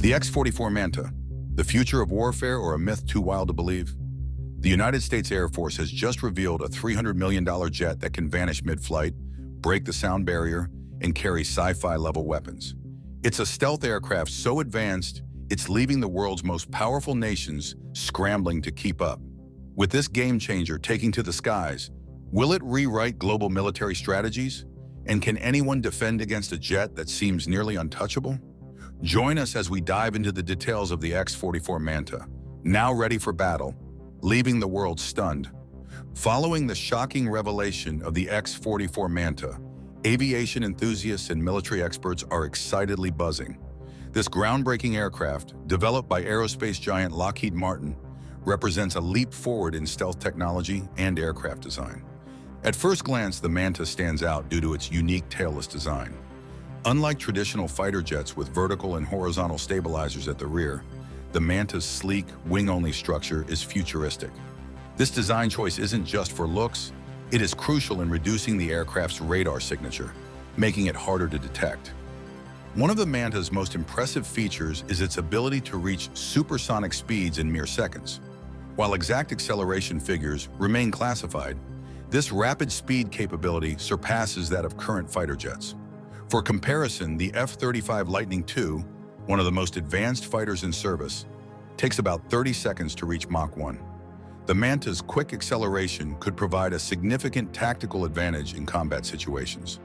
The X-44 Manta, the future of warfare or a myth too wild to believe? The United States Air Force has just revealed a $300 million jet that can vanish mid-flight, break the sound barrier, and carry sci-fi level weapons. It's a stealth aircraft so advanced, it's leaving the world's most powerful nations scrambling to keep up. With this game changer taking to the skies, will it rewrite global military strategies? And can anyone defend against a jet that seems nearly untouchable? Join us as we dive into the details of the X-44 Manta, now ready for battle, leaving the world stunned. Following the shocking revelation of the X-44 Manta, aviation enthusiasts and military experts are excitedly buzzing. This groundbreaking aircraft, developed by aerospace giant Lockheed Martin, represents a leap forward in stealth technology and aircraft design. At first glance, the Manta stands out due to its unique tailless design. Unlike traditional fighter jets with vertical and horizontal stabilizers at the rear, the Manta's sleek, wing-only structure is futuristic. This design choice isn't just for looks, it is crucial in reducing the aircraft's radar signature, making it harder to detect. One of the Manta's most impressive features is its ability to reach supersonic speeds in mere seconds. While exact acceleration figures remain classified, this rapid speed capability surpasses that of current fighter jets. For comparison, the F-35 Lightning II, one of the most advanced fighters in service, takes about 30 seconds to reach Mach 1. The Manta's quick acceleration could provide a significant tactical advantage in combat situations.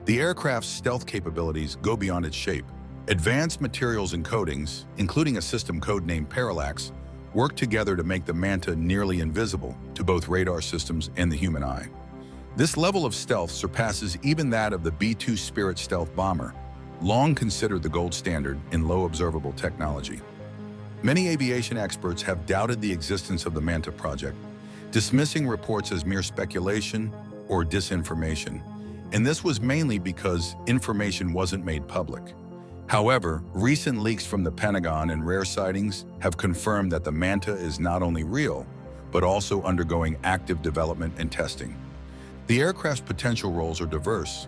The aircraft's stealth capabilities go beyond its shape. Advanced materials and coatings, including a system codenamed Parallax, work together to make the Manta nearly invisible to both radar systems and the human eye. This level of stealth surpasses even that of the B-2 Spirit stealth bomber, long considered the gold standard in low observable technology. Many aviation experts have doubted the existence of the Manta project, dismissing reports as mere speculation or disinformation, and this was mainly because information wasn't made public. However, recent leaks from the Pentagon and rare sightings have confirmed that the Manta is not only real, but also undergoing active development and testing. The aircraft's potential roles are diverse.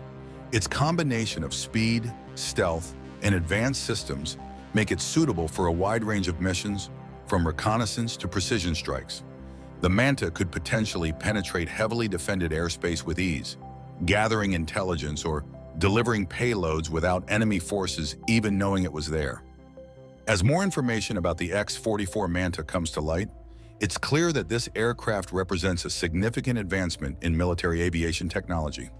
Its combination of speed, stealth, and advanced systems make it suitable for a wide range of missions, from reconnaissance to precision strikes. The Manta could potentially penetrate heavily defended airspace with ease, gathering intelligence or delivering payloads without enemy forces even knowing it was there. As more information about the X-44 Manta comes to light, it's clear that this aircraft represents a significant advancement in military aviation technology.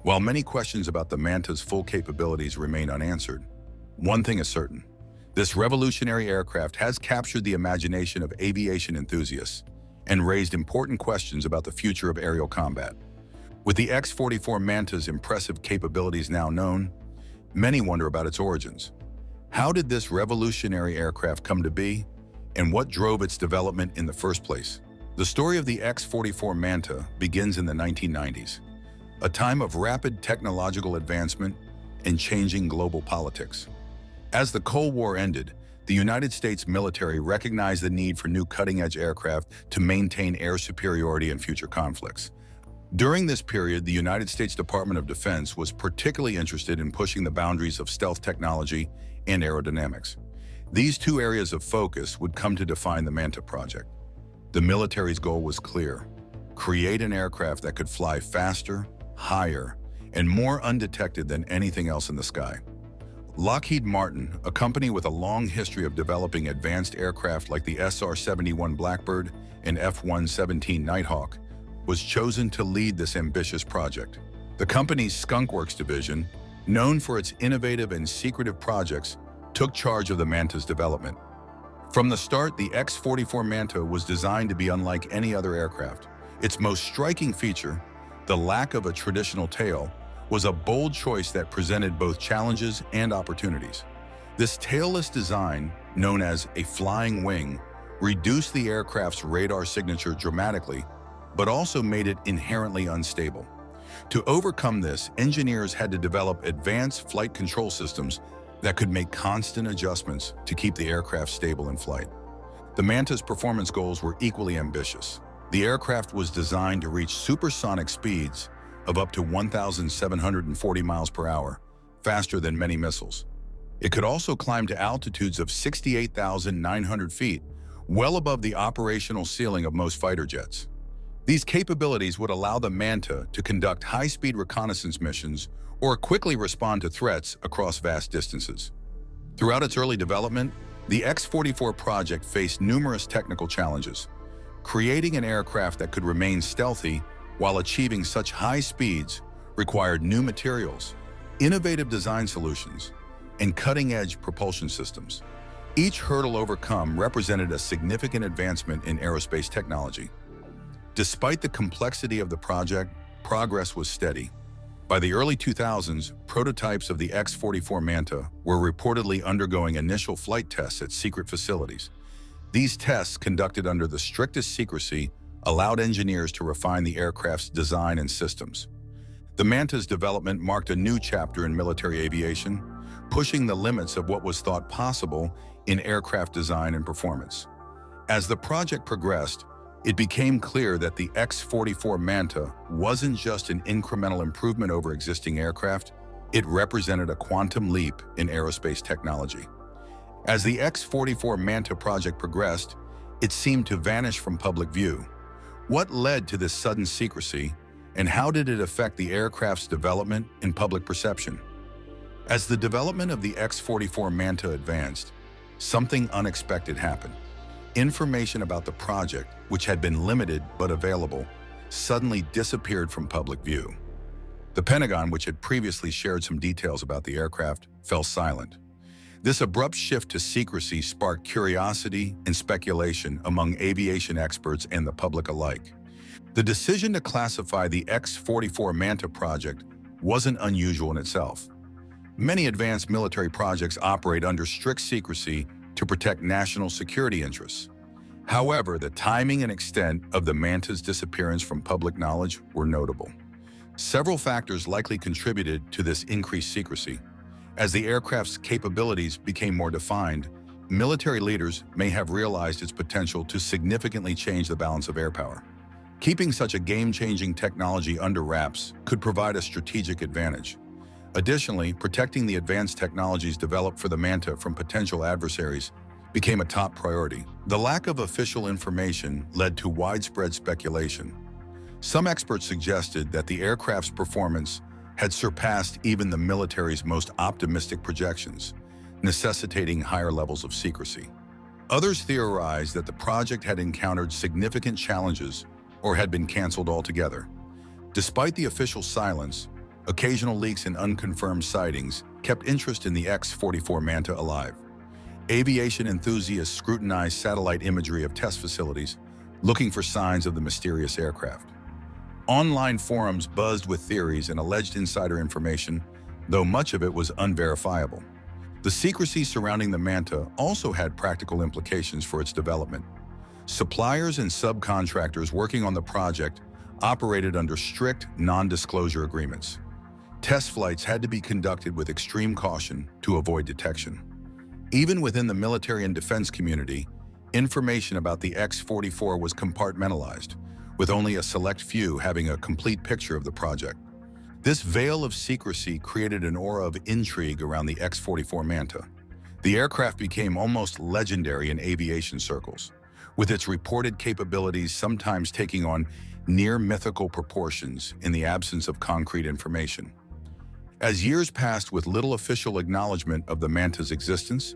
While many questions about the Manta's full capabilities remain unanswered, one thing is certain: this revolutionary aircraft has captured the imagination of aviation enthusiasts and raised important questions about the future of aerial combat. With the X-44 Manta's impressive capabilities now known, many wonder about its origins. How did this revolutionary aircraft come to be, and what drove its development in the first place? The story of the X-44 Manta begins in the 1990s, a time of rapid technological advancement and changing global politics. As the Cold War ended, the United States military recognized the need for new cutting-edge aircraft to maintain air superiority in future conflicts. During this period, the United States Department of Defense was particularly interested in pushing the boundaries of stealth technology and aerodynamics. These two areas of focus would come to define the Manta project. The military's goal was clear: create an aircraft that could fly faster, higher, and more undetected than anything else in the sky. Lockheed Martin, a company with a long history of developing advanced aircraft like the SR-71 Blackbird and F-117 Nighthawk, was chosen to lead this ambitious project. The company's Skunk Works division, known for its innovative and secretive projects, took charge of the Manta's development. From the start, the X-44 Manta was designed to be unlike any other aircraft. Its most striking feature, the lack of a traditional tail, was a bold choice that presented both challenges and opportunities. This tailless design, known as a flying wing, reduced the aircraft's radar signature dramatically, but also made it inherently unstable. To overcome this, engineers had to develop advanced flight control systems that could make constant adjustments to keep the aircraft stable in flight. The Manta's performance goals were equally ambitious. The aircraft was designed to reach supersonic speeds of up to 1,740 miles per hour, faster than many missiles. It could also climb to altitudes of 68,900 feet, well above the operational ceiling of most fighter jets. These capabilities would allow the Manta to conduct high-speed reconnaissance missions or quickly respond to threats across vast distances. Throughout its early development, the X-44 project faced numerous technical challenges. Creating an aircraft that could remain stealthy while achieving such high speeds required new materials, innovative design solutions, and cutting-edge propulsion systems. Each hurdle overcome represented a significant advancement in aerospace technology. Despite the complexity of the project, progress was steady. By the early 2000s, prototypes of the X-44 Manta were reportedly undergoing initial flight tests at secret facilities. These tests, conducted under the strictest secrecy, allowed engineers to refine the aircraft's design and systems. The Manta's development marked a new chapter in military aviation, pushing the limits of what was thought possible in aircraft design and performance. As the project progressed, it became clear that the X-44 Manta wasn't just an incremental improvement over existing aircraft, it represented a quantum leap in aerospace technology. As the X-44 Manta project progressed, it seemed to vanish from public view. What led to this sudden secrecy, and how did it affect the aircraft's development and public perception? As the development of the X-44 Manta advanced, something unexpected happened. Information about the project, which had been limited but available, suddenly disappeared from public view. The Pentagon, which had previously shared some details about the aircraft, fell silent. This abrupt shift to secrecy sparked curiosity and speculation among aviation experts and the public alike. The decision to classify the X-44 Manta project wasn't unusual in itself. Many advanced military projects operate under strict secrecy to protect national security interests. However, the timing and extent of the Manta's disappearance from public knowledge were notable. Several factors likely contributed to this increased secrecy. As the aircraft's capabilities became more defined, military leaders may have realized its potential to significantly change the balance of air power. Keeping such a game-changing technology under wraps could provide a strategic advantage. Additionally, protecting the advanced technologies developed for the Manta from potential adversaries became a top priority. The lack of official information led to widespread speculation. Some experts suggested that the aircraft's performance had surpassed even the military's most optimistic projections, necessitating higher levels of secrecy. Others theorized that the project had encountered significant challenges or had been canceled altogether. Despite the official silence, occasional leaks and unconfirmed sightings kept interest in the X-44 Manta alive. Aviation enthusiasts scrutinized satellite imagery of test facilities, looking for signs of the mysterious aircraft. Online forums buzzed with theories and alleged insider information, though much of it was unverifiable. The secrecy surrounding the Manta also had practical implications for its development. Suppliers and subcontractors working on the project operated under strict non-disclosure agreements. Test flights had to be conducted with extreme caution to avoid detection. Even within the military and defense community, information about the X-44 was compartmentalized, with only a select few having a complete picture of the project. This veil of secrecy created an aura of intrigue around the X-44 Manta. The aircraft became almost legendary in aviation circles, with its reported capabilities sometimes taking on near-mythical proportions in the absence of concrete information. As years passed with little official acknowledgement of the Manta's existence,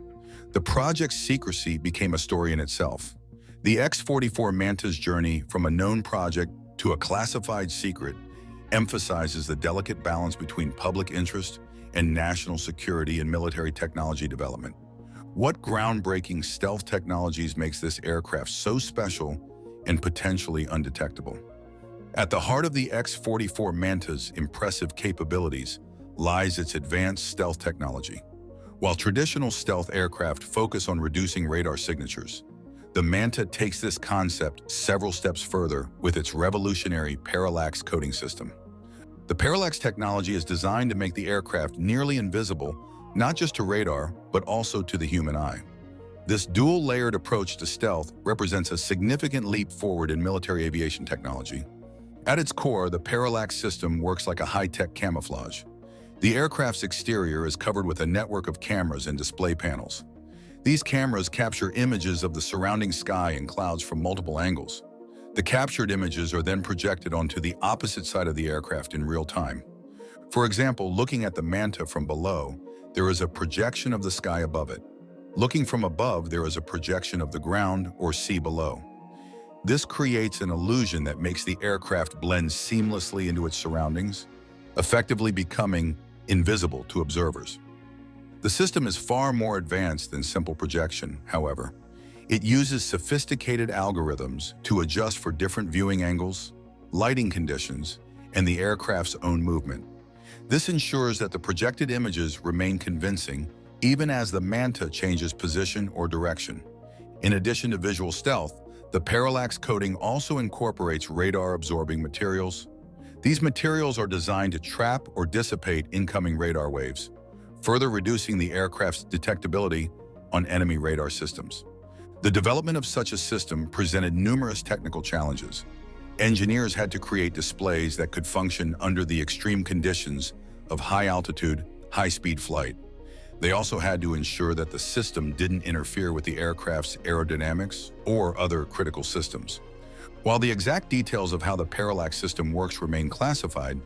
the project's secrecy became a story in itself. The X-44 Manta's journey from a known project to a classified secret emphasizes the delicate balance between public interest and national security in military technology development. What groundbreaking stealth technologies makes this aircraft so special and potentially undetectable? At the heart of the X-44 Manta's impressive capabilities lies its advanced stealth technology. While traditional stealth aircraft focus on reducing radar signatures, the Manta takes this concept several steps further with its revolutionary parallax coding system. The parallax technology is designed to make the aircraft nearly invisible, not just to radar, but also to the human eye. This dual-layered approach to stealth represents a significant leap forward in military aviation technology. At its core, the parallax system works like a high-tech camouflage. The aircraft's exterior is covered with a network of cameras and display panels. These cameras capture images of the surrounding sky and clouds from multiple angles. The captured images are then projected onto the opposite side of the aircraft in real time. For example, looking at the Manta from below, there is a projection of the sky above it. Looking from above, there is a projection of the ground or sea below. This creates an illusion that makes the aircraft blend seamlessly into its surroundings, effectively becoming invisible to observers. The system is far more advanced than simple projection, however. It uses sophisticated algorithms to adjust for different viewing angles, lighting conditions, and the aircraft's own movement. This ensures that the projected images remain convincing even as the Manta changes position or direction. In addition to visual stealth, the parallax coating also incorporates radar-absorbing materials. These materials are designed to trap or dissipate incoming radar waves, further reducing the aircraft's detectability on enemy radar systems. The development of such a system presented numerous technical challenges. Engineers had to create displays that could function under the extreme conditions of high-altitude, high-speed flight. They also had to ensure that the system didn't interfere with the aircraft's aerodynamics or other critical systems. While the exact details of how the parallax system works remain classified,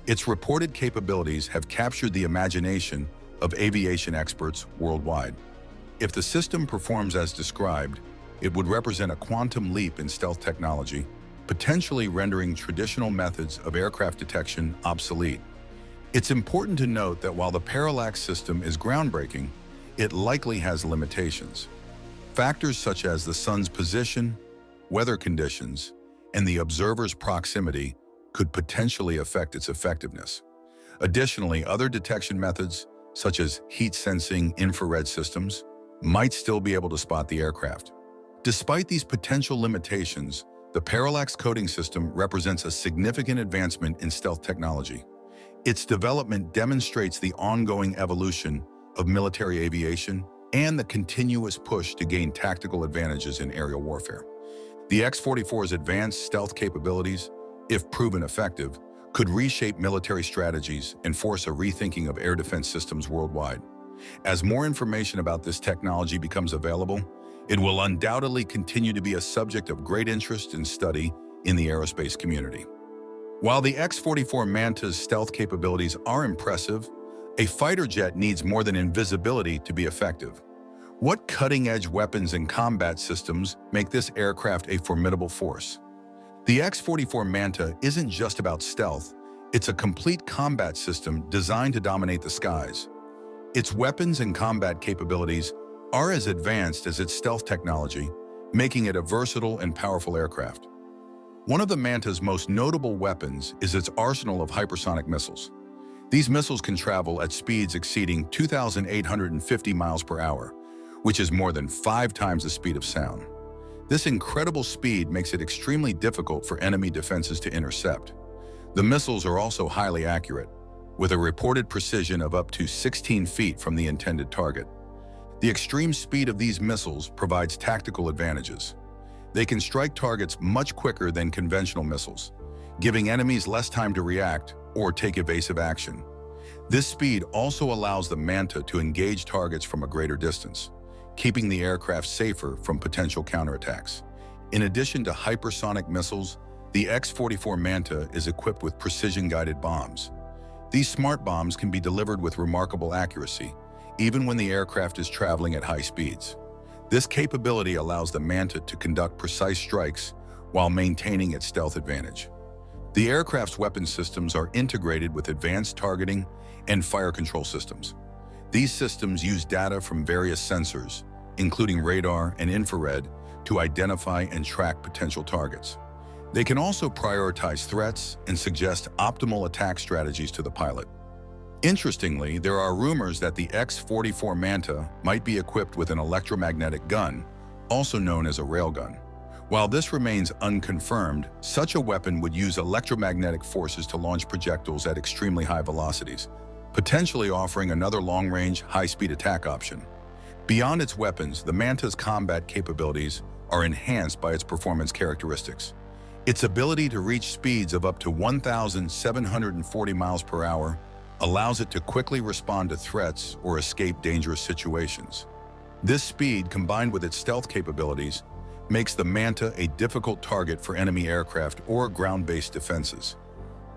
its reported capabilities have captured the imagination of aviation experts worldwide. If the system performs as described, it would represent a quantum leap in stealth technology, potentially rendering traditional methods of aircraft detection obsolete. It's important to note that while the parallax system is groundbreaking, it likely has limitations. Factors such as the sun's position, weather conditions, and the observer's proximity could potentially affect its effectiveness. Additionally, other detection methods, such as heat-sensing infrared systems, might still be able to spot the aircraft. Despite these potential limitations, the parallax coating system represents a significant advancement in stealth technology. Its development demonstrates the ongoing evolution of military aviation and the continuous push to gain tactical advantages in aerial warfare. The X-44's advanced stealth capabilities, if proven effective, could reshape military strategies and force a rethinking of air defense systems worldwide. As more information about this technology becomes available, it will undoubtedly continue to be a subject of great interest and study in the aerospace community. While the X-44 Manta's stealth capabilities are impressive, a fighter jet needs more than invisibility to be effective. What cutting-edge weapons and combat systems make this aircraft a formidable force? The X-44 Manta isn't just about stealth, it's a complete combat system designed to dominate the skies. Its weapons and combat capabilities are as advanced as its stealth technology, making it a versatile and powerful aircraft. One of the Manta's most notable weapons is its arsenal of hypersonic missiles. These missiles can travel at speeds exceeding 2,850 miles per hour, which is more than 5 times the speed of sound. This incredible speed makes it extremely difficult for enemy defenses to intercept. The missiles are also highly accurate, with a reported precision of up to 16 feet from the intended target. The extreme speed of these missiles provides tactical advantages. They can strike targets much quicker than conventional missiles, giving enemies less time to react or take evasive action. This speed also allows the Manta to engage targets from a greater distance, keeping the aircraft safer from potential counterattacks. In addition to hypersonic missiles, the X-44 Manta is equipped with precision-guided bombs. These smart bombs can be delivered with remarkable accuracy, even when the aircraft is traveling at high speeds. This capability allows the Manta to conduct precise strikes while maintaining its stealth advantage. The aircraft's weapon systems are integrated with advanced targeting and fire control systems. These systems use data from various sensors, including radar and infrared, to identify and track potential targets. They can also prioritize threats and suggest optimal attack strategies to the pilot. Interestingly, there are rumors that the X-44 Manta might be equipped with an electromagnetic gun, also known as a railgun. While this remains unconfirmed, such a weapon would use electromagnetic forces to launch projectiles at extremely high velocities, potentially offering another long-range, high-speed attack option. Beyond its weapons, the Manta's combat capabilities are enhanced by its performance characteristics. Its ability to reach speeds of up to 1,740 miles per hour allows it to quickly respond to threats or escape dangerous situations. This speed, combined with its stealth capabilities, makes the Manta a difficult target for enemy aircraft or ground-based defenses.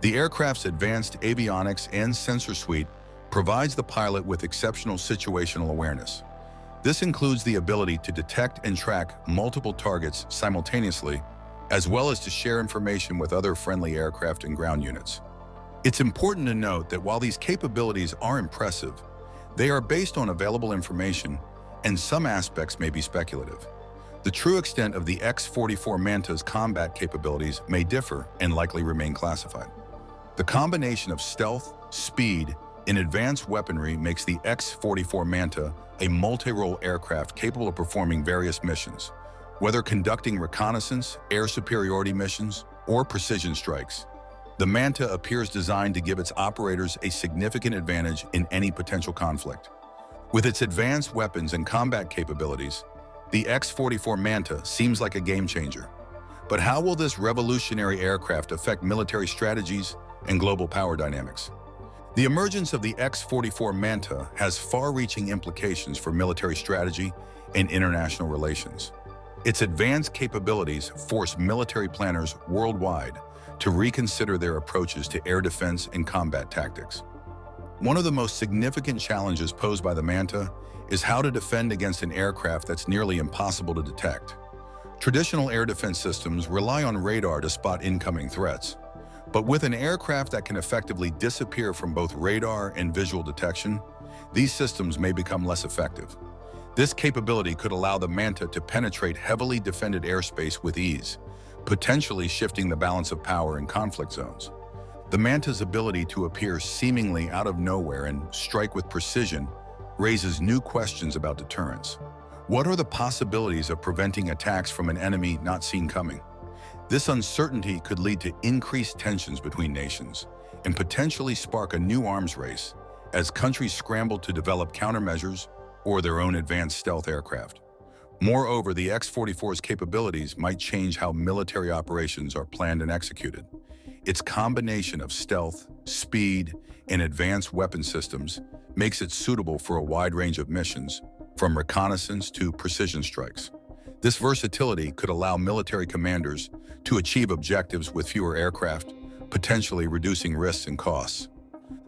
The aircraft's advanced avionics and sensor suite provides the pilot with exceptional situational awareness. This includes the ability to detect and track multiple targets simultaneously, as well as to share information with other friendly aircraft and ground units. It's important to note that while these capabilities are impressive, they are based on available information, and some aspects may be speculative. The true extent of the X-44 Manta's combat capabilities may differ and likely remain classified. The combination of stealth, speed, and advanced weaponry makes the X-44 Manta a multi-role aircraft capable of performing various missions, whether conducting reconnaissance, air superiority missions, or precision strikes. The Manta appears designed to give its operators a significant advantage in any potential conflict. With its advanced weapons and combat capabilities, the X-44 Manta seems like a game-changer. But how will this revolutionary aircraft affect military strategies and global power dynamics? The emergence of the X-44 Manta has far-reaching implications for military strategy and international relations. Its advanced capabilities force military planners worldwide to reconsider their approaches to air defense and combat tactics. One of the most significant challenges posed by the Manta is how to defend against an aircraft that's nearly impossible to detect. Traditional air defense systems rely on radar to spot incoming threats. But with an aircraft that can effectively disappear from both radar and visual detection, these systems may become less effective. This capability could allow the Manta to penetrate heavily defended airspace with ease, potentially shifting the balance of power in conflict zones. The Manta's ability to appear seemingly out of nowhere and strike with precision raises new questions about deterrence. What are the possibilities of preventing attacks from an enemy not seen coming? This uncertainty could lead to increased tensions between nations and potentially spark a new arms race as countries scramble to develop countermeasures or their own advanced stealth aircraft. Moreover, the X-44's capabilities might change how military operations are planned and executed. Its combination of stealth, speed, and advanced weapon systems makes it suitable for a wide range of missions, from reconnaissance to precision strikes. This versatility could allow military commanders to achieve objectives with fewer aircraft, potentially reducing risks and costs.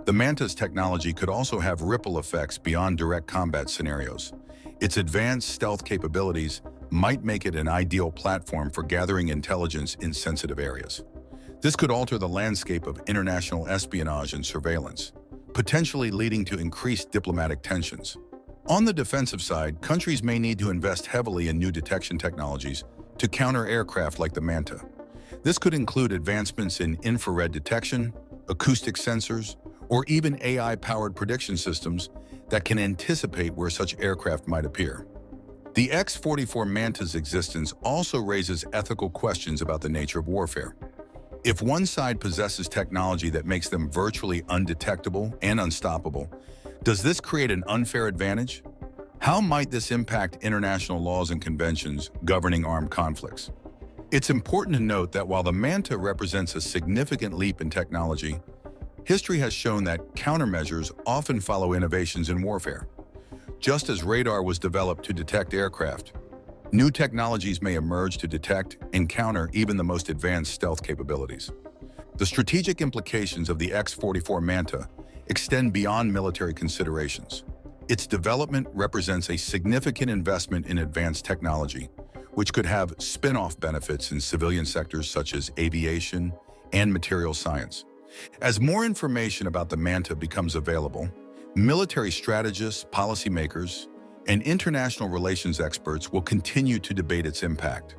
The Manta's technology could also have ripple effects beyond direct combat scenarios. Its advanced stealth capabilities might make it an ideal platform for gathering intelligence in sensitive areas. This could alter the landscape of international espionage and surveillance, potentially leading to increased diplomatic tensions. On the defensive side, countries may need to invest heavily in new detection technologies to counter aircraft like the Manta. This could include advancements in infrared detection, acoustic sensors, or even AI-powered prediction systems that can anticipate where such aircraft might appear. The X-44 Manta's existence also raises ethical questions about the nature of warfare. If one side possesses technology that makes them virtually undetectable and unstoppable, does this create an unfair advantage? How might this impact international laws and conventions governing armed conflicts? It's important to note that while the Manta represents a significant leap in technology, history has shown that countermeasures often follow innovations in warfare. Just as radar was developed to detect aircraft, new technologies may emerge to detect and counter even the most advanced stealth capabilities. The strategic implications of the X-44 Manta extend beyond military considerations. Its development represents a significant investment in advanced technology, which could have spin-off benefits in civilian sectors such as aviation and material science. As more information about the Manta becomes available, military strategists, policymakers, and international relations experts will continue to debate its impact.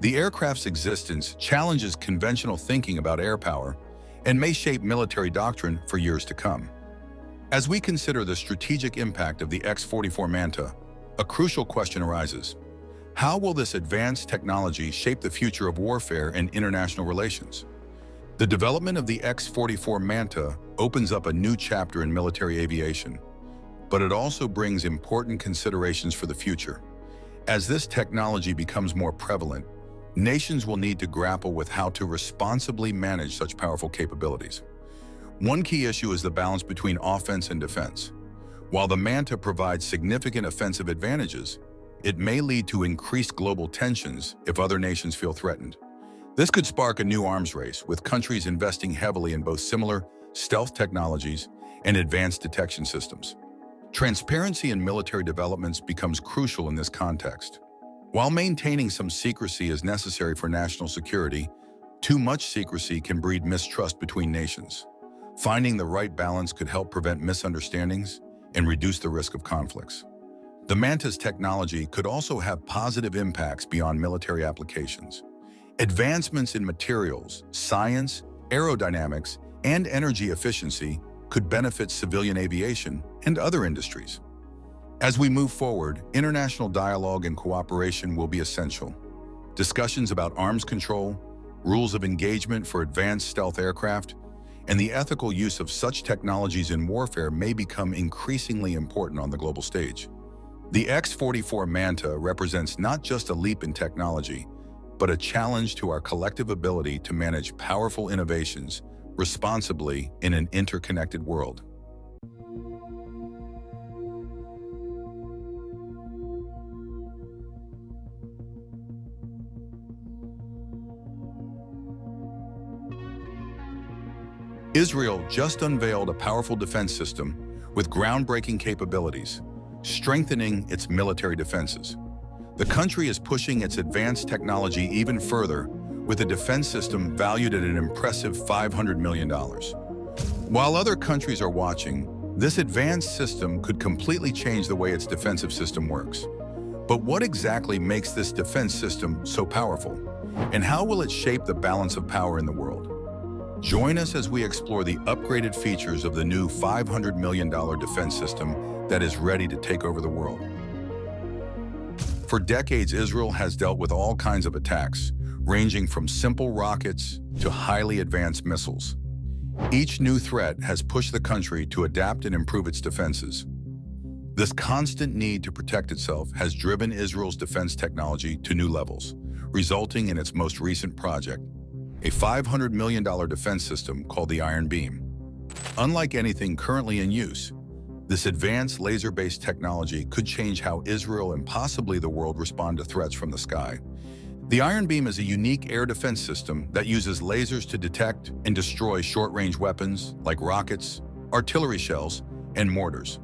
The aircraft's existence challenges conventional thinking about air power and may shape military doctrine for years to come. As we consider the strategic impact of the X-44 Manta, a crucial question arises. How will this advanced technology shape the future of warfare and international relations? The development of the X-44 Manta opens up a new chapter in military aviation, but it also brings important considerations for the future. As this technology becomes more prevalent, nations will need to grapple with how to responsibly manage such powerful capabilities. One key issue is the balance between offense and defense. While the Manta provides significant offensive advantages, it may lead to increased global tensions if other nations feel threatened. This could spark a new arms race, with countries investing heavily in both similar stealth technologies and advanced detection systems. Transparency in military developments becomes crucial in this context. While maintaining some secrecy is necessary for national security, too much secrecy can breed mistrust between nations. Finding the right balance could help prevent misunderstandings and reduce the risk of conflicts. The Manta's technology could also have positive impacts beyond military applications. Advancements in materials, science, aerodynamics, and energy efficiency could benefit civilian aviation and other industries. As we move forward, international dialogue and cooperation will be essential. Discussions about arms control, rules of engagement for advanced stealth aircraft, and the ethical use of such technologies in warfare may become increasingly important on the global stage. The X-44 Manta represents not just a leap in technology, but a challenge to our collective ability to manage powerful innovations responsibly in an interconnected world. Israel just unveiled a powerful defense system with groundbreaking capabilities, strengthening its military defenses. The country is pushing its advanced technology even further with a defense system valued at an impressive $500 million. While other countries are watching, this advanced system could completely change the way its defensive system works. But what exactly makes this defense system so powerful? And how will it shape the balance of power in the world? Join us as we explore the upgraded features of the new $500 million defense system that is ready to take over the world. For decades, Israel has dealt with all kinds of attacks, ranging from simple rockets to highly advanced missiles. Each new threat has pushed the country to adapt and improve its defenses. This constant need to protect itself has driven Israel's defense technology to new levels, resulting in its most recent project, a $500 million defense system called the Iron Beam. Unlike anything currently in use, this advanced laser-based technology could change how Israel and possibly the world respond to threats from the sky. The Iron Beam is a unique air defense system that uses lasers to detect and destroy short-range weapons like rockets, artillery shells, and mortars.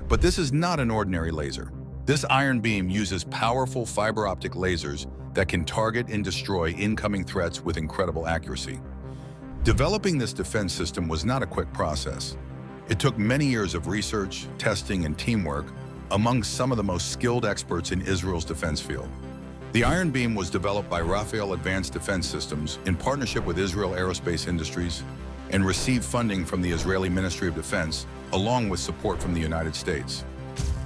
But this is not an ordinary laser. This Iron Beam uses powerful fiber optic lasers that can target and destroy incoming threats with incredible accuracy. Developing this defense system was not a quick process. It took many years of research, testing, and teamwork among some of the most skilled experts in Israel's defense field. The Iron Beam was developed by Rafael Advanced Defense Systems in partnership with Israel Aerospace Industries and received funding from the Israeli Ministry of Defense, along with support from the United States.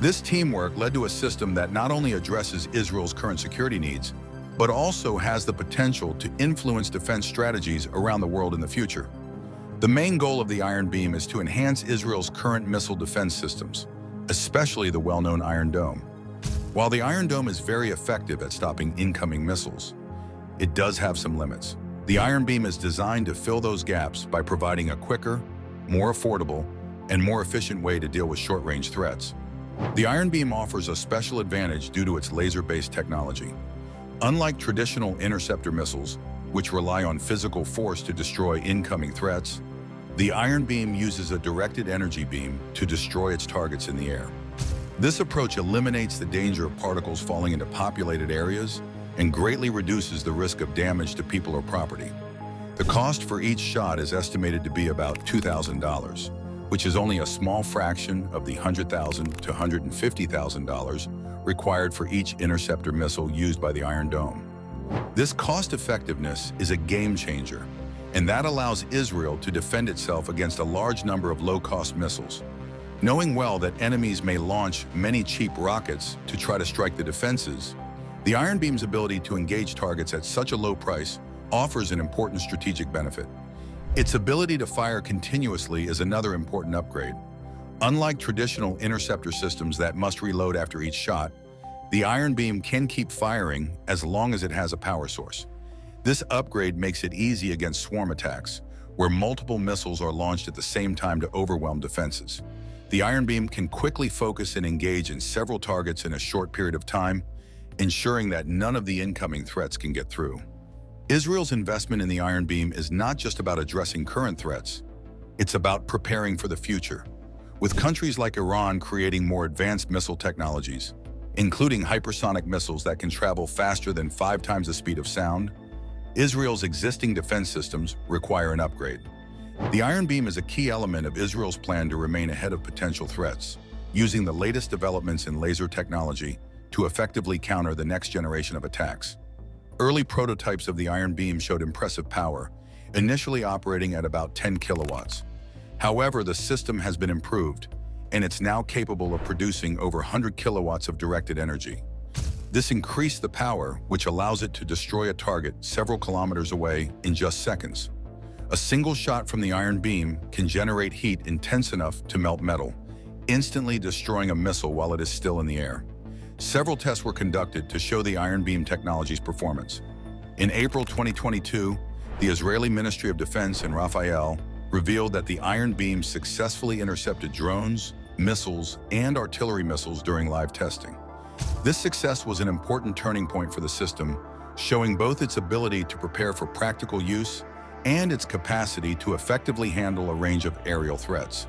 This teamwork led to a system that not only addresses Israel's current security needs, but also has the potential to influence defense strategies around the world in the future. The main goal of the Iron Beam is to enhance Israel's current missile defense systems, especially the well-known Iron Dome. While the Iron Dome is very effective at stopping incoming missiles, it does have some limits. The Iron Beam is designed to fill those gaps by providing a quicker, more affordable, and more efficient way to deal with short-range threats. The Iron Beam offers a special advantage due to its laser-based technology. Unlike traditional interceptor missiles, which rely on physical force to destroy incoming threats, the Iron Beam uses a directed energy beam to destroy its targets in the air. This approach eliminates the danger of particles falling into populated areas and greatly reduces the risk of damage to people or property. The cost for each shot is estimated to be about $2,000, which is only a small fraction of the $100,000 to $150,000 required for each interceptor missile used by the Iron Dome. This cost-effectiveness is a game changer, and that allows Israel to defend itself against a large number of low-cost missiles. Knowing well that enemies may launch many cheap rockets to try to strike the defenses, the Iron Beam's ability to engage targets at such a low price offers an important strategic benefit. Its ability to fire continuously is another important upgrade. Unlike traditional interceptor systems that must reload after each shot, the Iron Beam can keep firing as long as it has a power source. This upgrade makes it easy against swarm attacks, where multiple missiles are launched at the same time to overwhelm defenses. The Iron Beam can quickly focus and engage in several targets in a short period of time, ensuring that none of the incoming threats can get through. Israel's investment in the Iron Beam is not just about addressing current threats, it's about preparing for the future. With countries like Iran creating more advanced missile technologies, including hypersonic missiles that can travel faster than 5 times the speed of sound, Israel's existing defense systems require an upgrade. The Iron Beam is a key element of Israel's plan to remain ahead of potential threats, using the latest developments in laser technology to effectively counter the next generation of attacks. Early prototypes of the Iron Beam showed impressive power, initially operating at about 10 kilowatts. However, the system has been improved, and it's now capable of producing over 100 kilowatts of directed energy. This increased the power, which allows it to destroy a target several kilometers away in just seconds. A single shot from the Iron Beam can generate heat intense enough to melt metal, instantly destroying a missile while it is still in the air. Several tests were conducted to show the Iron Beam technology's performance. In April 2022, the Israeli Ministry of Defense in Rafael revealed that the Iron Beam successfully intercepted drones, missiles, and artillery missiles during live testing. This success was an important turning point for the system, showing both its ability to prepare for practical use and its capacity to effectively handle a range of aerial threats.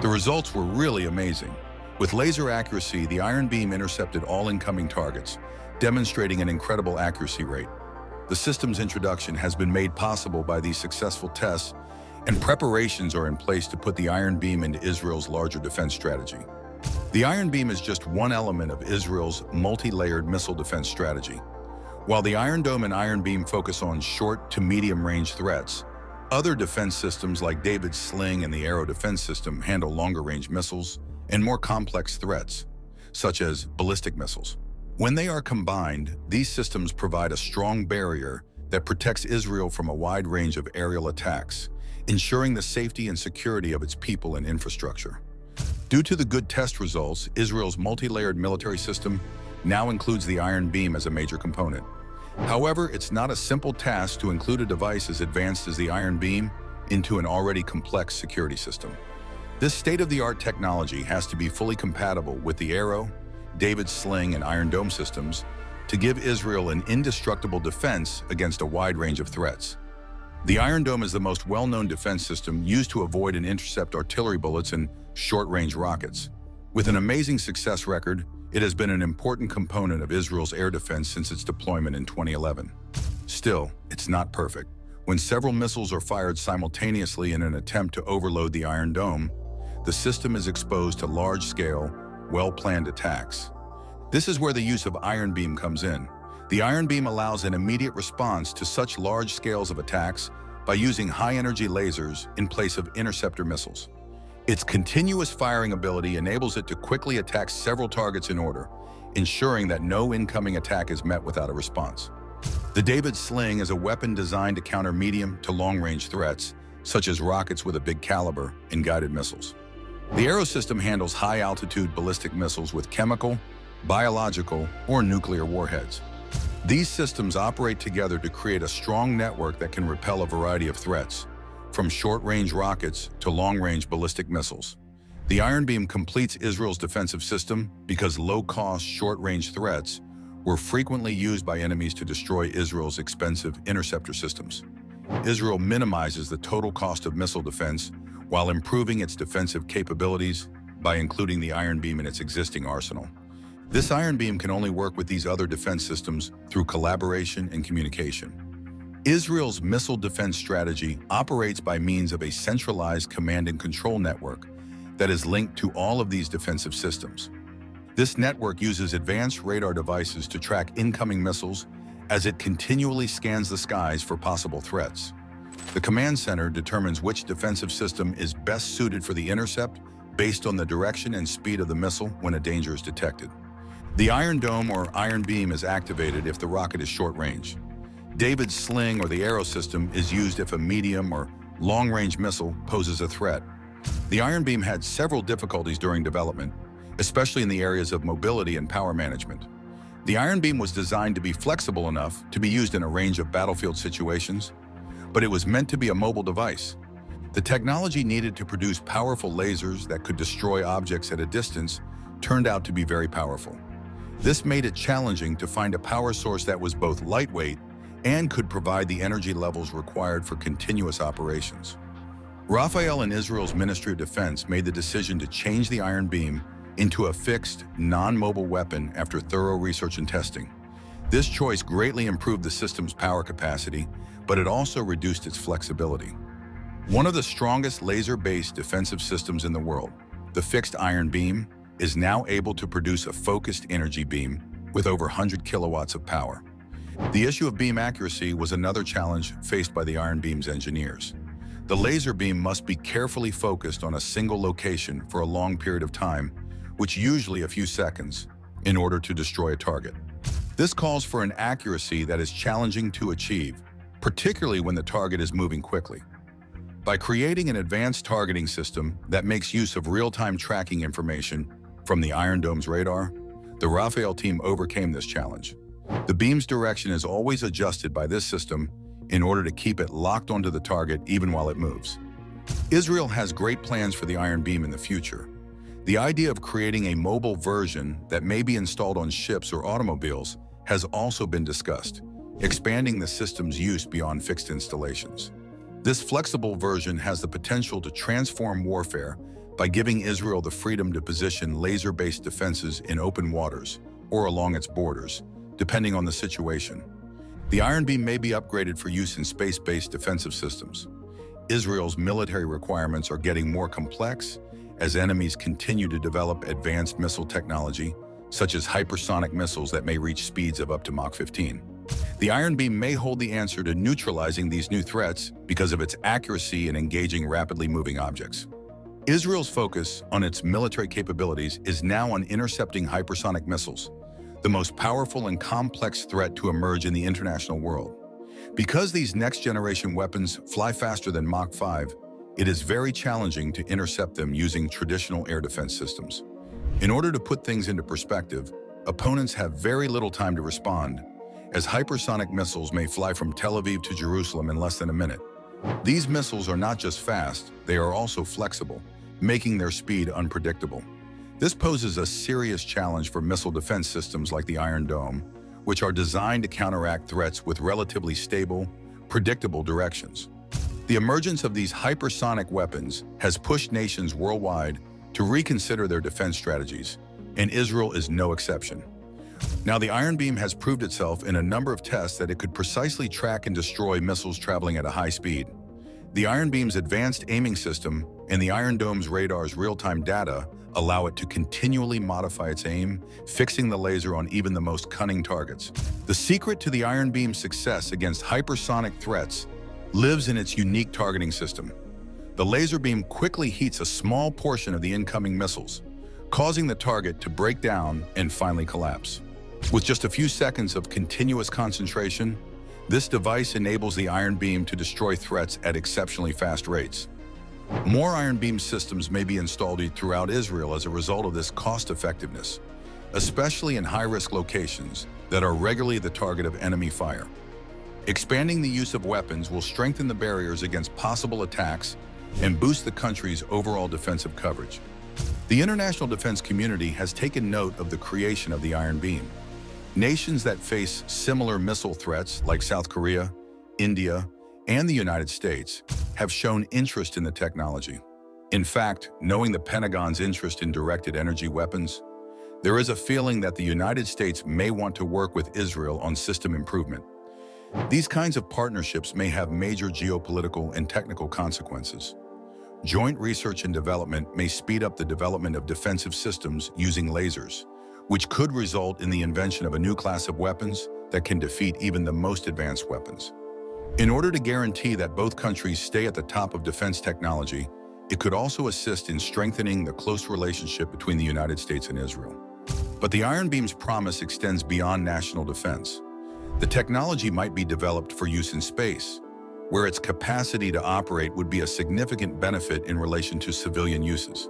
The results were really amazing. With laser accuracy, the Iron Beam intercepted all incoming targets, demonstrating an incredible accuracy rate. The system's introduction has been made possible by these successful tests, and preparations are in place to put the Iron Beam into Israel's larger defense strategy. The Iron Beam is just one element of Israel's multi-layered missile defense strategy. While the Iron Dome and Iron Beam focus on short to medium-range threats, other defense systems like David's Sling and the Arrow defense system handle longer-range missiles and more complex threats, such as ballistic missiles. When they are combined, these systems provide a strong barrier that protects Israel from a wide range of aerial attacks, ensuring the safety and security of its people and infrastructure. Due to the good test results, Israel's multi-layered military system now includes the Iron Beam as a major component. However, it's not a simple task to include a device as advanced as the Iron Beam into an already complex security system. This state-of-the-art technology has to be fully compatible with the Arrow, David's Sling, and Iron Dome systems to give Israel an indestructible defense against a wide range of threats. The Iron Dome is the most well-known defense system used to avoid and intercept artillery bullets and short-range rockets. With an amazing success record, it has been an important component of Israel's air defense since its deployment in 2011. Still, it's not perfect. When several missiles are fired simultaneously in an attempt to overload the Iron Dome, the system is exposed to large-scale, well-planned attacks. This is where the use of Iron Beam comes in. The Iron Beam allows an immediate response to such large scales of attacks by using high-energy lasers in place of interceptor missiles. Its continuous firing ability enables it to quickly attack several targets in order, ensuring that no incoming attack is met without a response. The David's Sling is a weapon designed to counter medium to long-range threats, such as rockets with a big caliber and guided missiles. The Arrow system handles high-altitude ballistic missiles with chemical, biological, or nuclear warheads. These systems operate together to create a strong network that can repel a variety of threats, from short-range rockets to long-range ballistic missiles. The Iron Beam completes Israel's defensive system because low-cost, short-range threats were frequently used by enemies to destroy Israel's expensive interceptor systems. Israel minimizes the total cost of missile defense while improving its defensive capabilities by including the Iron Beam in its existing arsenal. This Iron Beam can only work with these other defense systems through collaboration and communication. Israel's missile defense strategy operates by means of a centralized command and control network that is linked to all of these defensive systems. This network uses advanced radar devices to track incoming missiles as it continually scans the skies for possible threats. The command center determines which defensive system is best suited for the intercept based on the direction and speed of the missile when a danger is detected. The Iron Dome or Iron Beam is activated if the rocket is short-range. David's Sling or the Arrow system is used if a medium or long-range missile poses a threat. The Iron Beam had several difficulties during development, especially in the areas of mobility and power management. The Iron Beam was designed to be flexible enough to be used in a range of battlefield situations, but it was meant to be a mobile device. The technology needed to produce powerful lasers that could destroy objects at a distance turned out to be very powerful. This made it challenging to find a power source that was both lightweight and could provide the energy levels required for continuous operations. Rafael and Israel's Ministry of Defense made the decision to change the Iron Beam into a fixed, non-mobile weapon after thorough research and testing. This choice greatly improved the system's power capacity, but it also reduced its flexibility. One of the strongest laser-based defensive systems in the world, the fixed Iron Beam, is now able to produce a focused energy beam with over 100 kilowatts of power. The issue of beam accuracy was another challenge faced by the Iron Beam's engineers. The laser beam must be carefully focused on a single location for a long period of time, which usually a few seconds, in order to destroy a target. This calls for an accuracy that is challenging to achieve, particularly when the target is moving quickly. By creating an advanced targeting system that makes use of real-time tracking information from the Iron Dome's radar, the Rafael team overcame this challenge. The beam's direction is always adjusted by this system in order to keep it locked onto the target even while it moves. Israel has great plans for the Iron Beam in the future. The idea of creating a mobile version that may be installed on ships or automobiles has also been discussed, expanding the system's use beyond fixed installations. This flexible version has the potential to transform warfare by giving Israel the freedom to position laser-based defenses in open waters or along its borders, depending on the situation. The Iron Beam may be upgraded for use in space-based defensive systems. Israel's military requirements are getting more complex as enemies continue to develop advanced missile technology, such as hypersonic missiles that may reach speeds of up to Mach 15. The Iron Beam may hold the answer to neutralizing these new threats because of its accuracy in engaging rapidly moving objects. Israel's focus on its military capabilities is now on intercepting hypersonic missiles, the most powerful and complex threat to emerge in the international world. Because these next-generation weapons fly faster than Mach 5, it is very challenging to intercept them using traditional air defense systems. In order to put things into perspective, opponents have very little time to respond, as hypersonic missiles may fly from Tel Aviv to Jerusalem in less than a minute. These missiles are not just fast, they are also flexible, making their speed unpredictable. This poses a serious challenge for missile defense systems like the Iron Dome, which are designed to counteract threats with relatively stable, predictable directions. The emergence of these hypersonic weapons has pushed nations worldwide to reconsider their defense strategies, and Israel is no exception. Now, the Iron Beam has proved itself in a number of tests that it could precisely track and destroy missiles traveling at a high speed. The Iron Beam's advanced aiming system and the Iron Dome's radar's real-time data allow it to continually modify its aim, fixing the laser on even the most cunning targets. The secret to the Iron Beam's success against hypersonic threats lives in its unique targeting system. The laser beam quickly heats a small portion of the incoming missiles, causing the target to break down and finally collapse. With just a few seconds of continuous concentration, this device enables the Iron Beam to destroy threats at exceptionally fast rates. More Iron Beam systems may be installed throughout Israel as a result of this cost-effectiveness, especially in high-risk locations that are regularly the target of enemy fire. Expanding the use of weapons will strengthen the barriers against possible attacks and boost the country's overall defensive coverage. The international defense community has taken note of the creation of the Iron Beam. Nations that face similar missile threats like South Korea, India, and the United States have shown interest in the technology. In fact, knowing the Pentagon's interest in directed energy weapons, there is a feeling that the United States may want to work with Israel on system improvement. These kinds of partnerships may have major geopolitical and technical consequences. Joint research and development may speed up the development of defensive systems using lasers, which could result in the invention of a new class of weapons that can defeat even the most advanced weapons. In order to guarantee that both countries stay at the top of defense technology, it could also assist in strengthening the close relationship between the United States and Israel. But the Iron Beam's promise extends beyond national defense. The technology might be developed for use in space, where its capacity to operate would be a significant benefit in relation to civilian uses.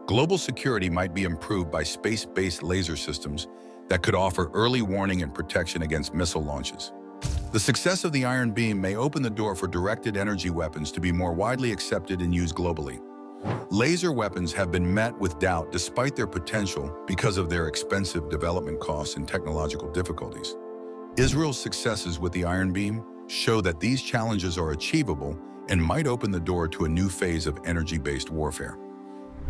Global security might be improved by space-based laser systems that could offer early warning and protection against missile launches. The success of the iron beam may open the door for directed energy weapons to be more widely accepted and used globally. Laser weapons have been met with doubt despite their potential because of their expensive development costs and technological difficulties. Israel's successes with the iron beam show that these challenges are achievable and might open the door to a new phase of energy-based warfare.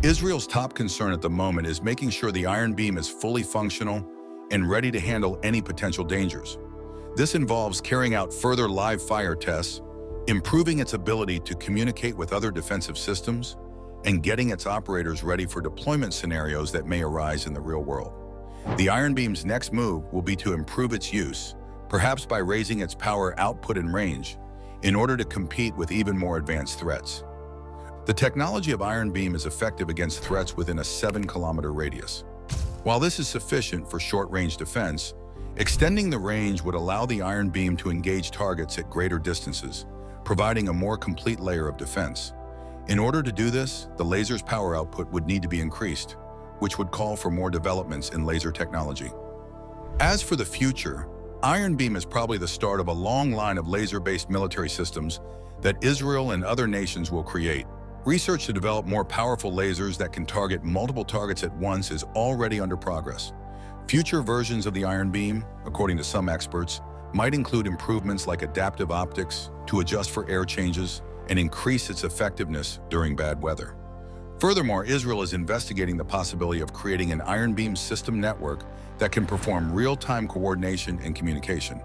Israel's top concern at the moment is making sure the iron beam is fully functional and ready to handle any potential dangers. This involves carrying out further live fire tests, improving its ability to communicate with other defensive systems, and getting its operators ready for deployment scenarios that may arise in the real world. The iron beam's next move will be to improve its use, perhaps by raising its power output and range, in order to compete with even more advanced threats. The technology of iron beam is effective against threats within a 7-kilometer radius. While this is sufficient for short-range defense, extending the range would allow the iron beam to engage targets at greater distances, providing a more complete layer of defense. In order to do this, the laser's power output would need to be increased, which would call for more developments in laser technology. As for the future, iron beam is probably the start of a long line of laser-based military systems that Israel and other nations will create. Research to develop more powerful lasers that can target multiple targets at once is already under progress. Future versions of the iron beam, according to some experts, might include improvements like adaptive optics to adjust for air changes and increase its effectiveness during bad weather. Furthermore, Israel is investigating the possibility of creating an iron beam system network that can perform real-time coordination and communication.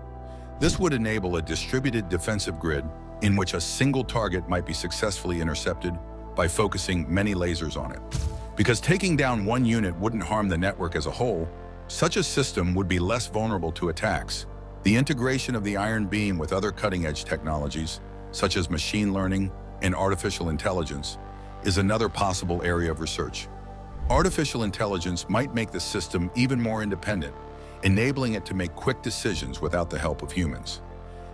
This would enable a distributed defensive grid in which a single target might be successfully intercepted by focusing many lasers on it. Because taking down one unit wouldn't harm the network as a whole, such a system would be less vulnerable to attacks. The integration of the iron beam with other cutting-edge technologies, such as machine learning and artificial intelligence, is another possible area of research. Artificial intelligence might make the system even more independent, enabling it to make quick decisions without the help of humans.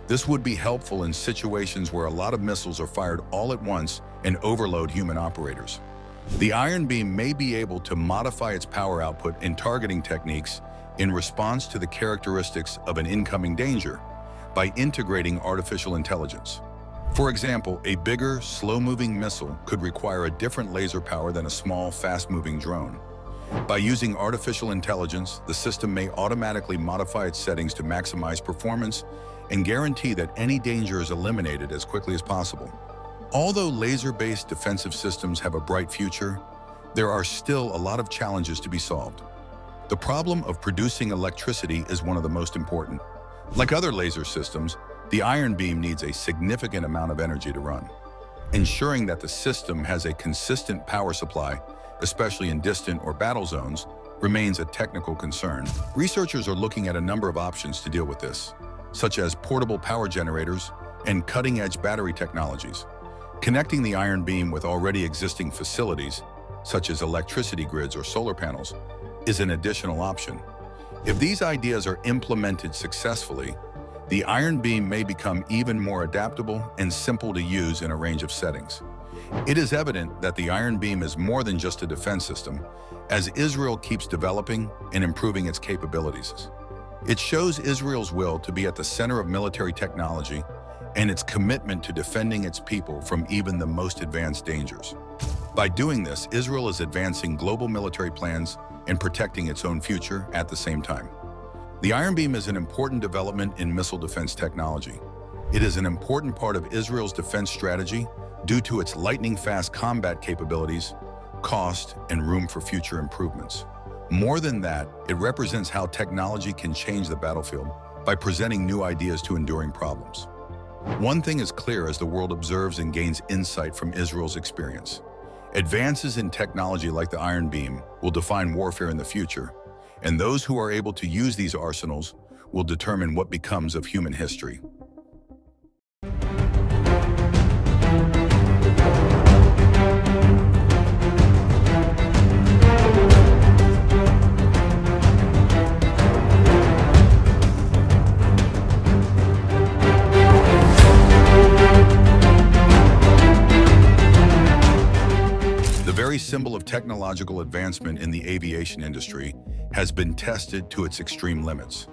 This would be helpful in situations where a lot of missiles are fired all at once and overload human operators. The iron beam may be able to modify its power output and targeting techniques in response to the characteristics of an incoming danger by integrating artificial intelligence. For example, a bigger, slow-moving missile could require a different laser power than a small, fast-moving drone. By using artificial intelligence, the system may automatically modify its settings to maximize performance and guarantee that any danger is eliminated as quickly as possible. Although laser-based defensive systems have a bright future, there are still a lot of challenges to be solved. The problem of producing electricity is one of the most important. Like other laser systems, the iron beam needs a significant amount of energy to run. Ensuring that the system has a consistent power supply, especially in distant or battle zones, remains a technical concern. Researchers are looking at a number of options to deal with this, such as portable power generators and cutting-edge battery technologies. Connecting the iron beam with already existing facilities, such as electricity grids or solar panels, is an additional option. If these ideas are implemented successfully, the iron beam may become even more adaptable and simple to use in a range of settings. It is evident that the iron beam is more than just a defense system, as Israel keeps developing and improving its capabilities. It shows Israel's will to be at the center of military technology and its commitment to defending its people from even the most advanced dangers. By doing this, Israel is advancing global military plans and protecting its own future at the same time. The iron beam is an important development in missile defense technology. It is an important part of Israel's defense strategy due to its lightning-fast combat capabilities, cost, and room for future improvements. More than that, it represents how technology can change the battlefield by presenting new ideas to enduring problems. One thing is clear as the world observes and gains insight from Israel's experience. Advances in technology like the iron beam will define warfare in the future, and those who are able to use these arsenals will determine what becomes of human history. The very symbol of technological advancement in the aviation industry has been tested to its extreme limits.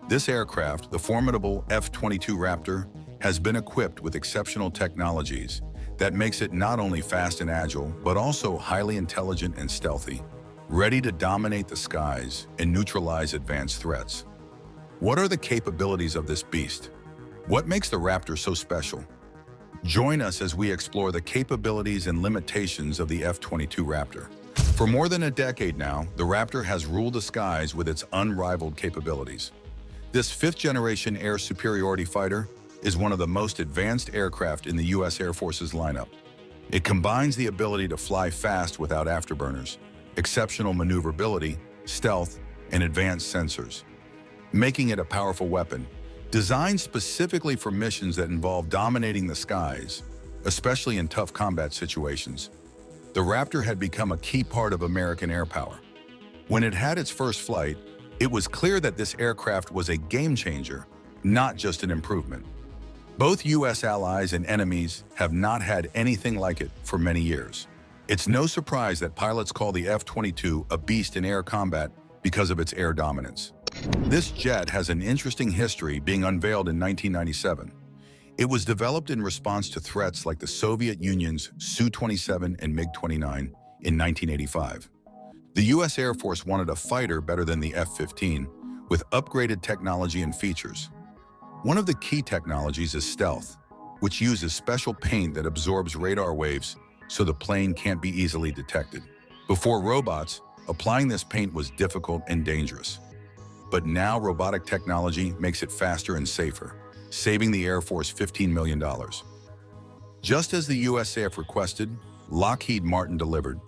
This aircraft, the formidable F-22 Raptor, has been equipped with exceptional technologies that makes it not only fast and agile, but also highly intelligent and stealthy, ready to dominate the skies and neutralize advanced threats. What are the capabilities of this beast? What makes the Raptor so special? Join us as we explore the capabilities and limitations of the F-22 Raptor. For more than a decade now, the Raptor has ruled the skies with its unrivaled capabilities. This fifth-generation air superiority fighter is one of the most advanced aircraft in the U.S. Air Force's lineup. It combines the ability to fly fast without afterburners, exceptional maneuverability, stealth, and advanced sensors, making it a powerful weapon designed specifically for missions that involve dominating the skies, especially in tough combat situations. The Raptor had become a key part of American air power. When it had its first flight, it was clear that this aircraft was a game-changer, not just an improvement. Both U.S. allies and enemies have not had anything like it for many years. It's no surprise that pilots call the F-22 a beast in air combat because of its air dominance. This jet has an interesting history, being unveiled in 1997. It was developed in response to threats like the Soviet Union's Su-27 and MiG-29 in 1985. The U.S. Air Force wanted a fighter better than the F-15, with upgraded technology and features. One of the key technologies is stealth, which uses special paint that absorbs radar waves so the plane can't be easily detected. Before robots, applying this paint was difficult and dangerous. But now robotic technology makes it faster and safer, saving the Air Force $15 million. Just as the USAF requested, Lockheed Martin delivered.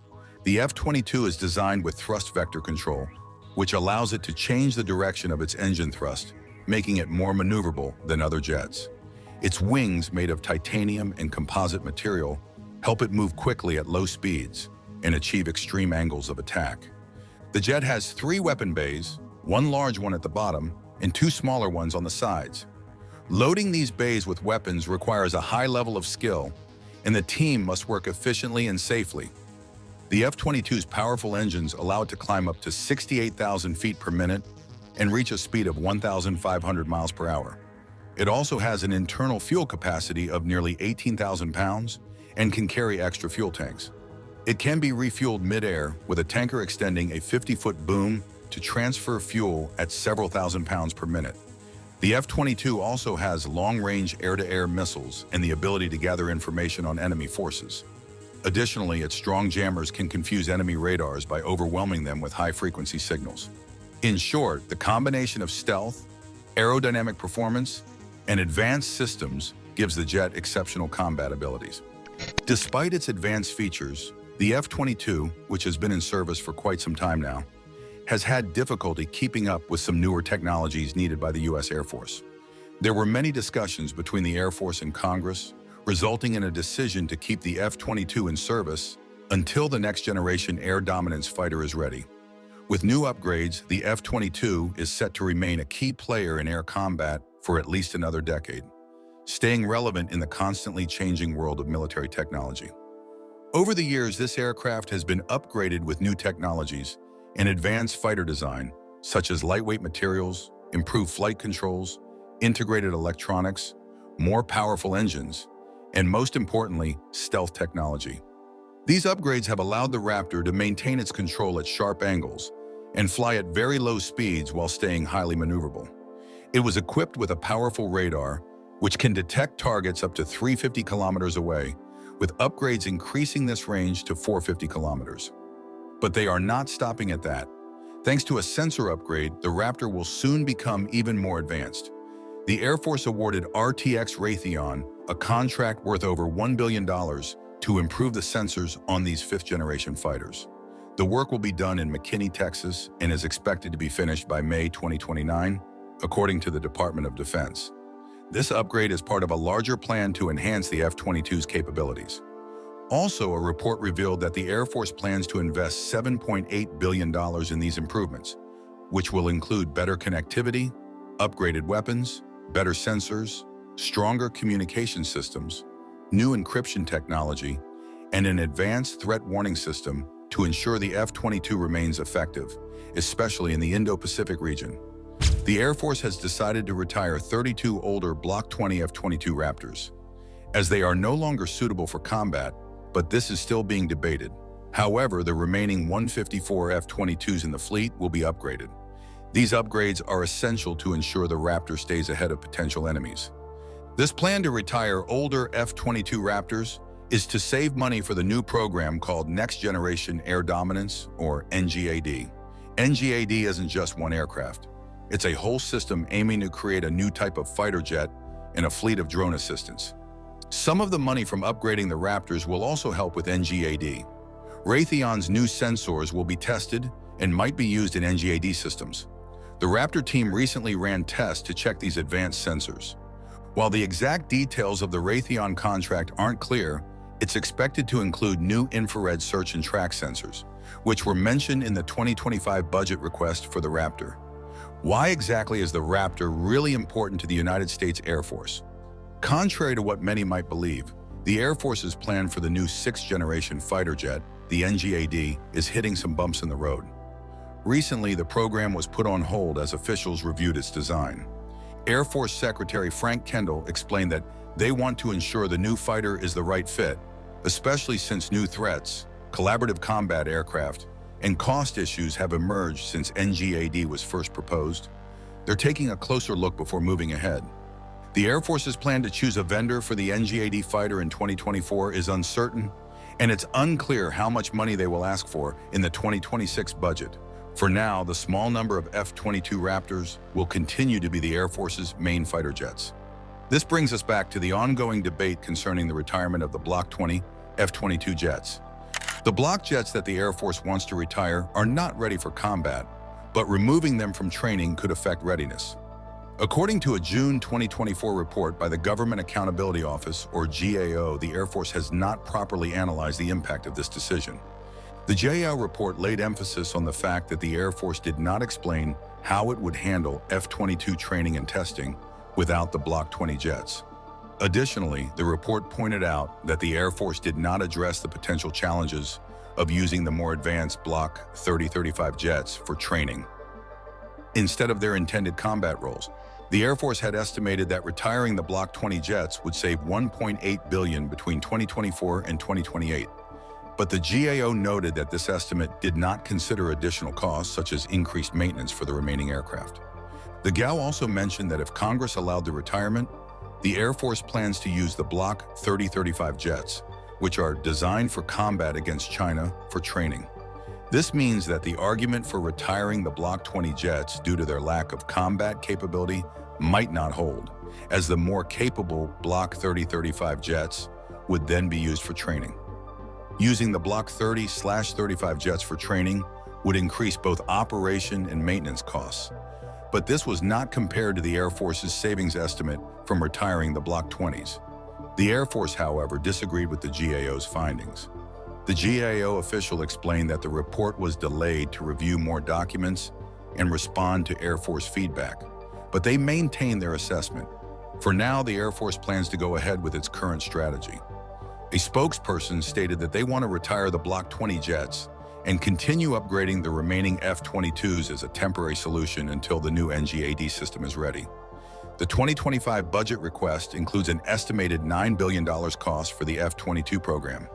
The F-22 is designed with thrust vector control, which allows it to change the direction of its engine thrust, making it more maneuverable than other jets. Its wings, made of titanium and composite material, help it move quickly at low speeds and achieve extreme angles of attack. The jet has 3 weapon bays, one large one at the bottom and 2 smaller ones on the sides. Loading these bays with weapons requires a high level of skill, and the team must work efficiently and safely. The F-22's powerful engines allow it to climb up to 68,000 feet per minute and reach a speed of 1,500 miles per hour. It also has an internal fuel capacity of nearly 18,000 pounds and can carry extra fuel tanks. It can be refueled mid-air with a tanker extending a 50-foot boom to transfer fuel at several thousand pounds per minute. The F-22 also has long-range air-to-air missiles and the ability to gather information on enemy forces. Additionally, its strong jammers can confuse enemy radars by overwhelming them with high-frequency signals. In short, the combination of stealth, aerodynamic performance, and advanced systems gives the jet exceptional combat abilities. Despite its advanced features, the F-22, which has been in service for quite some time now, has had difficulty keeping up with some newer technologies needed by the U.S. Air Force. There were many discussions between the Air Force and Congress, resulting in a decision to keep the F-22 in service until the next-generation air dominance fighter is ready. With new upgrades, the F-22 is set to remain a key player in air combat for at least another decade, staying relevant in the constantly changing world of military technology. Over the years, this aircraft has been upgraded with new technologies and advanced fighter design, such as lightweight materials, improved flight controls, integrated electronics, more powerful engines, and most importantly, stealth technology. These upgrades have allowed the Raptor to maintain its control at sharp angles and fly at very low speeds while staying highly maneuverable. It was equipped with a powerful radar, which can detect targets up to 350 kilometers away, with upgrades increasing this range to 450 kilometers. But they are not stopping at that. Thanks to a sensor upgrade, the Raptor will soon become even more advanced. The Air Force awarded RTX Raytheon a contract worth over $1 billion to improve the sensors on these fifth-generation fighters. The work will be done in McKinney, Texas, and is expected to be finished by May 2029, according to the Department of Defense. This upgrade is part of a larger plan to enhance the F-22's capabilities. Also, a report revealed that the Air Force plans to invest $7.8 billion in these improvements, which will include better connectivity, upgraded weapons, better sensors, stronger communication systems, new encryption technology, and an advanced threat warning system to ensure the F-22 remains effective, especially in the Indo-Pacific region. The Air Force has decided to retire 32 older Block 20 F-22 Raptors, as they are no longer suitable for combat, but this is still being debated. However, the remaining 154 F-22s in the fleet will be upgraded. These upgrades are essential to ensure the Raptor stays ahead of potential enemies. This plan to retire older F-22 Raptors is to save money for the new program called Next Generation Air Dominance, or NGAD. NGAD isn't just one aircraft. It's a whole system aiming to create a new type of fighter jet and a fleet of drone assistants. Some of the money from upgrading the Raptors will also help with NGAD. Raytheon's new sensors will be tested and might be used in NGAD systems. The Raptor team recently ran tests to check these advanced sensors. While the exact details of the Raytheon contract aren't clear, it's expected to include new infrared search and track sensors, which were mentioned in the 2025 budget request for the Raptor. Why exactly is the Raptor really important to the United States Air Force? Contrary to what many might believe, the Air Force's plan for the new sixth-generation fighter jet, the NGAD, is hitting some bumps in the road. Recently, the program was put on hold as officials reviewed its design. Air Force Secretary Frank Kendall explained that they want to ensure the new fighter is the right fit, especially since new threats, collaborative combat aircraft, and cost issues have emerged since NGAD was first proposed. They're taking a closer look before moving ahead. The Air Force's plan to choose a vendor for the NGAD fighter in 2024 is uncertain, and it's unclear how much money they will ask for in the 2026 budget. For now, the small number of F-22 Raptors will continue to be the Air Force's main fighter jets. This brings us back to the ongoing debate concerning the retirement of the Block 20 F-22 jets. The block jets that the Air Force wants to retire are not ready for combat, but removing them from training could affect readiness. According to a June 2024 report by the Government Accountability Office, or GAO, the Air Force has not properly analyzed the impact of this decision. The GAO report laid emphasis on the fact that the Air Force did not explain how it would handle F-22 training and testing without the Block 20 jets. Additionally, the report pointed out that the Air Force did not address the potential challenges of using the more advanced Block 30-35 jets for training instead of their intended combat roles. The Air Force had estimated that retiring the Block 20 jets would save $1.8 billion between 2024 and 2028. But the GAO noted that this estimate did not consider additional costs such as increased maintenance for the remaining aircraft. The GAO also mentioned that if Congress allowed the retirement, the Air Force plans to use the Block 30-35 jets, which are designed for combat against China, for training. This means that the argument for retiring the Block 20 jets due to their lack of combat capability might not hold, as the more capable Block 30-35 jets would then be used for training. Using the Block 30/35 jets for training would increase both operation and maintenance costs. But this was not compared to the Air Force's savings estimate from retiring the Block 20s. The Air Force, however, disagreed with the GAO's findings. The GAO official explained that the report was delayed to review more documents and respond to Air Force feedback, but they maintained their assessment. For now, the Air Force plans to go ahead with its current strategy. A spokesperson stated that they want to retire the Block 20 jets and continue upgrading the remaining F-22s as a temporary solution until the new NGAD system is ready. The 2025 budget request includes an estimated $9 billion cost for the F-22 program.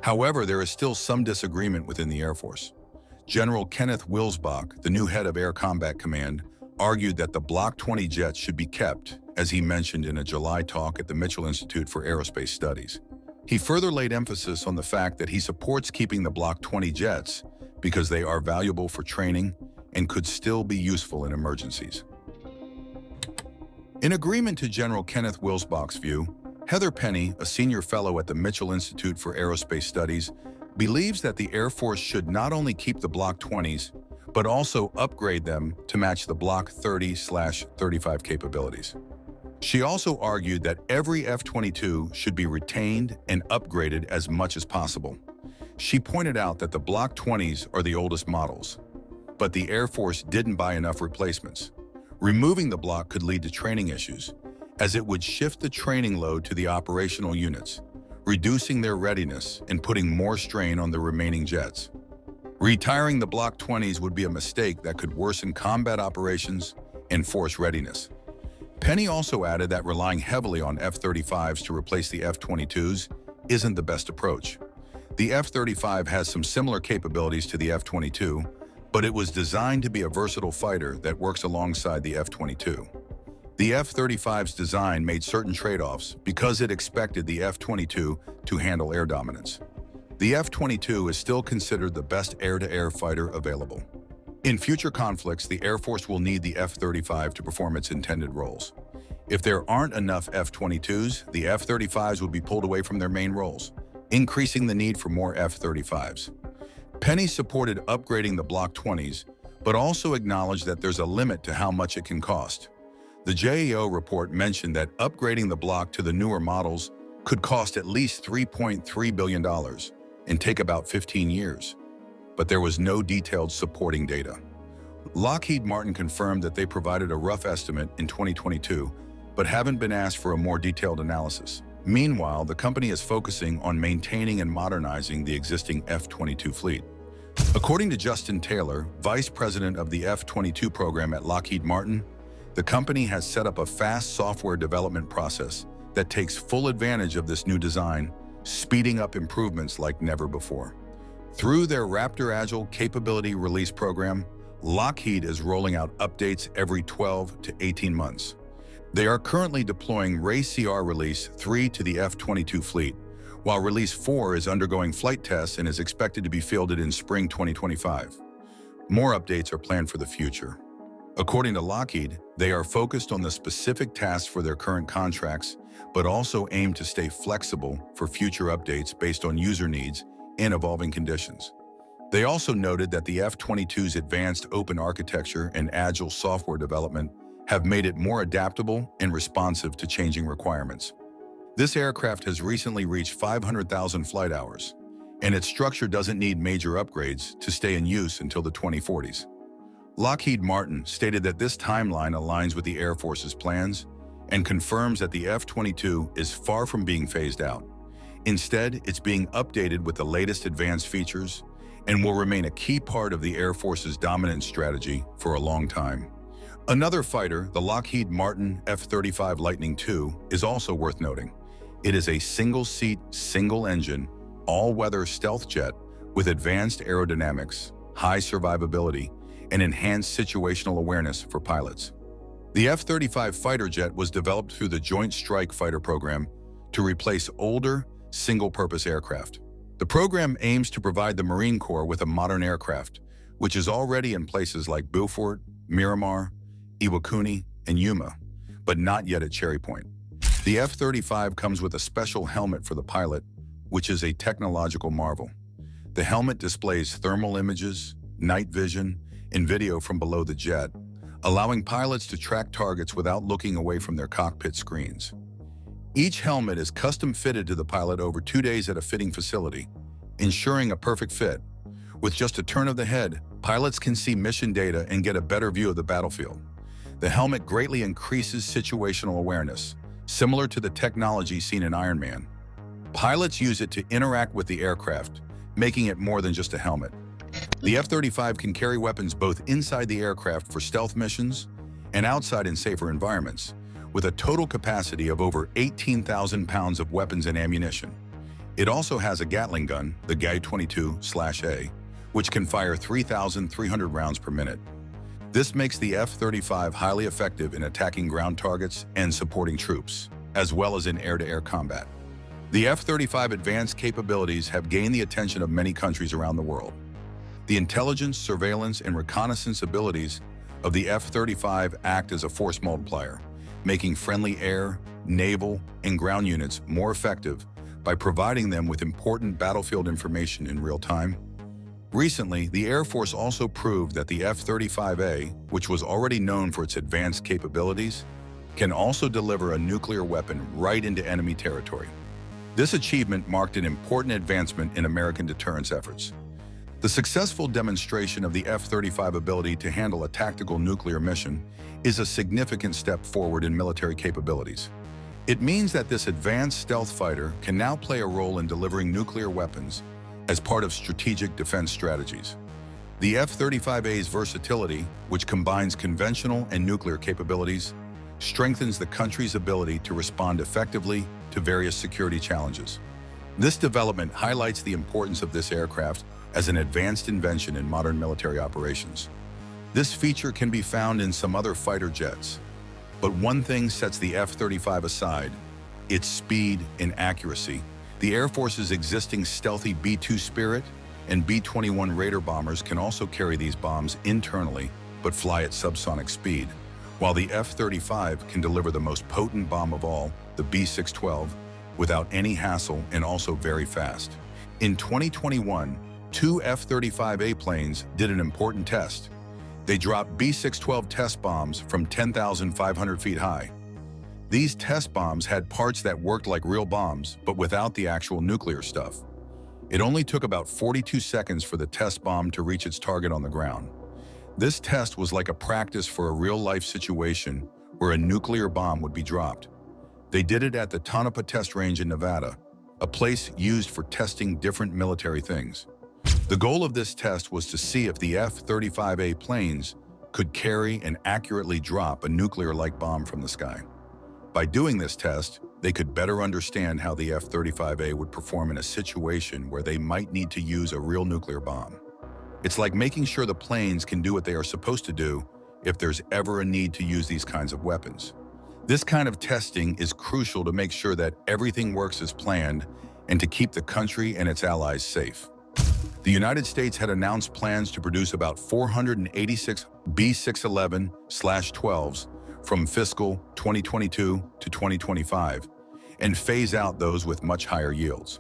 However, there is still some disagreement within the Air Force. General Kenneth Wilsbach, the new head of Air Combat Command, argued that the Block 20 jets should be kept, as he mentioned in a July talk at the Mitchell Institute for Aerospace Studies. He further laid emphasis on the fact that he supports keeping the Block 20 jets because they are valuable for training and could still be useful in emergencies. In agreement to General Kenneth Wilsbach's view, Heather Penny, a senior fellow at the Mitchell Institute for Aerospace Studies, believes that the Air Force should not only keep the Block 20s, but also upgrade them to match the Block 30/35 capabilities. She also argued that every F-22 should be retained and upgraded as much as possible. She pointed out that the Block 20s are the oldest models, but the Air Force didn't buy enough replacements. Removing the block could lead to training issues, as it would shift the training load to the operational units, reducing their readiness and putting more strain on the remaining jets. Retiring the Block 20s would be a mistake that could worsen combat operations and force readiness. Penny also added that relying heavily on F-35s to replace the F-22s isn't the best approach. The F-35 has some similar capabilities to the F-22, but it was designed to be a versatile fighter that works alongside the F-22. The F-35's design made certain trade-offs because it expected the F-22 to handle air dominance. The F-22 is still considered the best air-to-air fighter available. In future conflicts, the Air Force will need the F-35 to perform its intended roles. If there aren't enough F-22s, the F-35s will be pulled away from their main roles, increasing the need for more F-35s. Penny supported upgrading the Block 20s, but also acknowledged that there's a limit to how much it can cost. The JAO report mentioned that upgrading the block to the newer models could cost at least $3.3 billion and take about 15 years. But there was no detailed supporting data. Lockheed Martin confirmed that they provided a rough estimate in 2022, but haven't been asked for a more detailed analysis. Meanwhile, the company is focusing on maintaining and modernizing the existing F-22 fleet. According to Justin Taylor, vice president of the F-22 program at Lockheed Martin, the company has set up a fast software development process that takes full advantage of this new design, speeding up improvements like never before. Through their Raptor Agile Capability Release Program, Lockheed is rolling out updates every 12 to 18 months. They are currently deploying RACR Release 3 to the F-22 fleet, while Release 4 is undergoing flight tests and is expected to be fielded in spring 2025. More updates are planned for the future. According to Lockheed, they are focused on the specific tasks for their current contracts, but also aim to stay flexible for future updates based on user needs and evolving conditions. They also noted that the F-22's advanced open architecture and agile software development have made it more adaptable and responsive to changing requirements. This aircraft has recently reached 500,000 flight hours, and its structure doesn't need major upgrades to stay in use until the 2040s. Lockheed Martin stated that this timeline aligns with the Air Force's plans and confirms that the F-22 is far from being phased out. Instead, it's being updated with the latest advanced features and will remain a key part of the Air Force's dominant strategy for a long time. Another fighter, the Lockheed Martin F-35 Lightning II, is also worth noting. It is a single-seat, single-engine, all-weather stealth jet with advanced aerodynamics, high survivability, and enhanced situational awareness for pilots. The F-35 fighter jet was developed through the Joint Strike Fighter program to replace older, single-purpose aircraft. The program aims to provide the Marine Corps with a modern aircraft, which is already in places like Beaufort, Miramar, Iwakuni, and Yuma, but not yet at Cherry Point. The F-35 comes with a special helmet for the pilot, which is a technological marvel. The helmet displays thermal images, night vision, and video from below the jet, allowing pilots to track targets without looking away from their cockpit screens. Each helmet is custom fitted to the pilot over 2 days at a fitting facility, ensuring a perfect fit. With just a turn of the head, pilots can see mission data and get a better view of the battlefield. The helmet greatly increases situational awareness, similar to the technology seen in Iron Man. Pilots use it to interact with the aircraft, making it more than just a helmet. The F-35 can carry weapons both inside the aircraft for stealth missions and outside in safer environments, with a total capacity of over 18,000 pounds of weapons and ammunition. It also has a Gatling gun, the Guy-22/A, which can fire 3,300 rounds per minute. This makes the F-35 highly effective in attacking ground targets and supporting troops, as well as in air-to-air combat. The F-35 advanced capabilities have gained the attention of many countries around the world. The intelligence, surveillance, and reconnaissance abilities of the F-35 act as a force multiplier, making friendly air, naval, and ground units more effective by providing them with important battlefield information in real time. Recently, the Air Force also proved that the F-35A, which was already known for its advanced capabilities, can also deliver a nuclear weapon right into enemy territory. This achievement marked an important advancement in American deterrence efforts. The successful demonstration of the F-35 ability to handle a tactical nuclear mission is a significant step forward in military capabilities. It means that this advanced stealth fighter can now play a role in delivering nuclear weapons as part of strategic defense strategies. The F-35A's versatility, which combines conventional and nuclear capabilities, strengthens the country's ability to respond effectively to various security challenges. This development highlights the importance of this aircraft as an advanced invention in modern military operations. This feature can be found in some other fighter jets. But one thing sets the F-35 aside: its speed and accuracy. The Air Force's existing stealthy B-2 Spirit and B-21 Raider bombers can also carry these bombs internally, but fly at subsonic speed, while the F-35 can deliver the most potent bomb of all, the B-612, without any hassle and also very fast. In 2021, two F-35A planes did an important test. They dropped B-612 test bombs from 10,500 feet high. These test bombs had parts that worked like real bombs, but without the actual nuclear stuff. It only took about 42 seconds for the test bomb to reach its target on the ground. This test was like a practice for a real-life situation where a nuclear bomb would be dropped. They did it at the Tonopah Test Range in Nevada, a place used for testing different military things. The goal of this test was to see if the F-35A planes could carry and accurately drop a nuclear-like bomb from the sky. By doing this test, they could better understand how the F-35A would perform in a situation where they might need to use a real nuclear bomb. It's like making sure the planes can do what they are supposed to do if there's ever a need to use these kinds of weapons. This kind of testing is crucial to make sure that everything works as planned and to keep the country and its allies safe. The United States had announced plans to produce about 486 B-611/12s from fiscal 2022 to 2025 and phase out those with much higher yields.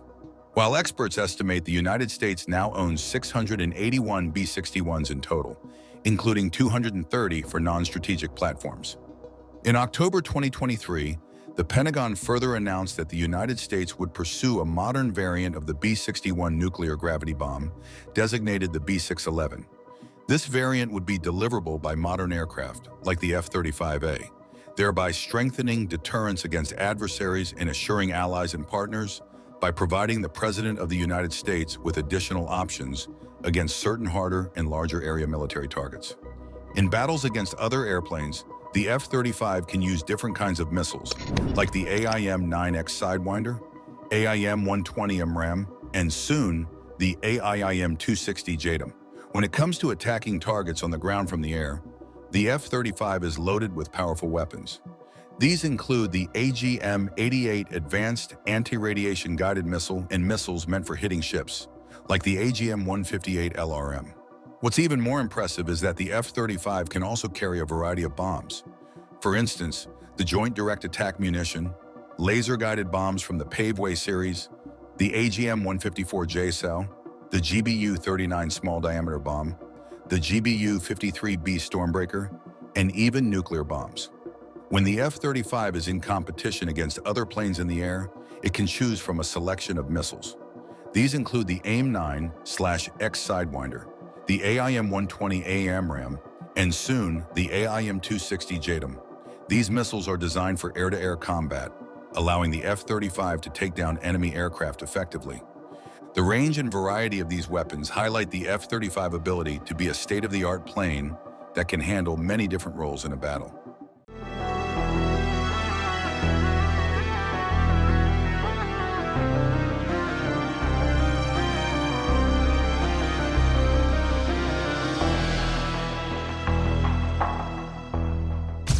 While experts estimate the United States now owns 681 B-61s in total, including 230 for non-strategic platforms. In October 2023, the Pentagon further announced that the United States would pursue a modern variant of the B-61 nuclear gravity bomb, designated the B-611. This variant would be deliverable by modern aircraft, like the F-35A, thereby strengthening deterrence against adversaries and assuring allies and partners by providing the President of the United States with additional options against certain harder and larger area military targets. In battles against other airplanes, the F-35 can use different kinds of missiles, like the AIM-9X Sidewinder, AIM-120 MRAM, and soon, the AIM-260 JATM. When it comes to attacking targets on the ground from the air, the F-35 is loaded with powerful weapons. These include the AGM-88 Advanced Anti-Radiation Guided Missile and missiles meant for hitting ships, like the AGM-158 LRM. What's even more impressive is that the F-35 can also carry a variety of bombs. For instance, the Joint Direct Attack Munition, laser-guided bombs from the Paveway series, the AGM-154 J-Cell, the GBU-39 small-diameter bomb, the GBU-53B Stormbreaker, and even nuclear bombs. When the F-35 is in competition against other planes in the air, it can choose from a selection of missiles. These include the AIM-9/X Sidewinder, the AIM-120 AMRAAM, and soon the AIM-260 JATM. These missiles are designed for air-to-air combat, allowing the F-35 to take down enemy aircraft effectively. The range and variety of these weapons highlight the F-35 ability to be a state-of-the-art plane that can handle many different roles in a battle.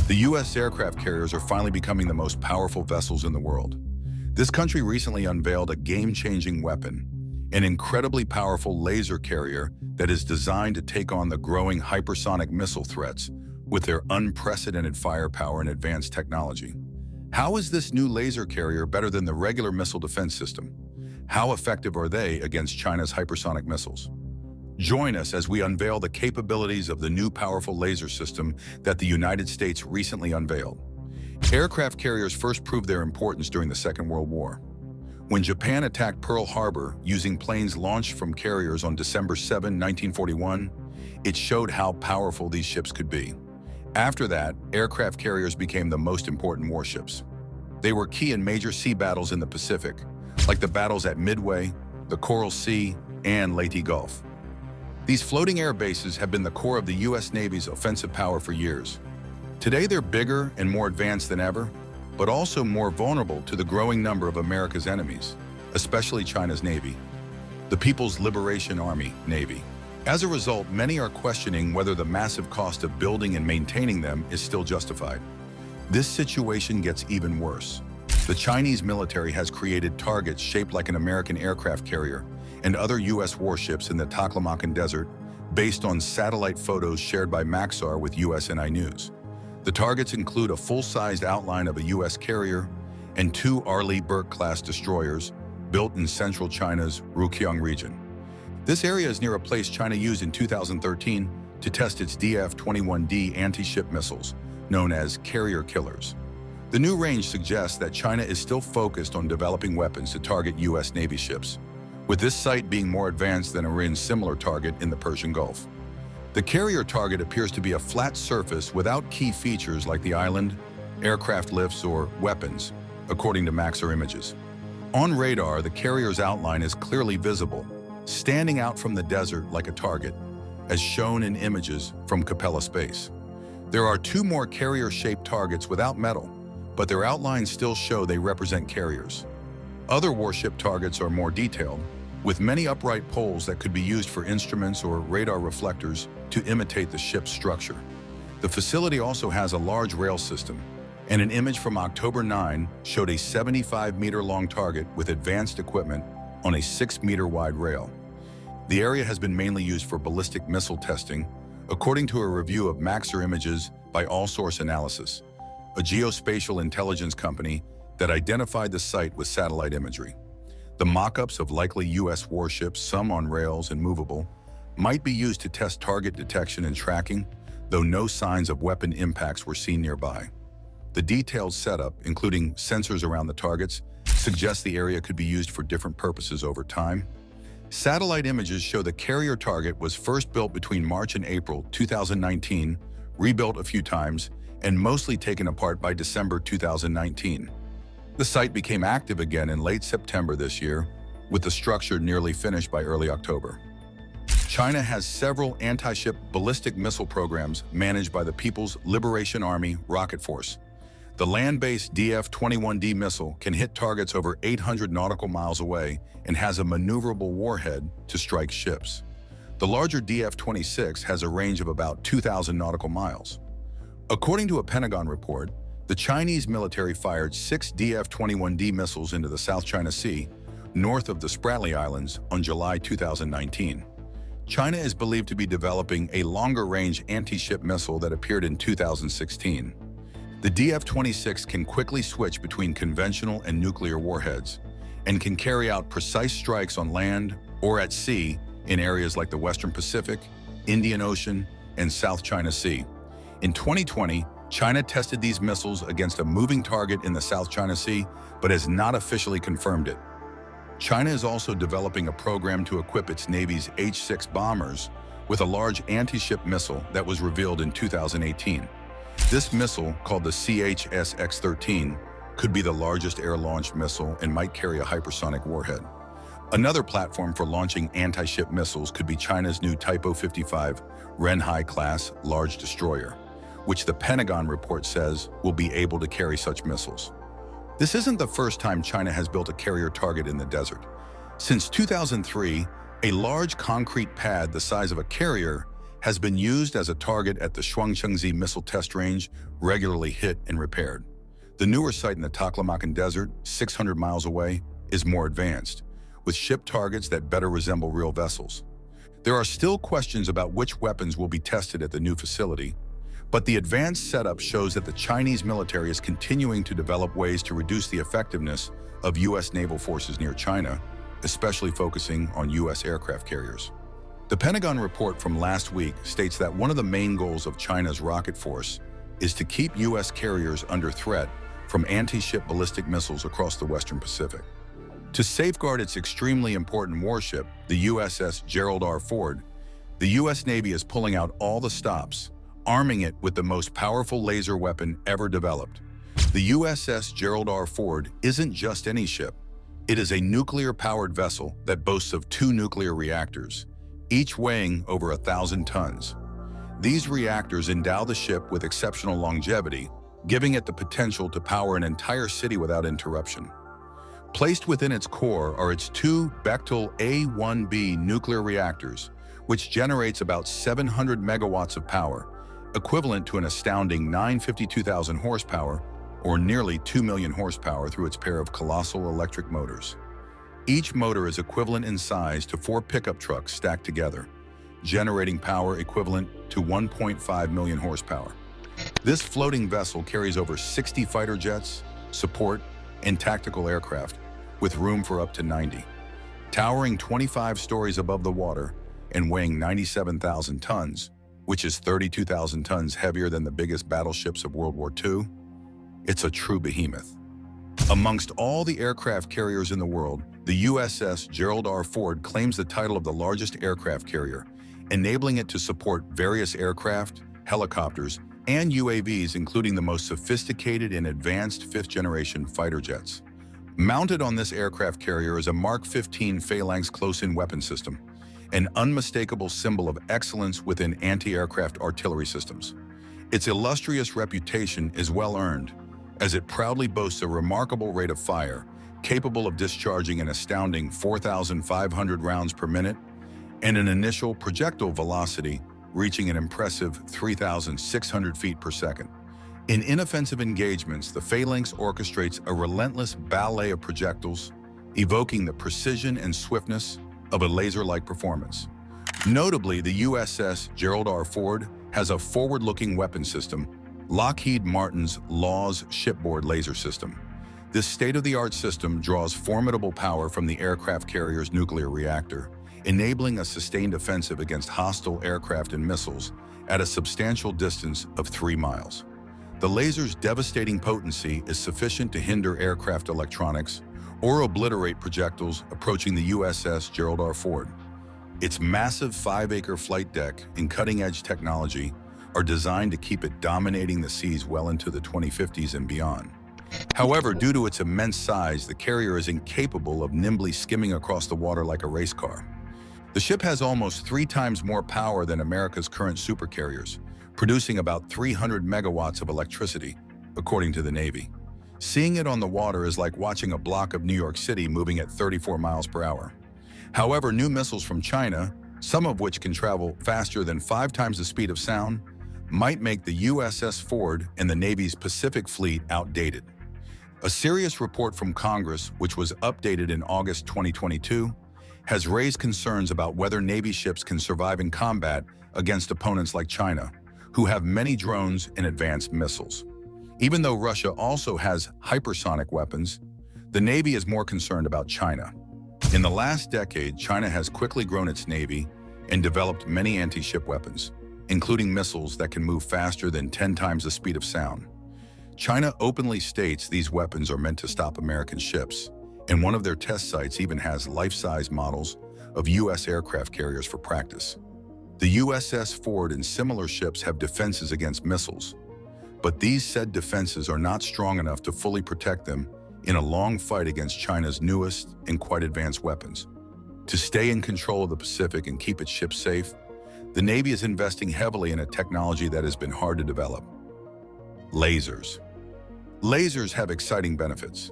The U.S. aircraft carriers are finally becoming the most powerful vessels in the world. This country recently unveiled a game-changing weapon, an incredibly powerful laser carrier that is designed to take on the growing hypersonic missile threats with their unprecedented firepower and advanced technology. How is this new laser carrier better than the regular missile defense system? How effective are they against China's hypersonic missiles? Join us as we unveil the capabilities of the new powerful laser system that the United States recently unveiled. Aircraft carriers first proved their importance during the Second World War. When Japan attacked Pearl Harbor using planes launched from carriers on December 7, 1941, it showed how powerful these ships could be. After that, aircraft carriers became the most important warships. They were key in major sea battles in the Pacific, like the battles at Midway, the Coral Sea, and Leyte Gulf. These floating air bases have been the core of the U.S. Navy's offensive power for years. Today they're bigger and more advanced than ever, but also more vulnerable to the growing number of America's enemies, especially China's Navy, the People's Liberation Army, Navy. As a result, many are questioning whether the massive cost of building and maintaining them is still justified. This situation gets even worse. The Chinese military has created targets shaped like an American aircraft carrier and other U.S. warships in the Taklamakan Desert based on satellite photos shared by Maxar with USNI News. The targets include a full-sized outline of a U.S. carrier and 2 Arleigh Burke-class destroyers built in central China's Ruqiang region. This area is near a place China used in 2013 to test its DF-21D anti-ship missiles, known as carrier killers. The new range suggests that China is still focused on developing weapons to target U.S. Navy ships, with this site being more advanced than Iran's similar target in the Persian Gulf. The carrier target appears to be a flat surface without key features like the island, aircraft lifts, or weapons, according to Maxar images. On radar, the carrier's outline is clearly visible, standing out from the desert like a target, as shown in images from Capella Space. There are 2 more carrier-shaped targets without metal, but their outlines still show they represent carriers. Other warship targets are more detailed, with many upright poles that could be used for instruments or radar reflectors to imitate the ship's structure. The facility also has a large rail system, and an image from October 9 showed a 75-meter-long target with advanced equipment on a 6-meter-wide rail. The area has been mainly used for ballistic missile testing, according to a review of Maxar images by All Source Analysis, a geospatial intelligence company that identified the site with satellite imagery. The mock-ups of likely U.S. warships, some on rails and movable, might be used to test target detection and tracking, though no signs of weapon impacts were seen nearby. The detailed setup, including sensors around the targets, suggests the area could be used for different purposes over time. Satellite images show the carrier target was first built between March and April 2019, rebuilt a few times, and mostly taken apart by December 2019. The site became active again in late September this year, with the structure nearly finished by early October. China has several anti-ship ballistic missile programs managed by the People's Liberation Army Rocket Force. The land-based DF-21D missile can hit targets over 800 nautical miles away and has a maneuverable warhead to strike ships. The larger DF-26 has a range of about 2,000 nautical miles. According to a Pentagon report, the Chinese military fired 6 DF-21D missiles into the South China Sea, north of the Spratly Islands, on July 2019. China is believed to be developing a longer-range anti-ship missile that appeared in 2016. The DF-26 can quickly switch between conventional and nuclear warheads and can carry out precise strikes on land or at sea in areas like the Western Pacific, Indian Ocean, and South China Sea. In 2020, China tested these missiles against a moving target in the South China Sea, but has not officially confirmed it. China is also developing a program to equip its Navy's H-6 bombers with a large anti-ship missile that was revealed in 2018. This missile, called the CHS-X-13, could be the largest air-launched missile and might carry a hypersonic warhead. Another platform for launching anti-ship missiles could be China's new Type 55 Renhai-class large destroyer, which the Pentagon report says will be able to carry such missiles. This isn't the first time China has built a carrier target in the desert. Since 2003, a large concrete pad the size of a carrier has been used as a target at the Shuangchengzi missile test range, regularly hit and repaired. The newer site in the Taklamakan Desert, 600 miles away, is more advanced, with ship targets that better resemble real vessels. There are still questions about which weapons will be tested at the new facility, but the advanced setup shows that the Chinese military is continuing to develop ways to reduce the effectiveness of U.S. naval forces near China, especially focusing on U.S. aircraft carriers. The Pentagon report from last week states that one of the main goals of China's rocket force is to keep U.S. carriers under threat from anti-ship ballistic missiles across the Western Pacific. To safeguard its extremely important warship, the USS Gerald R. Ford, the U.S. Navy is pulling out all the stops, arming it with the most powerful laser weapon ever developed. The USS Gerald R. Ford isn't just any ship. It is a nuclear-powered vessel that boasts of 2 nuclear reactors, each weighing over 1,000 tons. These reactors endow the ship with exceptional longevity, giving it the potential to power an entire city without interruption. Placed within its core are its two Bechtel A1B nuclear reactors, which generates about 700 megawatts of power, equivalent to an astounding 952,000 horsepower, or nearly 2 million horsepower through its pair of colossal electric motors. Each motor is equivalent in size to 4 pickup trucks stacked together, generating power equivalent to 1.5 million horsepower. This floating vessel carries over 60 fighter jets, support, and tactical aircraft, with room for up to 90. Towering 25 stories above the water and weighing 97,000 tons, which is 32,000 tons heavier than the biggest battleships of World War II, it's a true behemoth. Amongst all the aircraft carriers in the world, the USS Gerald R. Ford claims the title of the largest aircraft carrier, enabling it to support various aircraft, helicopters, and UAVs, including the most sophisticated and advanced fifth-generation fighter jets. Mounted on this aircraft carrier is a Mark 15 Phalanx close-in weapon system, an unmistakable symbol of excellence within anti-aircraft artillery systems. Its illustrious reputation is well-earned, as it proudly boasts a remarkable rate of fire, capable of discharging an astounding 4,500 rounds per minute, and an initial projectile velocity reaching an impressive 3,600 feet per second. In inoffensive engagements, the Phalanx orchestrates a relentless ballet of projectiles, evoking the precision and swiftness of a laser-like performance. Notably, the USS Gerald R. Ford has a forward-looking weapon system, Lockheed Martin's LAWS shipboard laser system. This state-of-the-art system draws formidable power from the aircraft carrier's nuclear reactor, enabling a sustained offensive against hostile aircraft and missiles at a substantial distance of 3 miles. The laser's devastating potency is sufficient to hinder aircraft electronics or obliterate projectiles approaching the USS Gerald R. Ford. Its massive 5-acre flight deck and cutting-edge technology are designed to keep it dominating the seas well into the 2050s and beyond. However, due to its immense size, the carrier is incapable of nimbly skimming across the water like a race car. The ship has almost 3 times more power than America's current supercarriers, producing about 300 megawatts of electricity, according to the Navy. Seeing it on the water is like watching a block of New York City moving at 34 miles per hour. However, new missiles from China, some of which can travel faster than 5 times the speed of sound, might make the USS Ford and the Navy's Pacific Fleet outdated. A serious report from Congress, which was updated in August 2022, has raised concerns about whether Navy ships can survive in combat against opponents like China, who have many drones and advanced missiles. Even though Russia also has hypersonic weapons, the Navy is more concerned about China. In the last decade, China has quickly grown its Navy and developed many anti-ship weapons, including missiles that can move faster than 10 times the speed of sound. China openly states these weapons are meant to stop American ships, and one of their test sites even has life-size models of U.S. aircraft carriers for practice. The USS Ford and similar ships have defenses against missiles, but these said defenses are not strong enough to fully protect them in a long fight against China's newest and quite advanced weapons. To stay in control of the Pacific and keep its ships safe, the Navy is investing heavily in a technology that has been hard to develop: lasers. Lasers have exciting benefits.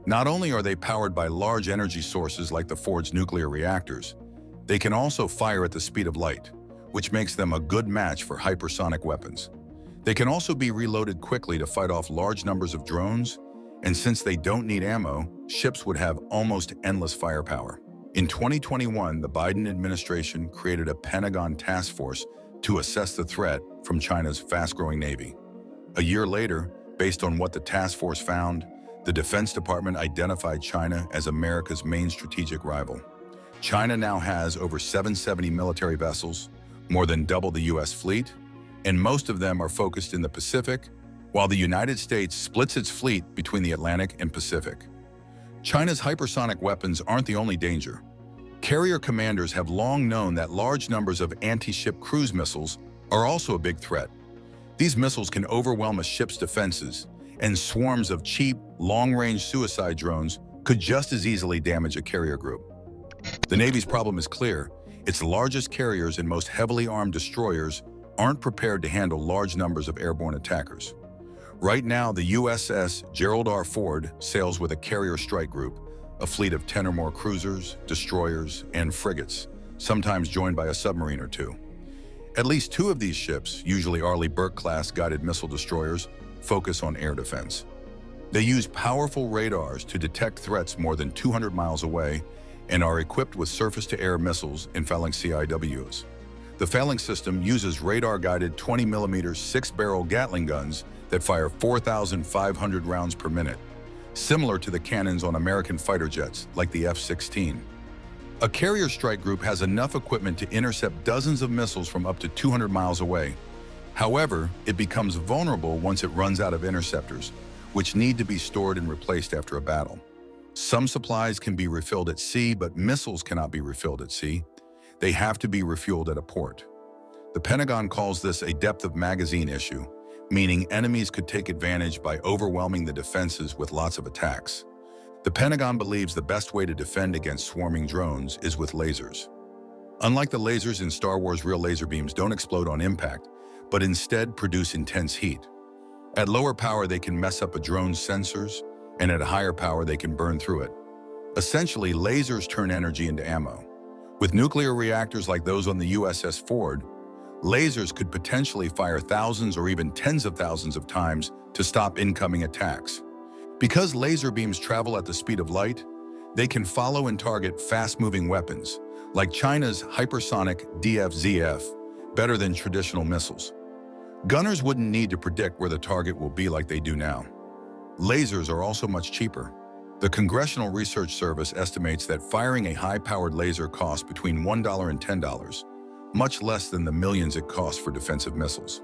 Not only are they powered by large energy sources like the Ford's nuclear reactors, they can also fire at the speed of light, which makes them a good match for hypersonic weapons. They can also be reloaded quickly to fight off large numbers of drones, and since they don't need ammo, ships would have almost endless firepower. In 2021, the Biden administration created a Pentagon task force to assess the threat from China's fast-growing Navy. A year later, based on what the task force found, the Defense Department identified China as America's main strategic rival. China now has over 770 military vessels, more than double the U.S. fleet, and most of them are focused in the Pacific, while the United States splits its fleet between the Atlantic and Pacific. China's hypersonic weapons aren't the only danger. Carrier commanders have long known that large numbers of anti-ship cruise missiles are also a big threat. These missiles can overwhelm a ship's defenses, and swarms of cheap, long-range suicide drones could just as easily damage a carrier group. The Navy's problem is clear. Its largest carriers and most heavily armed destroyers aren't prepared to handle large numbers of airborne attackers. Right now, the USS Gerald R. Ford sails with a carrier strike group, a fleet of 10 or more cruisers, destroyers, and frigates, sometimes joined by a submarine or two. At least 2 of these ships, usually Arleigh Burke-class guided missile destroyers, focus on air defense. They use powerful radars to detect threats more than 200 miles away and are equipped with surface-to-air missiles and Phalanx CIWs. The Phalanx system uses radar-guided 20mm 6-barrel Gatling guns that fire 4,500 rounds per minute, similar to the cannons on American fighter jets like the F-16. A carrier strike group has enough equipment to intercept dozens of missiles from up to 200 miles away. However, it becomes vulnerable once it runs out of interceptors, which need to be stored and replaced after a battle. Some supplies can be refilled at sea, but missiles cannot be refilled at sea. They have to be refueled at a port. The Pentagon calls this a depth of magazine issue, meaning enemies could take advantage by overwhelming the defenses with lots of attacks. The Pentagon believes the best way to defend against swarming drones is with lasers. Unlike the lasers in Star Wars, real laser beams don't explode on impact, but instead produce intense heat. At lower power, they can mess up a drone's sensors, and at higher power, they can burn through it. Essentially, lasers turn energy into ammo. With nuclear reactors like those on the USS Ford, lasers could potentially fire thousands or even tens of thousands of times to stop incoming attacks. Because laser beams travel at the speed of light, they can follow and target fast-moving weapons, like China's hypersonic DFZF, better than traditional missiles. Gunners wouldn't need to predict where the target will be like they do now. Lasers are also much cheaper. The Congressional Research Service estimates that firing a high-powered laser costs between $1 and $10, much less than the millions it costs for defensive missiles.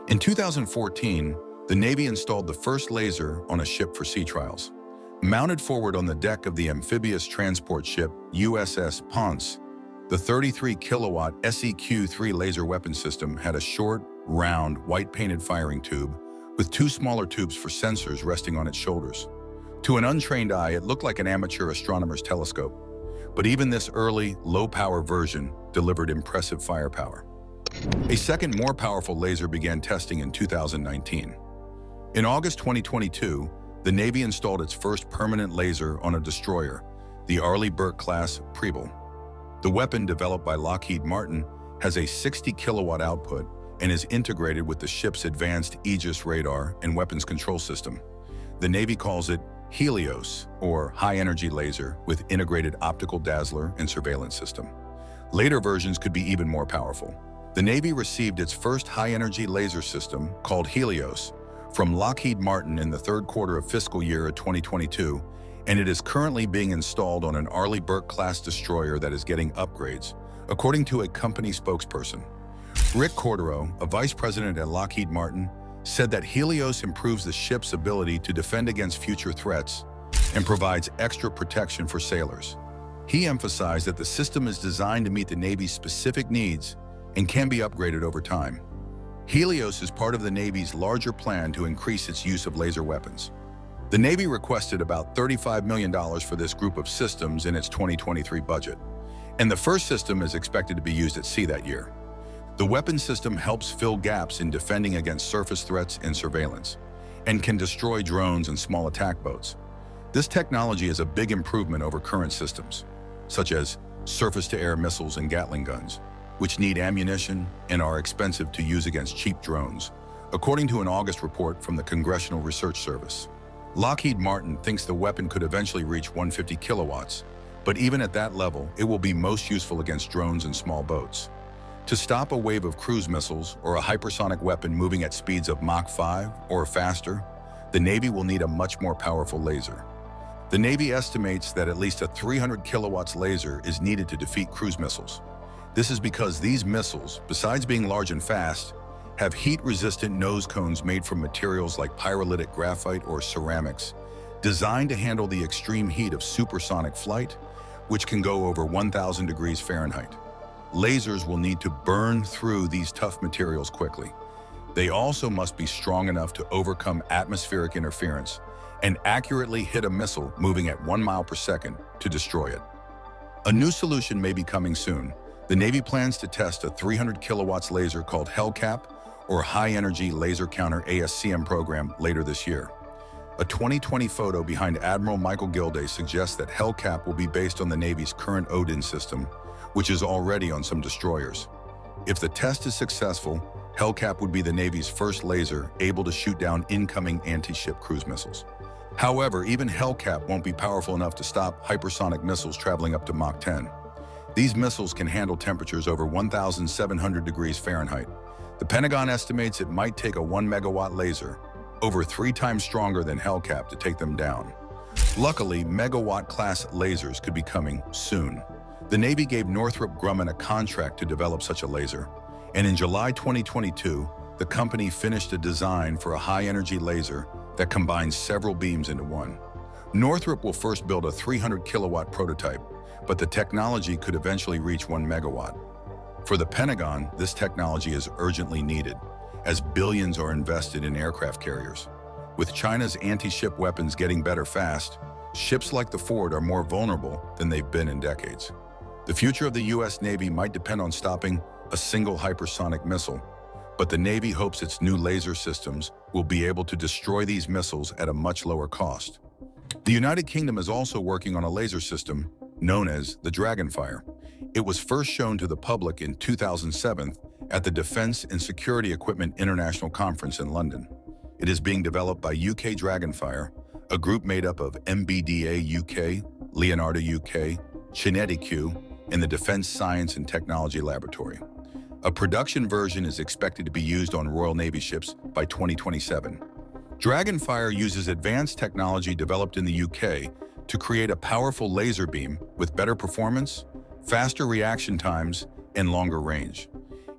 In 2014, the Navy installed the first laser on a ship for sea trials. Mounted forward on the deck of the amphibious transport ship USS Ponce, the 33-kilowatt SEQ-3 laser weapon system had a short, round, white-painted firing tube with 2 smaller tubes for sensors resting on its shoulders. To an untrained eye, it looked like an amateur astronomer's telescope. But even this early, low-power version delivered impressive firepower. A second, more powerful laser began testing in 2019. In August 2022, the Navy installed its first permanent laser on a destroyer, the Arleigh Burke-class Preble. The weapon, developed by Lockheed Martin, has a 60-kilowatt output and is integrated with the ship's advanced Aegis radar and weapons control system. The Navy calls it Helios, or high-energy laser with integrated optical dazzler and surveillance system. Later versions could be even more powerful. The Navy received its first high-energy laser system, called Helios, from Lockheed Martin in the 3rd quarter of fiscal year 2022, and it is currently being installed on an Arleigh Burke-class destroyer that is getting upgrades, according to a company spokesperson. Rick Cordero, a vice president at Lockheed Martin, said that Helios improves the ship's ability to defend against future threats and provides extra protection for sailors. He emphasized that the system is designed to meet the Navy's specific needs and can be upgraded over time. Helios is part of the Navy's larger plan to increase its use of laser weapons. The Navy requested about $35 million for this group of systems in its 2023 budget, and the first system is expected to be used at sea that year. The weapon system helps fill gaps in defending against surface threats and surveillance, and can destroy drones and small attack boats. This technology is a big improvement over current systems, such as surface-to-air missiles and Gatling guns, which need ammunition and are expensive to use against cheap drones, according to an August report from the Congressional Research Service. Lockheed Martin thinks the weapon could eventually reach 150 kilowatts, but even at that level, it will be most useful against drones and small boats. To stop a wave of cruise missiles or a hypersonic weapon moving at speeds of Mach 5 or faster, the Navy will need a much more powerful laser. The Navy estimates that at least a 300 kilowatts laser is needed to defeat cruise missiles. This is because these missiles, besides being large and fast, have heat-resistant nose cones made from materials like pyrolytic graphite or ceramics, designed to handle the extreme heat of supersonic flight, which can go over 1,000 degrees Fahrenheit. Lasers will need to burn through these tough materials quickly. They also must be strong enough to overcome atmospheric interference and accurately hit a missile moving at 1 mile per second to destroy it. A new solution may be coming soon, The Navy plans to test a 300 kilowatts laser called Hellcat, or High Energy Laser Counter ASCM program, later this year. A 2020 photo behind Admiral Michael Gilday suggests that Hellcat will be based on the Navy's current Odin system, which is already on some destroyers. If the test is successful, Hellcat would be the Navy's first laser able to shoot down incoming anti-ship cruise missiles. However, even Hellcat won't be powerful enough to stop hypersonic missiles traveling up to Mach 10. These missiles can handle temperatures over 1,700 degrees Fahrenheit. The Pentagon estimates it might take a 1 megawatt laser, over 3 times stronger than Hellcat, to take them down. Luckily, megawatt-class lasers could be coming soon. The Navy gave Northrop Grumman a contract to develop such a laser, and in July 2022, the company finished a design for a high-energy laser that combines several beams into one. Northrop will first build a 300 kilowatt prototype, but the technology could eventually reach 1 megawatt. For the Pentagon, this technology is urgently needed, as billions are invested in aircraft carriers. With China's anti-ship weapons getting better fast, ships like the Ford are more vulnerable than they've been in decades. The future of the U.S. Navy might depend on stopping a single hypersonic missile, but the Navy hopes its new laser systems will be able to destroy these missiles at a much lower cost. The United Kingdom is also working on a laser system known as the Dragonfire. It was first shown to the public in 2007 at the Defence and Security Equipment International Conference in London. It is being developed by UK Dragonfire, a group made up of MBDA UK, Leonardo UK, Kinetic-Q, and the Defence Science and Technology Laboratory. A production version is expected to be used on Royal Navy ships by 2027. Dragonfire uses advanced technology developed in the UK to create a powerful laser beam with better performance, faster reaction times, and longer range.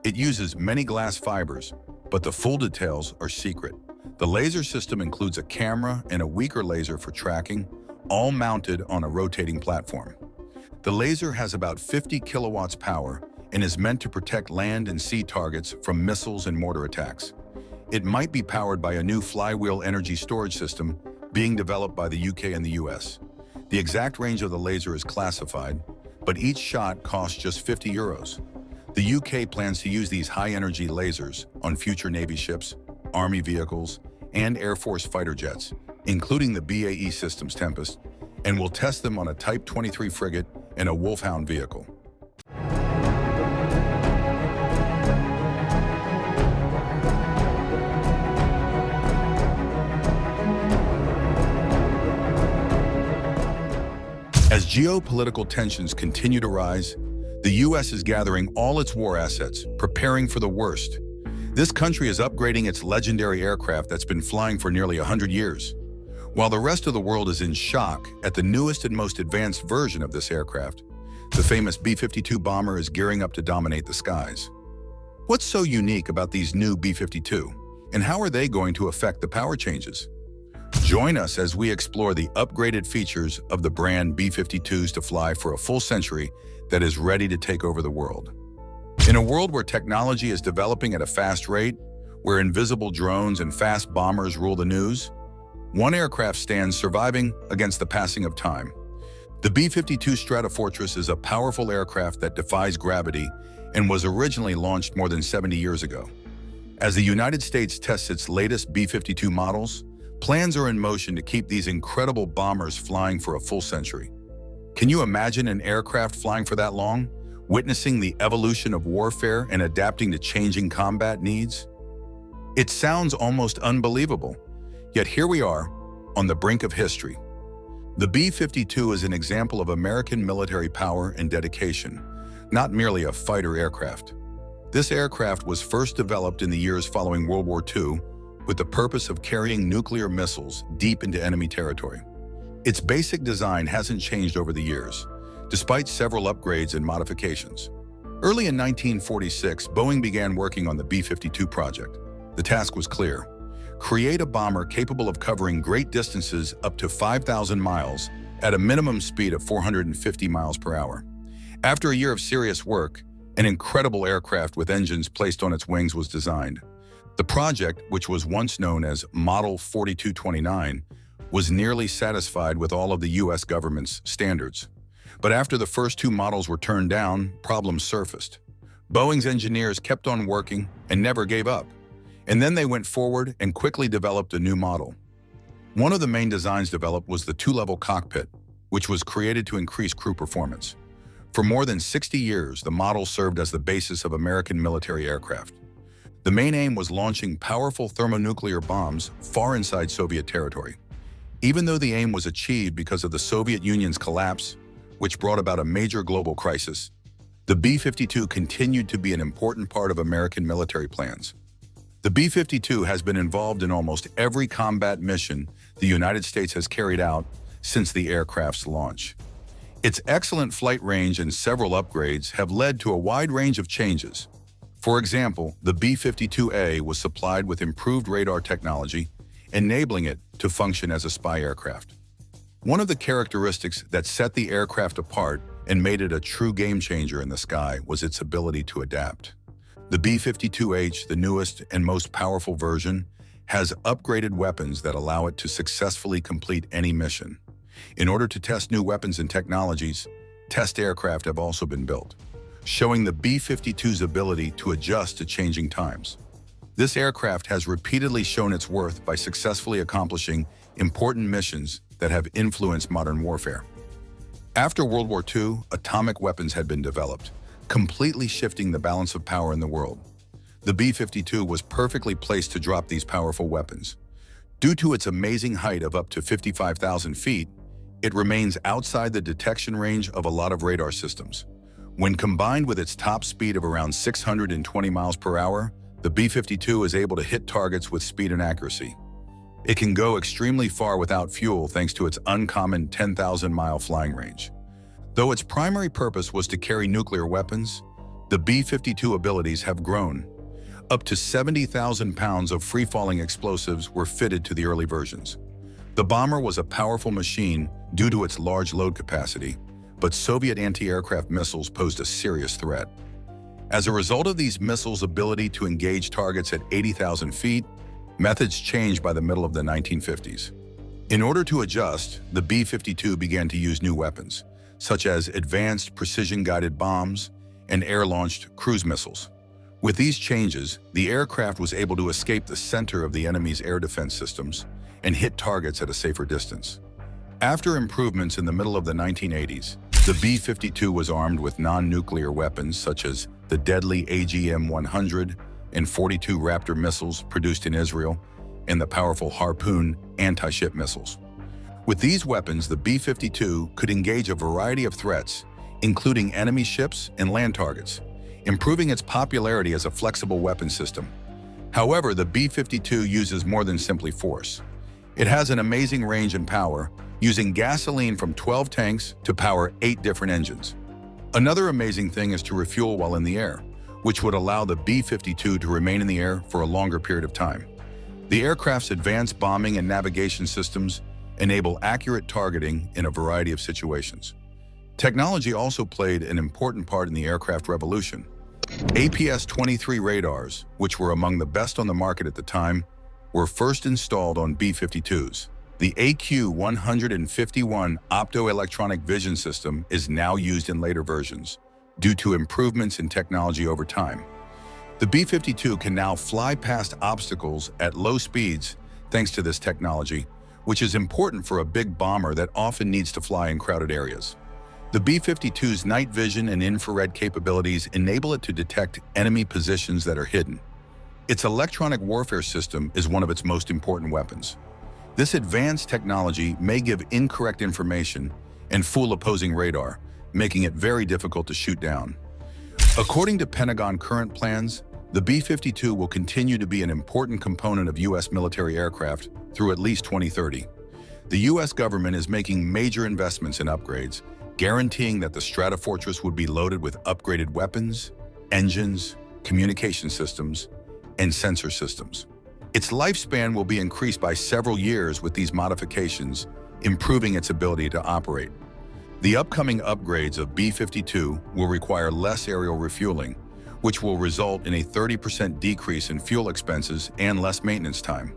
It uses many glass fibers, but the full details are secret. The laser system includes a camera and a weaker laser for tracking, all mounted on a rotating platform. The laser has about 50 kilowatts power and is meant to protect land and sea targets from missiles and mortar attacks. It might be powered by a new flywheel energy storage system being developed by the UK and the US. The exact range of the laser is classified, but each shot costs just 50 euros. The UK plans to use these high-energy lasers on future Navy ships, Army vehicles, and Air Force fighter jets, including the BAE Systems Tempest, and will test them on a Type 23 frigate and a Wolfhound vehicle. As geopolitical tensions continue to rise, the U.S. is gathering all its war assets, preparing for the worst. This country is upgrading its legendary aircraft that's been flying for nearly 100 years. While the rest of the world is in shock at the newest and most advanced version of this aircraft, the famous B-52 bomber is gearing up to dominate the skies. What's so unique about these new B-52, and how are they going to affect the power changes? Join us as we explore the upgraded features of the brand B-52s to fly for a full century that is ready to take over the world. In a world where technology is developing at a fast rate, where invisible drones and fast bombers rule the news, one aircraft stands surviving against the passing of time. The B-52 Stratofortress is a powerful aircraft that defies gravity and was originally launched more than 70 years ago. As the United States tests its latest B-52 models, plans are in motion to keep these incredible bombers flying for a full century. Can you imagine an aircraft flying for that long, witnessing the evolution of warfare and adapting to changing combat needs? It sounds almost unbelievable, yet here we are, on the brink of history. The B-52 is an example of American military power and dedication, not merely a fighter aircraft. This aircraft was first developed in the years following World War II with the purpose of carrying nuclear missiles deep into enemy territory. Its basic design hasn't changed over the years, despite several upgrades and modifications. Early in 1946, Boeing began working on the B-52 project. The task was clear: create a bomber capable of covering great distances up to 5,000 miles at a minimum speed of 450 miles per hour. After a year of serious work, an incredible aircraft with engines placed on its wings was designed. The project, which was once known as Model 4229, was nearly satisfied with all of the U.S. government's standards. But after the first two models were turned down, problems surfaced. Boeing's engineers kept on working and never gave up. And then they went forward and quickly developed a new model. One of the main designs developed was the two-level cockpit, which was created to increase crew performance. For more than 60 years, the model served as the basis of American military aircraft. The main aim was launching powerful thermonuclear bombs far inside Soviet territory. Even though the aim was achieved because of the Soviet Union's collapse, which brought about a major global crisis, the B-52 continued to be an important part of American military plans. The B-52 has been involved in almost every combat mission the United States has carried out since the aircraft's launch. Its excellent flight range and several upgrades have led to a wide range of changes. For example, the B-52A was supplied with improved radar technology, enabling it to function as a spy aircraft. One of the characteristics that set the aircraft apart and made it a true game-changer in the sky was its ability to adapt. The B-52H, the newest and most powerful version, has upgraded weapons that allow it to successfully complete any mission. In order to test new weapons and technologies, test aircraft have also been built, showing the B-52's ability to adjust to changing times. This aircraft has repeatedly shown its worth by successfully accomplishing important missions that have influenced modern warfare. After World War II, atomic weapons had been developed, completely shifting the balance of power in the world. The B-52 was perfectly placed to drop these powerful weapons. Due to its amazing height of up to 55,000 feet, it remains outside the detection range of a lot of radar systems. When combined with its top speed of around 620 miles per hour, the B-52 is able to hit targets with speed and accuracy. It can go extremely far without fuel thanks to its uncommon 10,000-mile flying range. Though its primary purpose was to carry nuclear weapons, the B-52 abilities have grown. Up to 70,000 pounds of free-falling explosives were fitted to the early versions. The bomber was a powerful machine due to its large load capacity, but Soviet anti-aircraft missiles posed a serious threat. As a result of these missiles' ability to engage targets at 80,000 feet, methods changed by the middle of the 1950s. In order to adjust, the B-52 began to use new weapons, such as advanced precision-guided bombs and air-launched cruise missiles. With these changes, the aircraft was able to escape the center of the enemy's air defense systems and hit targets at a safer distance. After improvements in the middle of the 1980s, the B-52 was armed with non-nuclear weapons such as the deadly AGM-100 and 42 Raptor missiles produced in Israel and the powerful Harpoon anti-ship missiles. With these weapons, the B-52 could engage a variety of threats, including enemy ships and land targets, improving its popularity as a flexible weapon system. However, the B-52 uses more than simply force. It has an amazing range and power, using gasoline from 12 tanks to power 8 different engines. Another amazing thing is to refuel while in the air, which would allow the B-52 to remain in the air for a longer period of time. The aircraft's advanced bombing and navigation systems enable accurate targeting in a variety of situations. Technology also played an important part in the aircraft revolution. APS-23 radars, which were among the best on the market at the time, were first installed on B-52s. The AQ-151 optoelectronic vision system is now used in later versions, due to improvements in technology over time. The B-52 can now fly past obstacles at low speeds thanks to this technology, which is important for a big bomber that often needs to fly in crowded areas. The B-52's night vision and infrared capabilities enable it to detect enemy positions that are hidden. Its electronic warfare system is one of its most important weapons. This advanced technology may give incorrect information and fool opposing radar, making it very difficult to shoot down. According to Pentagon current plans, the B-52 will continue to be an important component of U.S. military aircraft through at least 2030. The U.S. government is making major investments in upgrades, guaranteeing that the Stratofortress would be loaded with upgraded weapons, engines, communication systems, and sensor systems. Its lifespan will be increased by several years with these modifications, improving its ability to operate. The upcoming upgrades of B-52 will require less aerial refueling, which will result in a 30% decrease in fuel expenses and less maintenance time.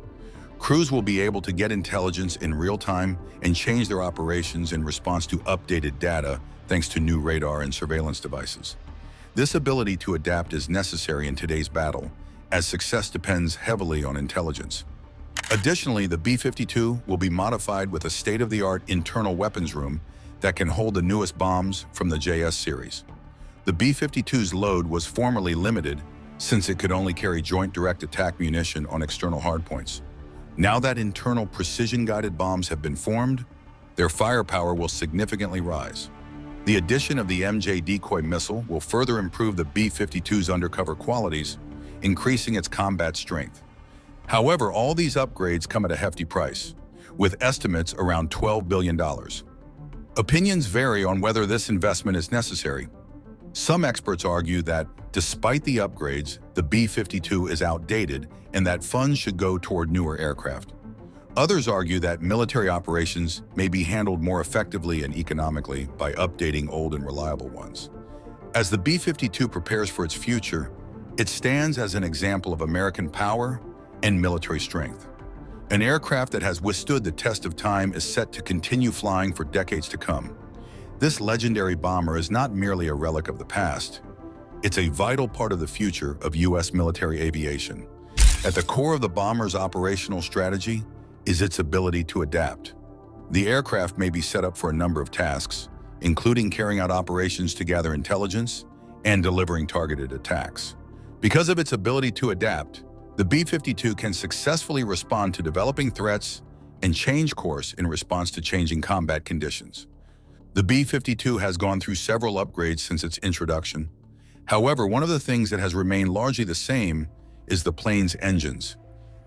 Crews will be able to get intelligence in real time and change their operations in response to updated data thanks to new radar and surveillance devices. This ability to adapt is necessary in today's battle, as success depends heavily on intelligence. Additionally, the B-52 will be modified with a state-of-the-art internal weapons room that can hold the newest bombs from the JS series. The B-52's load was formerly limited since it could only carry joint direct attack munition on external hardpoints. Now that internal precision-guided bombs have been formed, their firepower will significantly rise. The addition of the MJ decoy missile will further improve the B-52's undercover qualities, increasing its combat strength. However, all these upgrades come at a hefty price, with estimates around $12 billion. Opinions vary on whether this investment is necessary. Some experts argue that, despite the upgrades, the B-52 is outdated and that funds should go toward newer aircraft. Others argue that military operations may be handled more effectively and economically by updating old and reliable ones. As the B-52 prepares for its future, it stands as an example of American power and military strength. An aircraft that has withstood the test of time is set to continue flying for decades to come. This legendary bomber is not merely a relic of the past. It's a vital part of the future of U.S. military aviation. At the core of the bomber's operational strategy is its ability to adapt. The aircraft may be set up for a number of tasks, including carrying out operations to gather intelligence and delivering targeted attacks. Because of its ability to adapt, the B-52 can successfully respond to developing threats and change course in response to changing combat conditions. The B-52 has gone through several upgrades since its introduction. However, one of the things that has remained largely the same is the plane's engines.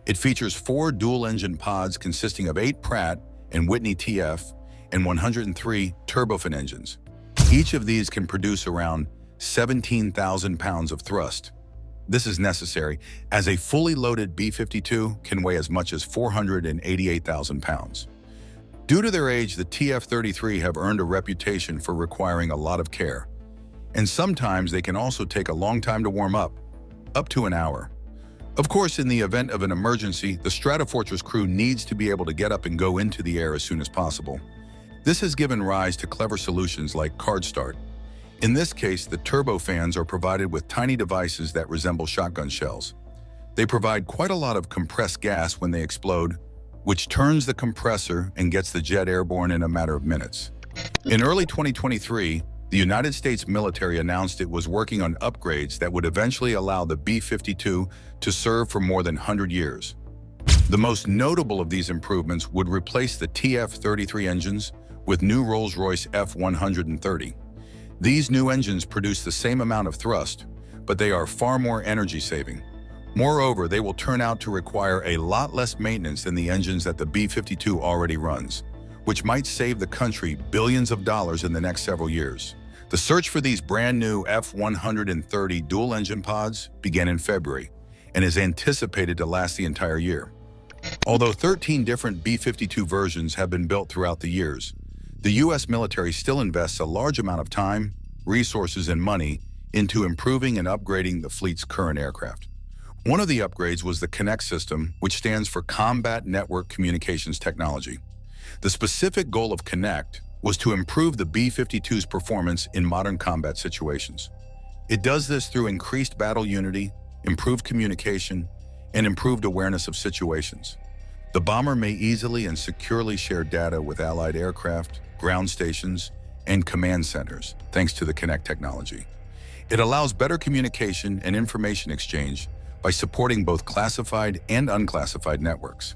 It features 4 dual-engine pods consisting of 8 Pratt and Whitney TF and 103 turbofan engines. Each of these can produce around 17,000 pounds of thrust. This is necessary, as a fully loaded B-52 can weigh as much as 488,000 pounds. Due to their age, the TF-33 have earned a reputation for requiring a lot of care, and sometimes they can also take a long time to warm up to an hour. Of course, in the event of an emergency, the Stratofortress crew needs to be able to get up and go into the air as soon as possible. This has given rise to clever solutions like Card Start. In this case, the turbofans are provided with tiny devices that resemble shotgun shells. They provide quite a lot of compressed gas when they explode, which turns the compressor and gets the jet airborne in a matter of minutes. In early 2023, the United States military announced it was working on upgrades that would eventually allow the B-52 to serve for more than 100 years. The most notable of these improvements would replace the TF-33 engines with new Rolls-Royce F-130. These new engines produce the same amount of thrust, but they are far more energy-saving. Moreover, they will turn out to require a lot less maintenance than the engines that the B-52 already runs, which might save the country billions of dollars in the next several years. The search for these brand new F-130 dual-engine pods began in February and is anticipated to last the entire year. Although 13 different B-52 versions have been built throughout the years, the U.S. military still invests a large amount of time, resources, and money into improving and upgrading the fleet's current aircraft. One of the upgrades was the Connect system, which stands for Combat Network Communications Technology. The specific goal of Connect was to improve the B-52's performance in modern combat situations. It does this through increased battle unity, improved communication, and improved awareness of situations. The bomber may easily and securely share data with allied aircraft, ground stations, and command centers, thanks to the Connect technology. It allows better communication and information exchange by supporting both classified and unclassified networks.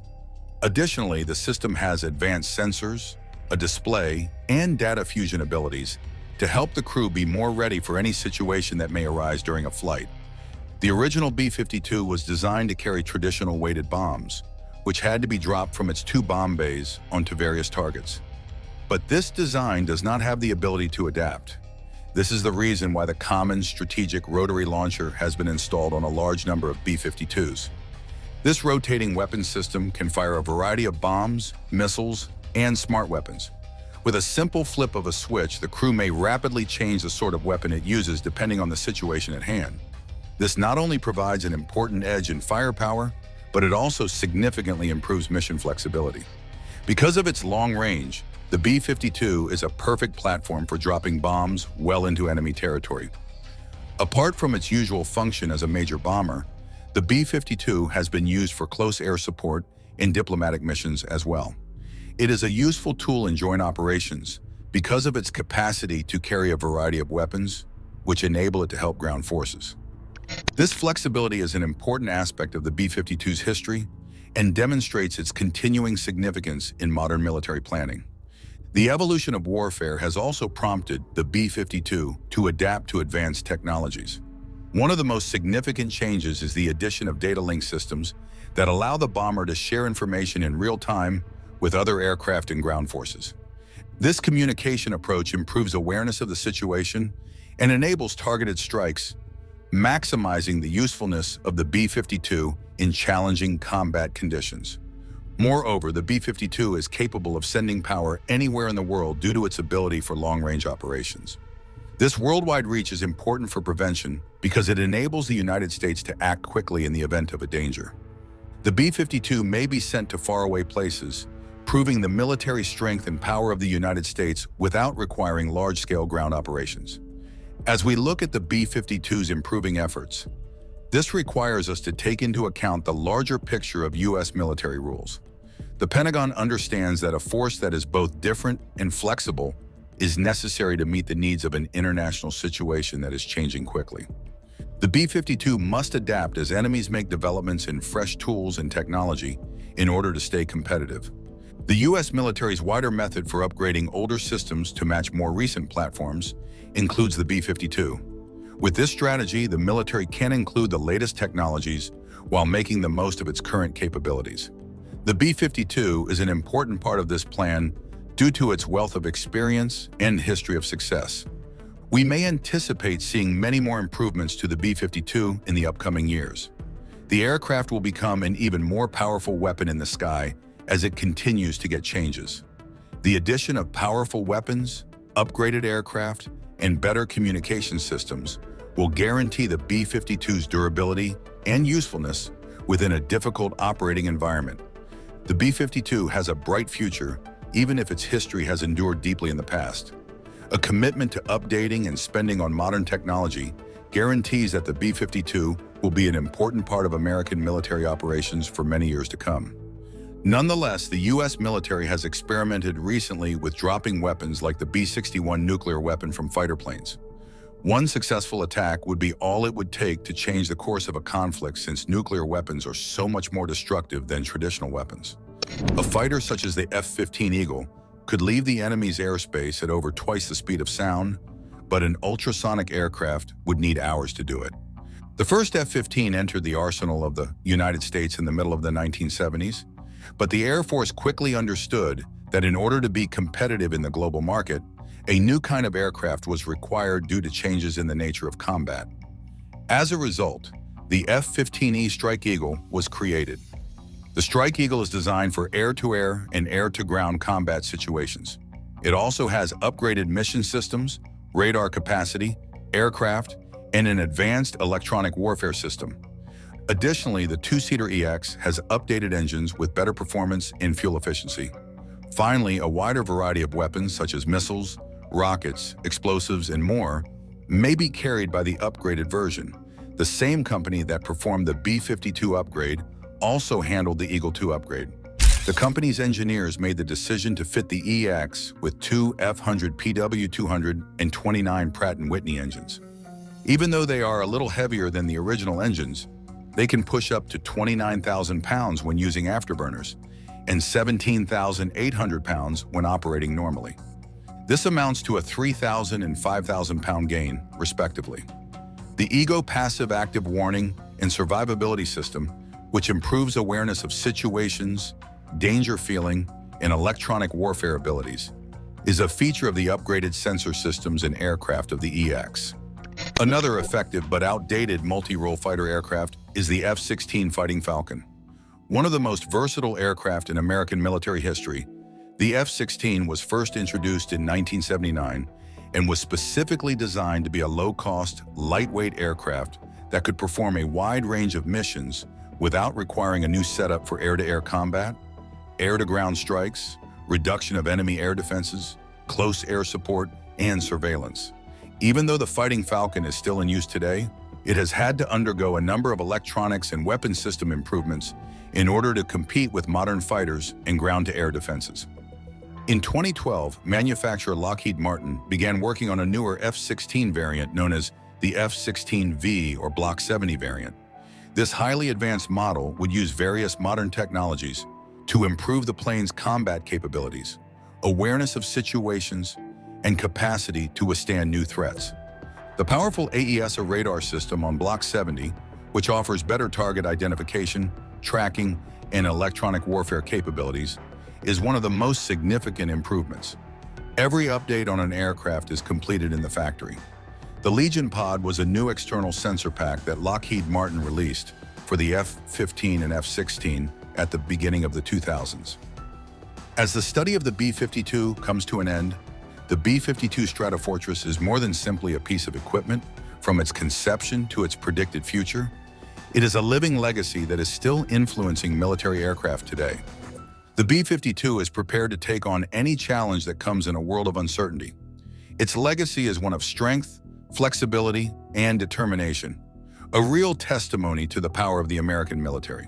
Additionally, the system has advanced sensors, a display, and data fusion abilities to help the crew be more ready for any situation that may arise during a flight. The original B-52 was designed to carry traditional weighted bombs, which had to be dropped from its 2 bomb bays onto various targets. But this design does not have the ability to adapt. This is the reason why the Common Strategic Rotary Launcher has been installed on a large number of B-52s. This rotating weapon system can fire a variety of bombs, missiles, and smart weapons. With a simple flip of a switch, the crew may rapidly change the sort of weapon it uses depending on the situation at hand. This not only provides an important edge in firepower, but it also significantly improves mission flexibility. Because of its long range, the B-52 is a perfect platform for dropping bombs well into enemy territory. Apart from its usual function as a major bomber, the B-52 has been used for close air support in diplomatic missions as well. It is a useful tool in joint operations because of its capacity to carry a variety of weapons, which enable it to help ground forces. This flexibility is an important aspect of the B-52's history and demonstrates its continuing significance in modern military planning. The evolution of warfare has also prompted the B-52 to adapt to advanced technologies. One of the most significant changes is the addition of data link systems that allow the bomber to share information in real time with other aircraft and ground forces. This communication approach improves awareness of the situation and enables targeted strikes, maximizing the usefulness of the B-52 in challenging combat conditions. Moreover, the B-52 is capable of sending power anywhere in the world due to its ability for long-range operations. This worldwide reach is important for prevention because it enables the United States to act quickly in the event of a danger. The B-52 may be sent to faraway places, proving the military strength and power of the United States without requiring large-scale ground operations. As we look at the B-52's improving efforts, this requires us to take into account the larger picture of U.S. military rules. The Pentagon understands that a force that is both different and flexible is necessary to meet the needs of an international situation that is changing quickly. The B-52 must adapt as enemies make developments in fresh tools and technology in order to stay competitive. The U.S. military's wider method for upgrading older systems to match more recent platforms includes the B-52. With this strategy, the military can include the latest technologies while making the most of its current capabilities. The B-52 is an important part of this plan due to its wealth of experience and history of success. We may anticipate seeing many more improvements to the B-52 in the upcoming years. The aircraft will become an even more powerful weapon in the sky as it continues to get changes. The addition of powerful weapons, upgraded aircraft, and better communication systems will guarantee the B-52's durability and usefulness within a difficult operating environment. The B-52 has a bright future, even if its history has endured deeply in the past. A commitment to updating and spending on modern technology guarantees that the B-52 will be an important part of American military operations for many years to come. Nonetheless, the U.S. military has experimented recently with dropping weapons like the B-61 nuclear weapon from fighter planes. One successful attack would be all it would take to change the course of a conflict, since nuclear weapons are so much more destructive than traditional weapons. A fighter such as the F-15 Eagle could leave the enemy's airspace at over twice the speed of sound, but an ultrasonic aircraft would need hours to do it. The first F-15 entered the arsenal of the United States in the middle of the 1970s, but the Air Force quickly understood that in order to be competitive in the global market, a new kind of aircraft was required due to changes in the nature of combat. As a result, the F-15E Strike Eagle was created. The Strike Eagle is designed for air-to-air and air-to-ground combat situations. It also has upgraded mission systems, radar capacity, aircraft, and an advanced electronic warfare system. Additionally, the two-seater EX has updated engines with better performance and fuel efficiency. Finally, a wider variety of weapons such as missiles, rockets, explosives, and more may be carried by the upgraded version. The same company that performed the B-52 upgrade also handled the Eagle II upgrade. The company's engineers made the decision to fit the EX with two F-100 PW200 and 29 Pratt & Whitney engines. Even though they are a little heavier than the original engines, they can push up to 29,000 pounds when using afterburners and 17,800 pounds when operating normally. This amounts to a 3,000 and 5,000 pound gain, respectively. The EGO Passive Active Warning and Survivability System, which improves awareness of situations, danger feeling, and electronic warfare abilities, is a feature of the upgraded sensor systems and aircraft of the EX. Another effective but outdated multi-role fighter aircraft is the F-16 Fighting Falcon. One of the most versatile aircraft in American military history, the F-16 was first introduced in 1979 and was specifically designed to be a low-cost, lightweight aircraft that could perform a wide range of missions without requiring a new setup for air-to-air combat, air-to-ground strikes, reduction of enemy air defenses, close air support, and surveillance. Even though the Fighting Falcon is still in use today, it has had to undergo a number of electronics and weapon system improvements in order to compete with modern fighters and ground-to-air defenses. In 2012, manufacturer Lockheed Martin began working on a newer F-16 variant known as the F-16V or Block 70 variant. This highly advanced model would use various modern technologies to improve the plane's combat capabilities, awareness of situations, and capacity to withstand new threats. The powerful AESA radar system on Block 70, which offers better target identification, tracking, and electronic warfare capabilities, is one of the most significant improvements. Every update on an aircraft is completed in the factory. The Legion Pod was a new external sensor pack that Lockheed Martin released for the F-15 and F-16 at the beginning of the 2000s. As the study of the B-52 comes to an end, the B-52 Stratofortress is more than simply a piece of equipment. From its conception to its predicted future, it is a living legacy that is still influencing military aircraft today. The B-52 is prepared to take on any challenge that comes in a world of uncertainty. Its legacy is one of strength, flexibility, and determination, a real testimony to the power of the American military.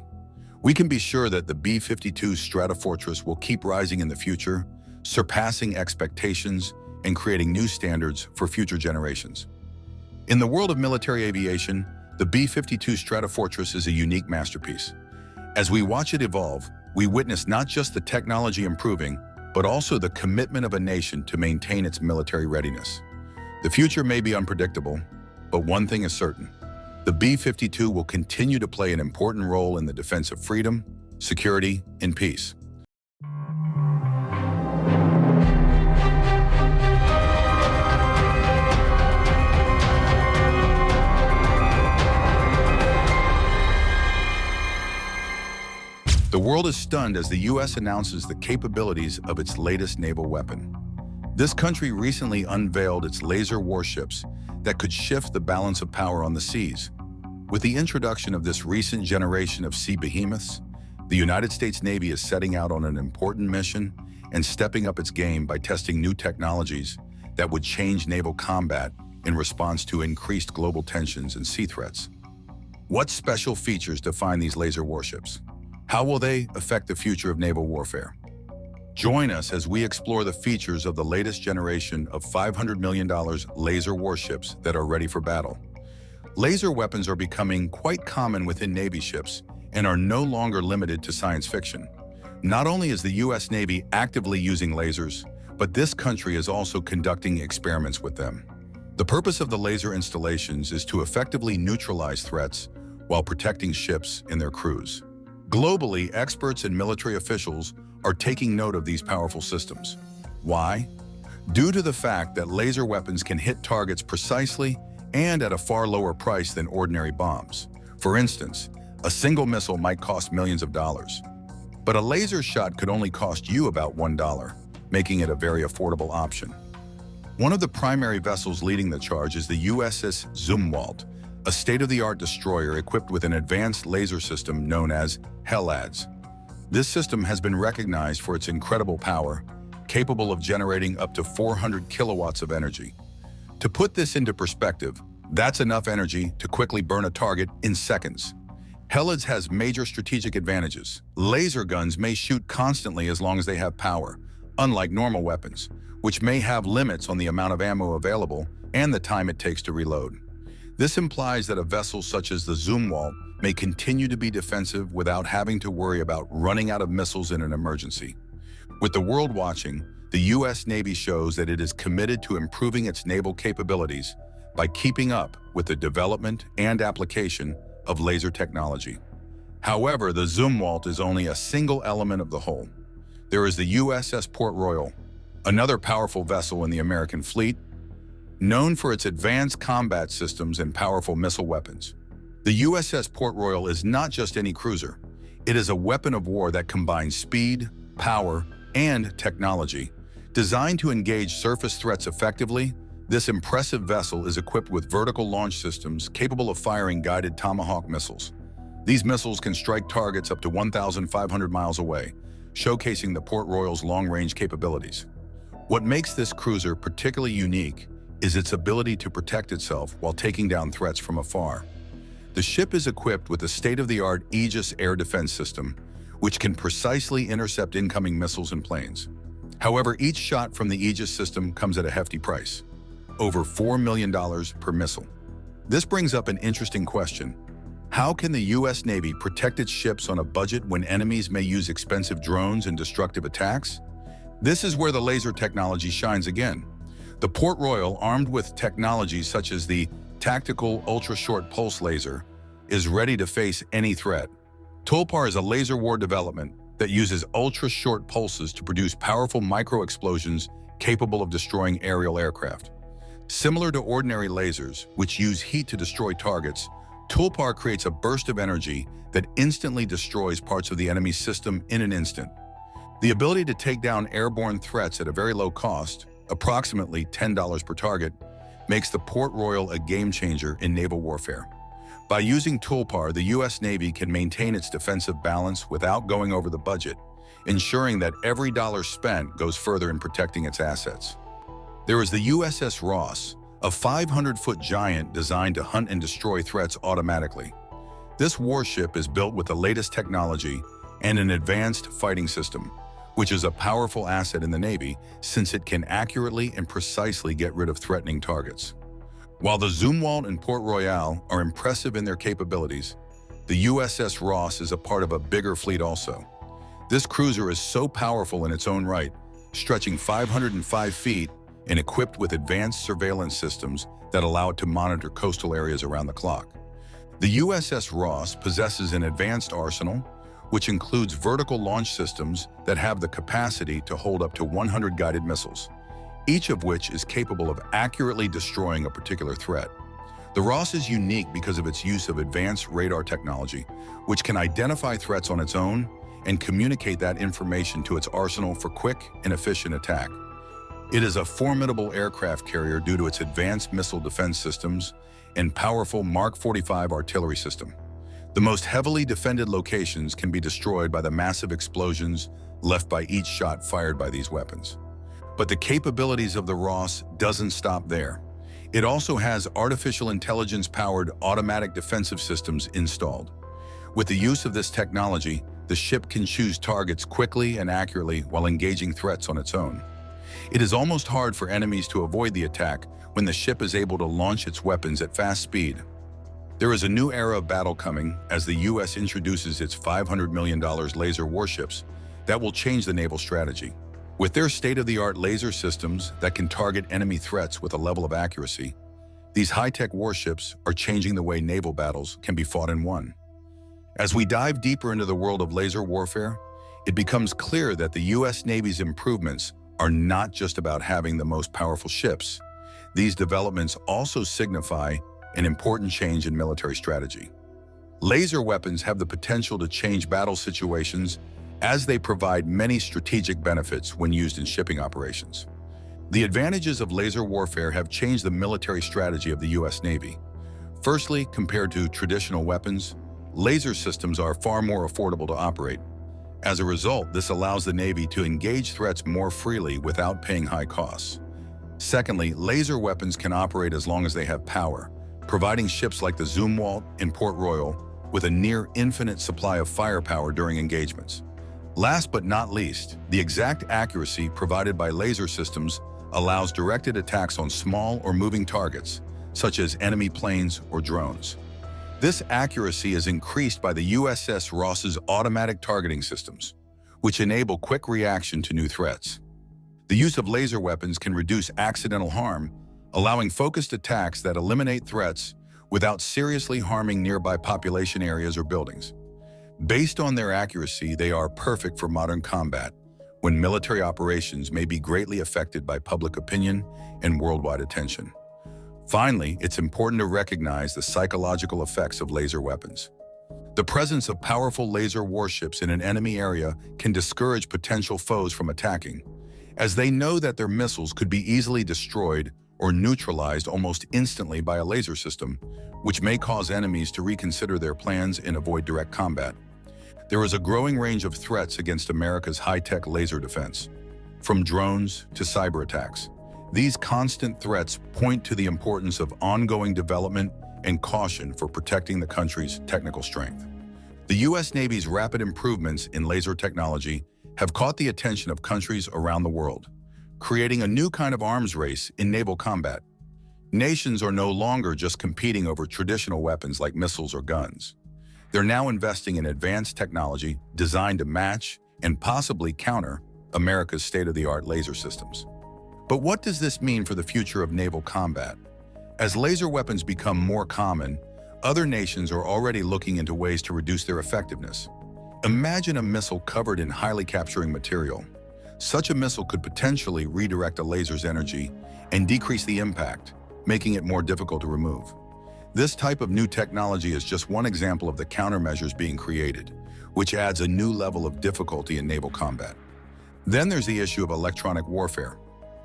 We can be sure that the B-52 Stratofortress will keep rising in the future, surpassing expectations and creating new standards for future generations. In the world of military aviation, the B-52 Stratofortress is a unique masterpiece. As we watch it evolve, we witness not just the technology improving, but also the commitment of a nation to maintain its military readiness. The future may be unpredictable, but one thing is certain. The B-52 will continue to play an important role in the defense of freedom, security, and peace. The world is stunned as the U.S. announces the capabilities of its latest naval weapon. This country recently unveiled its laser warships that could shift the balance of power on the seas. With the introduction of this recent generation of sea behemoths, the United States Navy is setting out on an important mission and stepping up its game by testing new technologies that would change naval combat in response to increased global tensions and sea threats. What special features define these laser warships? How will they affect the future of naval warfare? Join us as we explore the features of the latest generation of $500 million laser warships that are ready for battle. Laser weapons are becoming quite common within Navy ships and are no longer limited to science fiction. Not only is the U.S. Navy actively using lasers, but this country is also conducting experiments with them. The purpose of the laser installations is to effectively neutralize threats while protecting ships and their crews. Globally, experts and military officials are taking note of these powerful systems. Why? Due to the fact that laser weapons can hit targets precisely and at a far lower price than ordinary bombs. For instance, a single missile might cost millions of dollars, but a laser shot could only cost you about $1, making it a very affordable option. One of the primary vessels leading the charge is the USS Zumwalt, a state-of-the-art destroyer equipped with an advanced laser system known as HELADS. This system has been recognized for its incredible power, capable of generating up to 400 kilowatts of energy. To put this into perspective, that's enough energy to quickly burn a target in seconds. HELADS has major strategic advantages. Laser guns may shoot constantly as long as they have power, unlike normal weapons, which may have limits on the amount of ammo available and the time it takes to reload. This implies that a vessel such as the Zumwalt may continue to be defensive without having to worry about running out of missiles in an emergency. With the world watching, the U.S. Navy shows that it is committed to improving its naval capabilities by keeping up with the development and application of laser technology. However, the Zumwalt is only a single element of the whole. There is the USS Port Royal, another powerful vessel in the American fleet, known for its advanced combat systems and powerful missile weapons. The USS Port Royal is not just any cruiser. It is a weapon of war that combines speed, power, and technology. Designed to engage surface threats effectively, this impressive vessel is equipped with vertical launch systems capable of firing guided Tomahawk missiles. These missiles can strike targets up to 1,500 miles away, showcasing the Port Royal's long-range capabilities. What makes this cruiser particularly unique is its ability to protect itself while taking down threats from afar. The ship is equipped with a state-of-the-art Aegis air defense system, which can precisely intercept incoming missiles and planes. However, each shot from the Aegis system comes at a hefty price, over $4 million per missile. This brings up an interesting question. How can the U.S. Navy protect its ships on a budget when enemies may use expensive drones and destructive attacks? This is where the laser technology shines again. The Port Royal, armed with technologies such as the Tactical Ultra-Short Pulse Laser, is ready to face any threat. Tulpar is a laser war development that uses ultra-short pulses to produce powerful micro-explosions capable of destroying aerial aircraft. Similar to ordinary lasers, which use heat to destroy targets, Tulpar creates a burst of energy that instantly destroys parts of the enemy's system in an instant. The ability to take down airborne threats at a very low cost, approximately $10 per target, makes the Port Royal a game-changer in naval warfare. By using Tulpar, the U.S. Navy can maintain its defensive balance without going over the budget, ensuring that every dollar spent goes further in protecting its assets. There is the USS Ross, a 500-foot giant designed to hunt and destroy threats automatically. This warship is built with the latest technology and an advanced fighting system, which is a powerful asset in the Navy since it can accurately and precisely get rid of threatening targets. While the Zumwalt and Port Royal are impressive in their capabilities, the USS Ross is a part of a bigger fleet also. This cruiser is so powerful in its own right, stretching 505 feet and equipped with advanced surveillance systems that allow it to monitor coastal areas around the clock. The USS Ross possesses an advanced arsenal, which includes vertical launch systems that have the capacity to hold up to 100 guided missiles, each of which is capable of accurately destroying a particular threat. The Ross is unique because of its use of advanced radar technology, which can identify threats on its own and communicate that information to its arsenal for quick and efficient attack. It is a formidable aircraft carrier due to its advanced missile defense systems and powerful Mark 45 artillery system. The most heavily defended locations can be destroyed by the massive explosions left by each shot fired by these weapons. But the capabilities of the Ross doesn't stop there. It also has artificial intelligence-powered automatic defensive systems installed. With the use of this technology, the ship can choose targets quickly and accurately while engaging threats on its own. It is almost hard for enemies to avoid the attack when the ship is able to launch its weapons at fast speed. There is a new era of battle coming as the U.S. introduces its $500 million laser warships that will change the naval strategy. With their state-of-the-art laser systems that can target enemy threats with a level of accuracy, these high-tech warships are changing the way naval battles can be fought and won. As we dive deeper into the world of laser warfare, it becomes clear that the U.S. Navy's improvements are not just about having the most powerful ships. These developments also signify an important change in military strategy. Laser weapons have the potential to change battle situations as they provide many strategic benefits when used in shipping operations. The advantages of laser warfare have changed the military strategy of the U.S. Navy. Firstly, compared to traditional weapons, laser systems are far more affordable to operate. As a result, this allows the Navy to engage threats more freely without paying high costs. Secondly, laser weapons can operate as long as they have power, providing ships like the Zumwalt and Port Royal with a near-infinite supply of firepower during engagements. Last but not least, the exact accuracy provided by laser systems allows directed attacks on small or moving targets, such as enemy planes or drones. This accuracy is increased by the USS Ross's automatic targeting systems, which enable quick reaction to new threats. The use of laser weapons can reduce accidental harm, allowing focused attacks that eliminate threats without seriously harming nearby population areas or buildings. Based on their accuracy, they are perfect for modern combat, when military operations may be greatly affected by public opinion and worldwide attention. Finally, it's important to recognize the psychological effects of laser weapons. The presence of powerful laser warships in an enemy area can discourage potential foes from attacking, as they know that their missiles could be easily destroyed or neutralized almost instantly by a laser system, which may cause enemies to reconsider their plans and avoid direct combat. There is a growing range of threats against America's high-tech laser defense, from drones to cyber attacks. These constant threats point to the importance of ongoing development and caution for protecting the country's technical strength. The U.S. Navy's rapid improvements in laser technology have caught the attention of countries around the world, creating a new kind of arms race in naval combat. Nations are no longer just competing over traditional weapons like missiles or guns. They're now investing in advanced technology designed to match and possibly counter America's state-of-the-art laser systems. But what does this mean for the future of naval combat? As laser weapons become more common, other nations are already looking into ways to reduce their effectiveness. Imagine a missile covered in highly capturing material. Such a missile could potentially redirect a laser's energy and decrease the impact, making it more difficult to remove. This type of new technology is just one example of the countermeasures being created, which adds a new level of difficulty in naval combat. Then there's the issue of electronic warfare.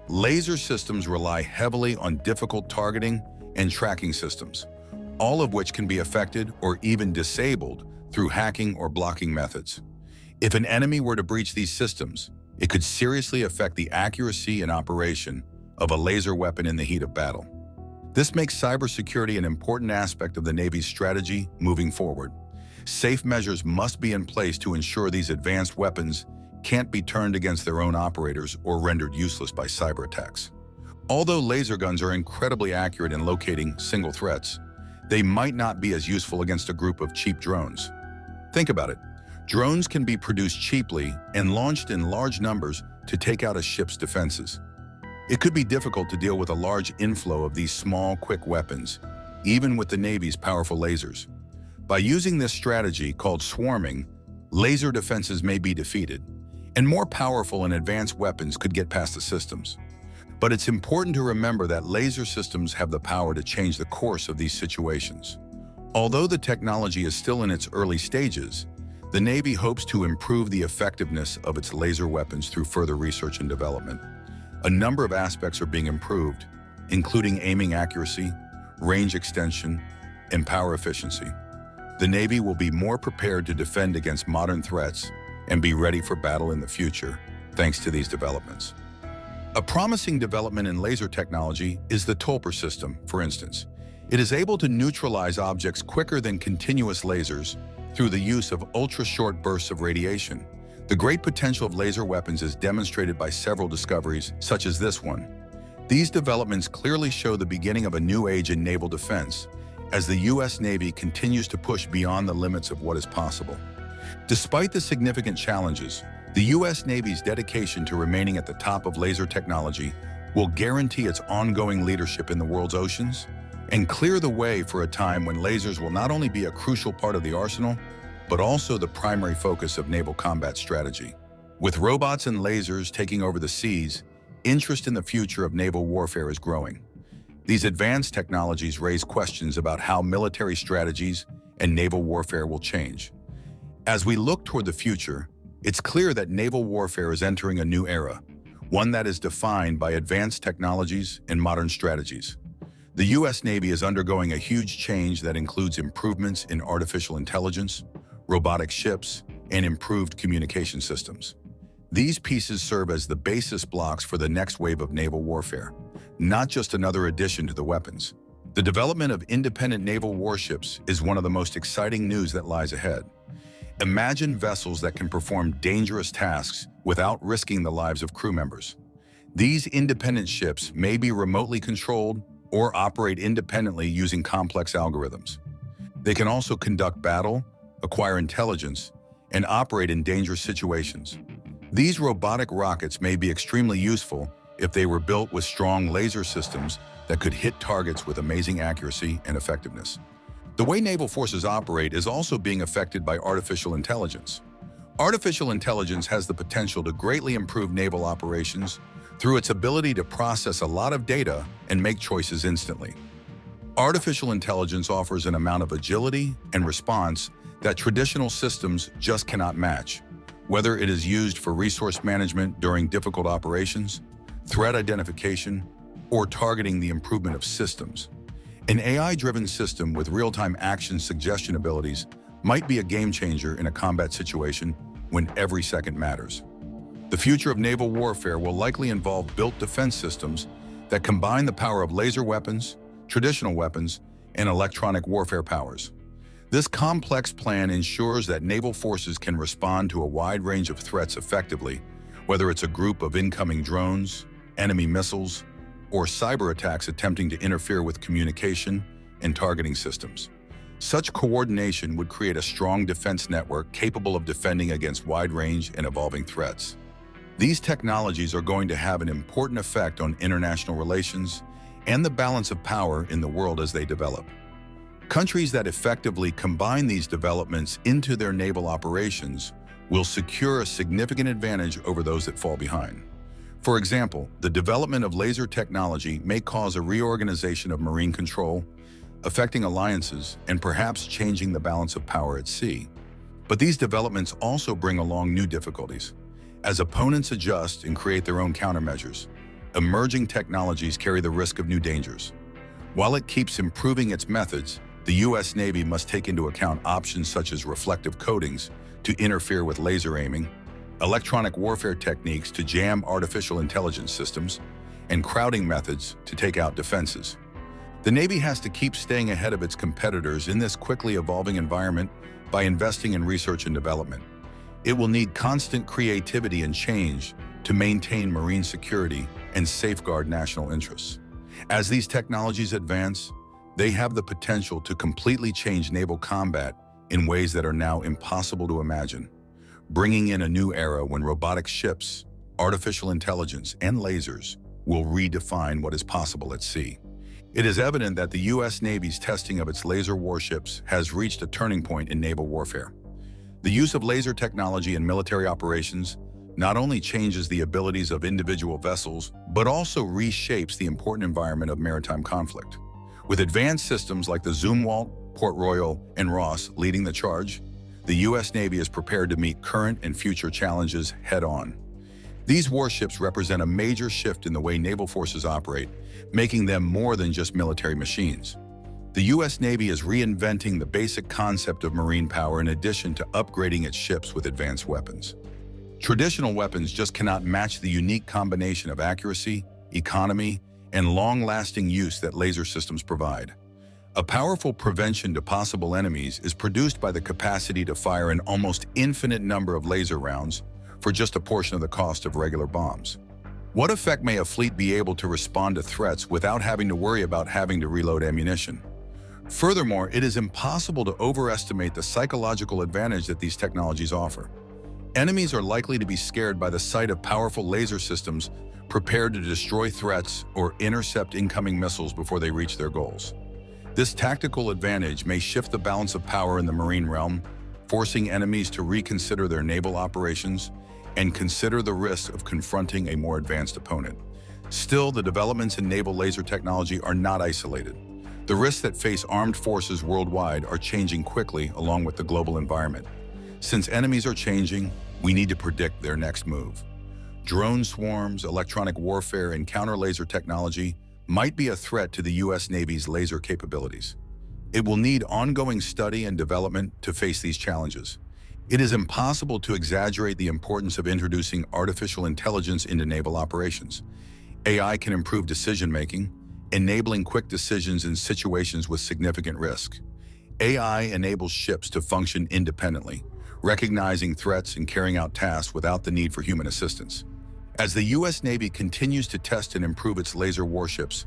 Laser systems rely heavily on difficult targeting and tracking systems, all of which can be affected or even disabled through hacking or blocking methods. If an enemy were to breach these systems, it could seriously affect the accuracy and operation of a laser weapon in the heat of battle. This makes cybersecurity an important aspect of the Navy's strategy moving forward. Safe measures must be in place to ensure these advanced weapons can't be turned against their own operators or rendered useless by cyber attacks. Although laser guns are incredibly accurate in locating single threats, they might not be as useful against a group of cheap drones. Think about it. Drones can be produced cheaply and launched in large numbers to take out a ship's defenses. It could be difficult to deal with a large inflow of these small, quick weapons, even with the Navy's powerful lasers. By using this strategy called swarming, laser defenses may be defeated, and more powerful and advanced weapons could get past the systems. But it's important to remember that laser systems have the power to change the course of these situations. Although the technology is still in its early stages, the Navy hopes to improve the effectiveness of its laser weapons through further research and development. A number of aspects are being improved, including aiming accuracy, range extension, and power efficiency. The Navy will be more prepared to defend against modern threats and be ready for battle in the future, thanks to these developments. A promising development in laser technology is the Tulper system, for instance. It is able to neutralize objects quicker than continuous lasers through the use of ultra-short bursts of radiation. The great potential of laser weapons is demonstrated by several discoveries, such as this one. These developments clearly show the beginning of a new age in naval defense, as the U.S. Navy continues to push beyond the limits of what is possible. Despite the significant challenges, the U.S. Navy's dedication to remaining at the top of laser technology will guarantee its ongoing leadership in the world's oceans and clear the way for a time when lasers will not only be a crucial part of the arsenal, but also the primary focus of naval combat strategy. With robots and lasers taking over the seas, interest in the future of naval warfare is growing. These advanced technologies raise questions about how military strategies and naval warfare will change. As we look toward the future, it's clear that naval warfare is entering a new era, one that is defined by advanced technologies and modern strategies. The U.S. Navy is undergoing a huge change that includes improvements in artificial intelligence, robotic ships, and improved communication systems. These pieces serve as the basis blocks for the next wave of naval warfare, not just another addition to the weapons. The development of independent naval warships is one of the most exciting news that lies ahead. Imagine vessels that can perform dangerous tasks without risking the lives of crew members. These independent ships may be remotely controlled or operate independently using complex algorithms. They can also conduct battle, acquire intelligence, and operate in dangerous situations. These robotic rockets may be extremely useful if they were built with strong laser systems that could hit targets with amazing accuracy and effectiveness. The way naval forces operate is also being affected by artificial intelligence. Artificial intelligence has the potential to greatly improve naval operations through its ability to process a lot of data and make choices instantly. Artificial intelligence offers an amount of agility and response that traditional systems just cannot match, whether it is used for resource management during difficult operations, threat identification, or targeting the improvement of systems. An AI-driven system with real-time action suggestion abilities might be a game-changer in a combat situation when every second matters. The future of naval warfare will likely involve built defense systems that combine the power of laser weapons, traditional weapons, and electronic warfare powers. This complex plan ensures that naval forces can respond to a wide range of threats effectively, whether it's a group of incoming drones, enemy missiles, or cyber attacks attempting to interfere with communication and targeting systems. Such coordination would create a strong defense network capable of defending against wide-range and evolving threats. These technologies are going to have an important effect on international relations and the balance of power in the world as they develop. Countries that effectively combine these developments into their naval operations will secure a significant advantage over those that fall behind. For example, the development of laser technology may cause a reorganization of marine control, affecting alliances and perhaps changing the balance of power at sea. But these developments also bring along new difficulties. As opponents adjust and create their own countermeasures, emerging technologies carry the risk of new dangers. While it keeps improving its methods, the U.S. Navy must take into account options such as reflective coatings to interfere with laser aiming, electronic warfare techniques to jam artificial intelligence systems, and crowding methods to take out defenses. The Navy has to keep staying ahead of its competitors in this quickly evolving environment by investing in research and development. It will need constant creativity and change to maintain marine security and safeguard national interests. As these technologies advance, they have the potential to completely change naval combat in ways that are now impossible to imagine, bringing in a new era when robotic ships, artificial intelligence, and lasers will redefine what is possible at sea. It is evident that the U.S. Navy's testing of its laser warships has reached a turning point in naval warfare. The use of laser technology in military operations not only changes the abilities of individual vessels, but also reshapes the important environment of maritime conflict. With advanced systems like the Zumwalt, Port Royal, and Ross leading the charge, the U.S. Navy is prepared to meet current and future challenges head-on. These warships represent a major shift in the way naval forces operate, making them more than just military machines. The U.S. Navy is reinventing the basic concept of marine power in addition to upgrading its ships with advanced weapons. Traditional weapons just cannot match the unique combination of accuracy, economy, and long-lasting use that laser systems provide. A powerful prevention to possible enemies is produced by the capacity to fire an almost infinite number of laser rounds for just a portion of the cost of regular bombs. What effect may a fleet be able to respond to threats without having to worry about having to reload ammunition? Furthermore, it is impossible to overestimate the psychological advantage that these technologies offer. Enemies are likely to be scared by the sight of powerful laser systems prepared to destroy threats or intercept incoming missiles before they reach their goals. This tactical advantage may shift the balance of power in the marine realm, forcing enemies to reconsider their naval operations and consider the risk of confronting a more advanced opponent. Still, the developments in naval laser technology are not isolated. The risks that face armed forces worldwide are changing quickly along with the global environment. Since enemies are changing, we need to predict their next move. Drone swarms, electronic warfare, and counter-laser technology might be a threat to the U.S. Navy's laser capabilities. It will need ongoing study and development to face these challenges. It is impossible to exaggerate the importance of introducing artificial intelligence into naval operations. AI can improve decision-making, enabling quick decisions in situations with significant risk. AI enables ships to function independently, recognizing threats and carrying out tasks without the need for human assistance. As the U.S. Navy continues to test and improve its laser warships,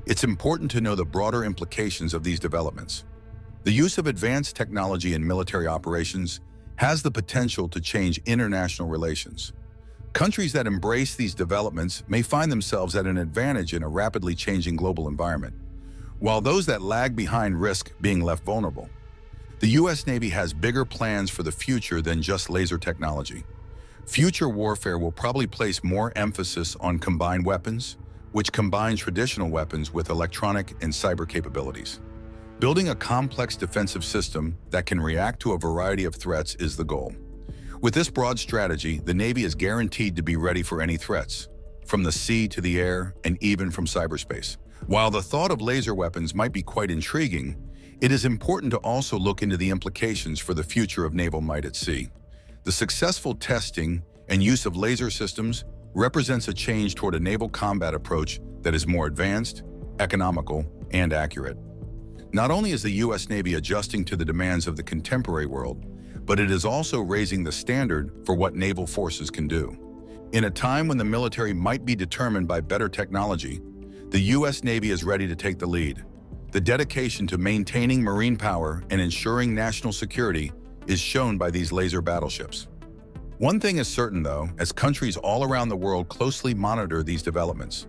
it's important to know the broader implications of these developments. The use of advanced technology in military operations has the potential to change international relations. Countries that embrace these developments may find themselves at an advantage in a rapidly changing global environment, while those that lag behind risk being left vulnerable. The U.S. Navy has bigger plans for the future than just laser technology. Future warfare will probably place more emphasis on combined weapons, which combine traditional weapons with electronic and cyber capabilities. Building a complex defensive system that can react to a variety of threats is the goal. With this broad strategy, the Navy is guaranteed to be ready for any threats, from the sea to the air, and even from cyberspace. While the thought of laser weapons might be quite intriguing, it is important to also look into the implications for the future of naval might at sea. The successful testing and use of laser systems represents a change toward a naval combat approach that is more advanced, economical, and accurate. Not only is the U.S. Navy adjusting to the demands of the contemporary world, but it is also raising the standard for what naval forces can do. In a time when the military might be determined by better technology, the U.S. Navy is ready to take the lead. The dedication to maintaining marine power and ensuring national security is shown by these laser battleships. One thing is certain, though, as countries all around the world closely monitor these developments.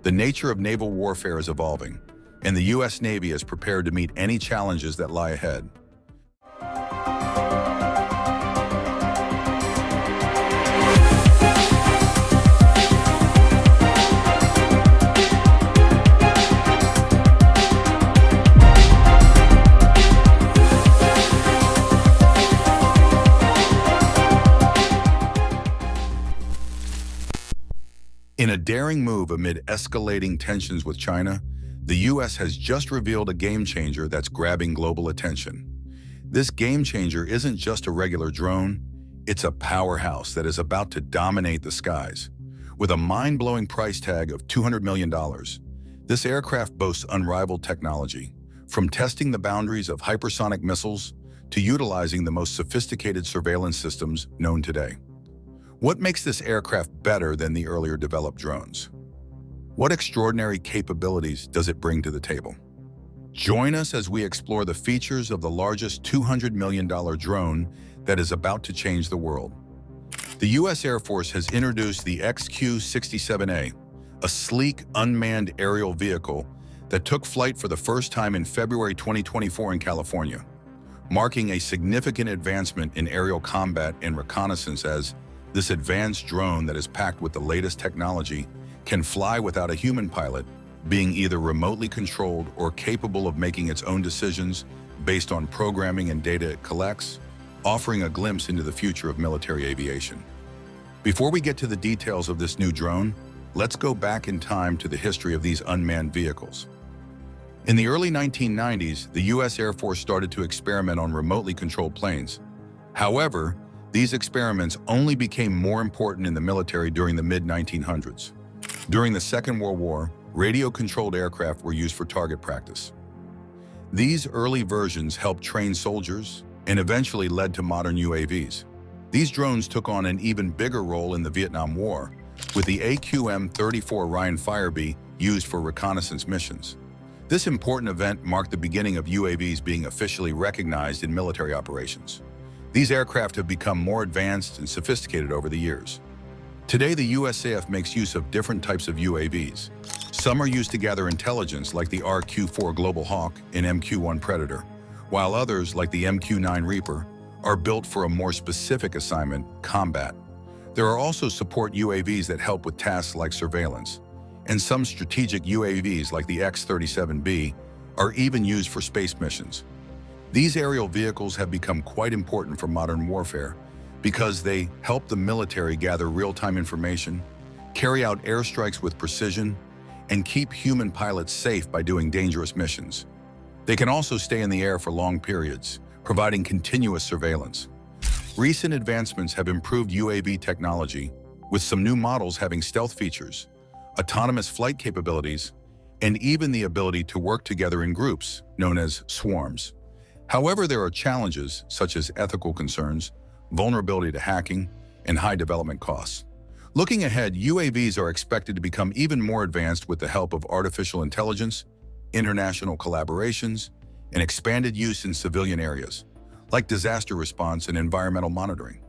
The nature of naval warfare is evolving, and the U.S. Navy is prepared to meet any challenges that lie ahead. In a daring move amid escalating tensions with China, the U.S. has just revealed a game-changer that's grabbing global attention. This game-changer isn't just a regular drone, it's a powerhouse that is about to dominate the skies. With a mind-blowing price tag of $200 million, this aircraft boasts unrivaled technology, from testing the boundaries of hypersonic missiles to utilizing the most sophisticated surveillance systems known today. What makes this aircraft better than the earlier developed drones? What extraordinary capabilities does it bring to the table? Join us as we explore the features of the largest $200 million drone that is about to change the world. The U.S. Air Force has introduced the XQ-67A, a sleek, unmanned aerial vehicle that took flight for the first time in February 2024 in California, marking a significant advancement in aerial combat and reconnaissance as this advanced drone that is packed with the latest technology can fly without a human pilot, being either remotely controlled or capable of making its own decisions based on programming and data it collects, offering a glimpse into the future of military aviation. Before we get to the details of this new drone, let's go back in time to the history of these unmanned vehicles. In the early 1990s, the U.S. Air Force started to experiment on remotely controlled planes. However, these experiments only became more important in the military during the mid-1900s. During the Second World War, radio-controlled aircraft were used for target practice. These early versions helped train soldiers and eventually led to modern UAVs. These drones took on an even bigger role in the Vietnam War, with the AQM-34 Ryan Firebee used for reconnaissance missions. This important event marked the beginning of UAVs being officially recognized in military operations. These aircraft have become more advanced and sophisticated over the years. Today, the USAF makes use of different types of UAVs. Some are used to gather intelligence, like the RQ-4 Global Hawk and MQ-1 Predator, while others, like the MQ-9 Reaper, are built for a more specific assignment, combat. There are also support UAVs that help with tasks like surveillance, and some strategic UAVs, like the X-37B, are even used for space missions. These aerial vehicles have become quite important for modern warfare because they help the military gather real-time information, carry out airstrikes with precision, and keep human pilots safe by doing dangerous missions. They can also stay in the air for long periods, providing continuous surveillance. Recent advancements have improved UAV technology, with some new models having stealth features, autonomous flight capabilities, and even the ability to work together in groups, known as swarms. However, there are challenges such as ethical concerns, vulnerability to hacking, and high development costs. Looking ahead, UAVs are expected to become even more advanced with the help of artificial intelligence, international collaborations, and expanded use in civilian areas, like disaster response and environmental monitoring.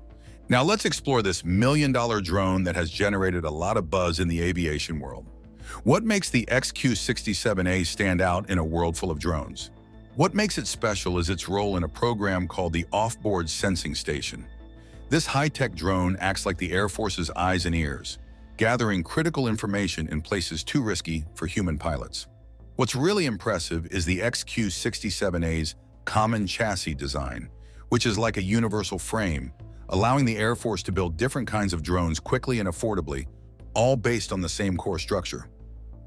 Now let's explore this million-dollar drone that has generated a lot of buzz in the aviation world. What makes the XQ-67A stand out in a world full of drones? What makes it special is its role in a program called the Off-Board Sensing Station. This high-tech drone acts like the Air Force's eyes and ears, gathering critical information in places too risky for human pilots. What's really impressive is the XQ-67A's common chassis design, which is like a universal frame, allowing the Air Force to build different kinds of drones quickly and affordably, all based on the same core structure.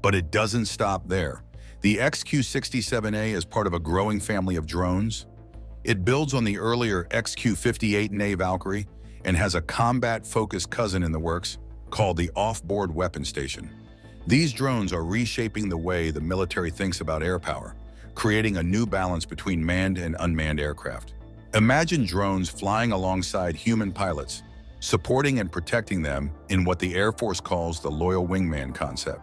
But it doesn't stop there. The XQ-67A is part of a growing family of drones. It builds on the earlier XQ-58A Valkyrie and has a combat-focused cousin in the works called the Off-Board Weapon Station. These drones are reshaping the way the military thinks about air power, creating a new balance between manned and unmanned aircraft. Imagine drones flying alongside human pilots, supporting and protecting them in what the Air Force calls the loyal wingman concept.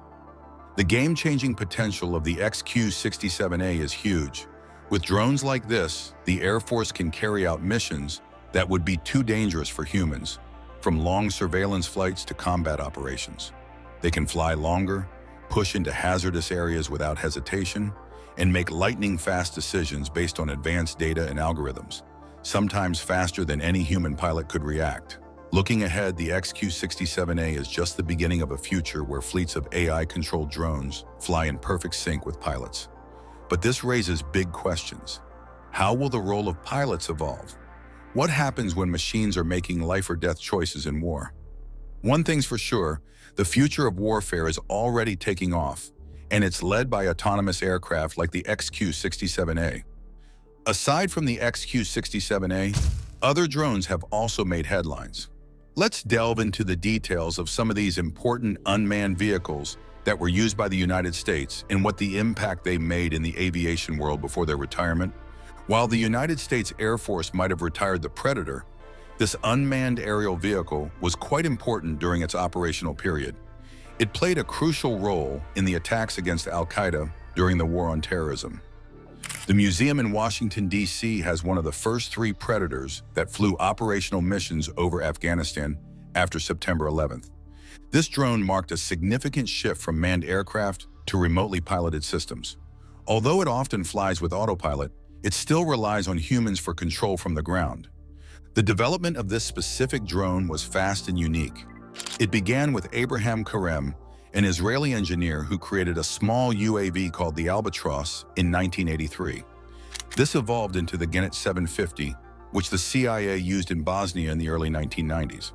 The game-changing potential of the XQ-67A is huge. With drones like this, the Air Force can carry out missions that would be too dangerous for humans, from long surveillance flights to combat operations. They can fly longer, push into hazardous areas without hesitation, and make lightning-fast decisions based on advanced data and algorithms, sometimes faster than any human pilot could react. Looking ahead, the XQ-67A is just the beginning of a future where fleets of AI-controlled drones fly in perfect sync with pilots. But this raises big questions. How will the role of pilots evolve? What happens when machines are making life-or-death choices in war? One thing's for sure, the future of warfare is already taking off, and it's led by autonomous aircraft like the XQ-67A. Aside from the XQ-67A, other drones have also made headlines. Let's delve into the details of some of these important unmanned vehicles that were used by the United States and what the impact they made in the aviation world before their retirement. While the United States Air Force might have retired the Predator, this unmanned aerial vehicle was quite important during its operational period. It played a crucial role in the attacks against Al-Qaeda during the War on Terrorism. The museum in Washington, D.C. has one of the first 3 Predators that flew operational missions over Afghanistan after September 11th. This drone marked a significant shift from manned aircraft to remotely piloted systems. Although it often flies with autopilot, it still relies on humans for control from the ground. The development of this specific drone was fast and unique. It began with Abraham Karem, an Israeli engineer who created a small UAV called the Albatross in 1983. This evolved into the Gannet 750, which the CIA used in Bosnia in the early 1990s.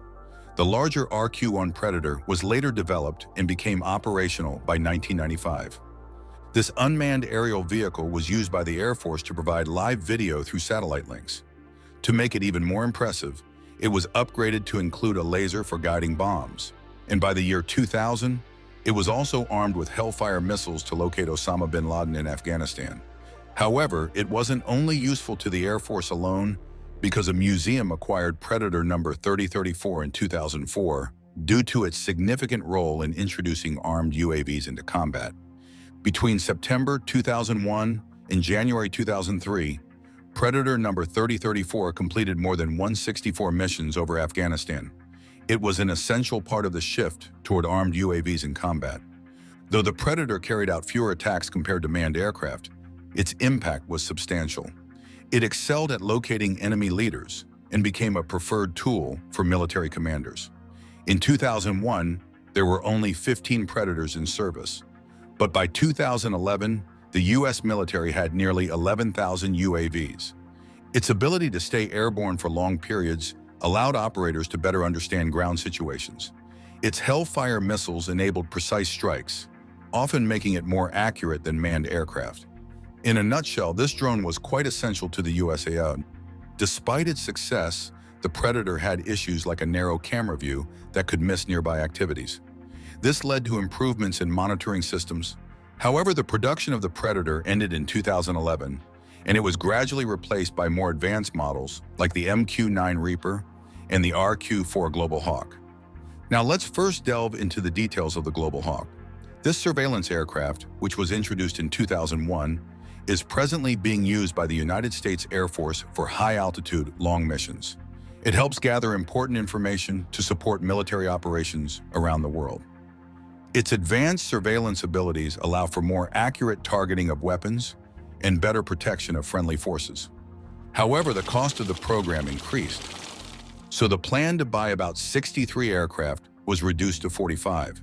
The larger RQ-1 Predator was later developed and became operational by 1995. This unmanned aerial vehicle was used by the Air Force to provide live video through satellite links. To make it even more impressive, it was upgraded to include a laser for guiding bombs. And by the year 2000, it was also armed with Hellfire missiles to locate Osama bin Laden in Afghanistan. However, it wasn't only useful to the Air Force alone, because a museum acquired Predator number 3034 in 2004 due to its significant role in introducing armed UAVs into combat. Between September 2001 and January 2003, Predator number 3034 completed more than 164 missions over Afghanistan. It was an essential part of the shift toward armed UAVs in combat. Though the Predator carried out fewer attacks compared to manned aircraft, its impact was substantial. It excelled at locating enemy leaders and became a preferred tool for military commanders. In 2001, there were only 15 Predators in service, but by 2011, the U.S. military had nearly 11,000 UAVs. Its ability to stay airborne for long periods allowed operators to better understand ground situations. Its Hellfire missiles enabled precise strikes, often making it more accurate than manned aircraft. In a nutshell, this drone was quite essential to the USAF. Despite its success, the Predator had issues like a narrow camera view that could miss nearby activities. This led to improvements in monitoring systems. However, the production of the Predator ended in 2011, and it was gradually replaced by more advanced models like the MQ-9 Reaper and the RQ-4 Global Hawk. Now let's first delve into the details of the Global Hawk. This surveillance aircraft, which was introduced in 2001, is presently being used by the United States Air Force for high-altitude, long missions. It helps gather important information to support military operations around the world. Its advanced surveillance abilities allow for more accurate targeting of weapons and better protection of friendly forces. However, the cost of the program increased, so the plan to buy about 63 aircraft was reduced to 45.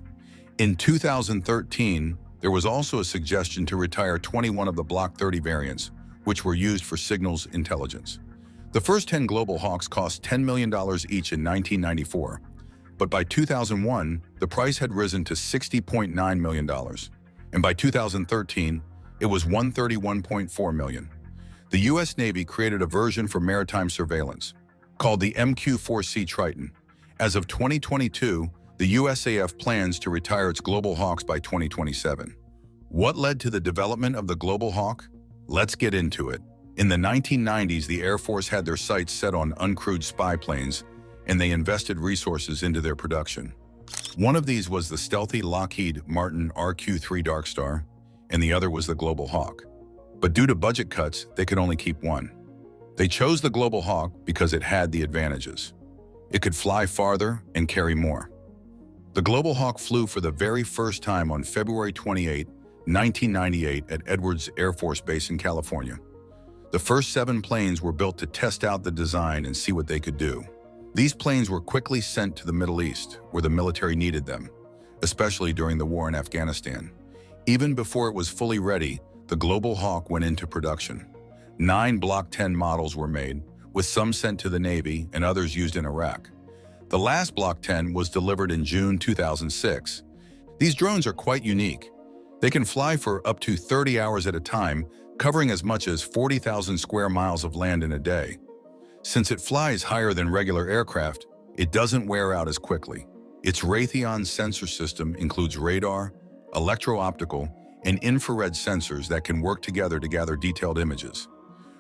In 2013, there was also a suggestion to retire 21 of the Block 30 variants, which were used for signals intelligence. The first 10 Global Hawks cost $10 million each in 1994, but by 2001, the price had risen to $60.9 million, and by 2013, it was $131.4 million. The U.S. Navy created a version for maritime surveillance, called the MQ-4C Triton. As of 2022, the USAF plans to retire its Global Hawks by 2027. What led to the development of the Global Hawk? Let's get into it. In the 1990s, the Air Force had their sights set on uncrewed spy planes, and they invested resources into their production. One of these was the stealthy Lockheed Martin RQ-3 Darkstar, and the other was the Global Hawk. But due to budget cuts, they could only keep one. They chose the Global Hawk because it had the advantages. It could fly farther and carry more. The Global Hawk flew for the very first time on February 28, 1998 at Edwards Air Force Base in California. The first 7 planes were built to test out the design and see what they could do. These planes were quickly sent to the Middle East, where the military needed them, especially during the war in Afghanistan. Even before it was fully ready, the Global Hawk went into production. 9 Block 10 models were made, with some sent to the Navy and others used in Iraq. The last Block 10 was delivered in June 2006. These drones are quite unique. They can fly for up to 30 hours at a time, covering as much as 40,000 square miles of land in a day. Since it flies higher than regular aircraft, it doesn't wear out as quickly. Its Raytheon sensor system includes radar, electro-optical, and infrared sensors that can work together to gather detailed images.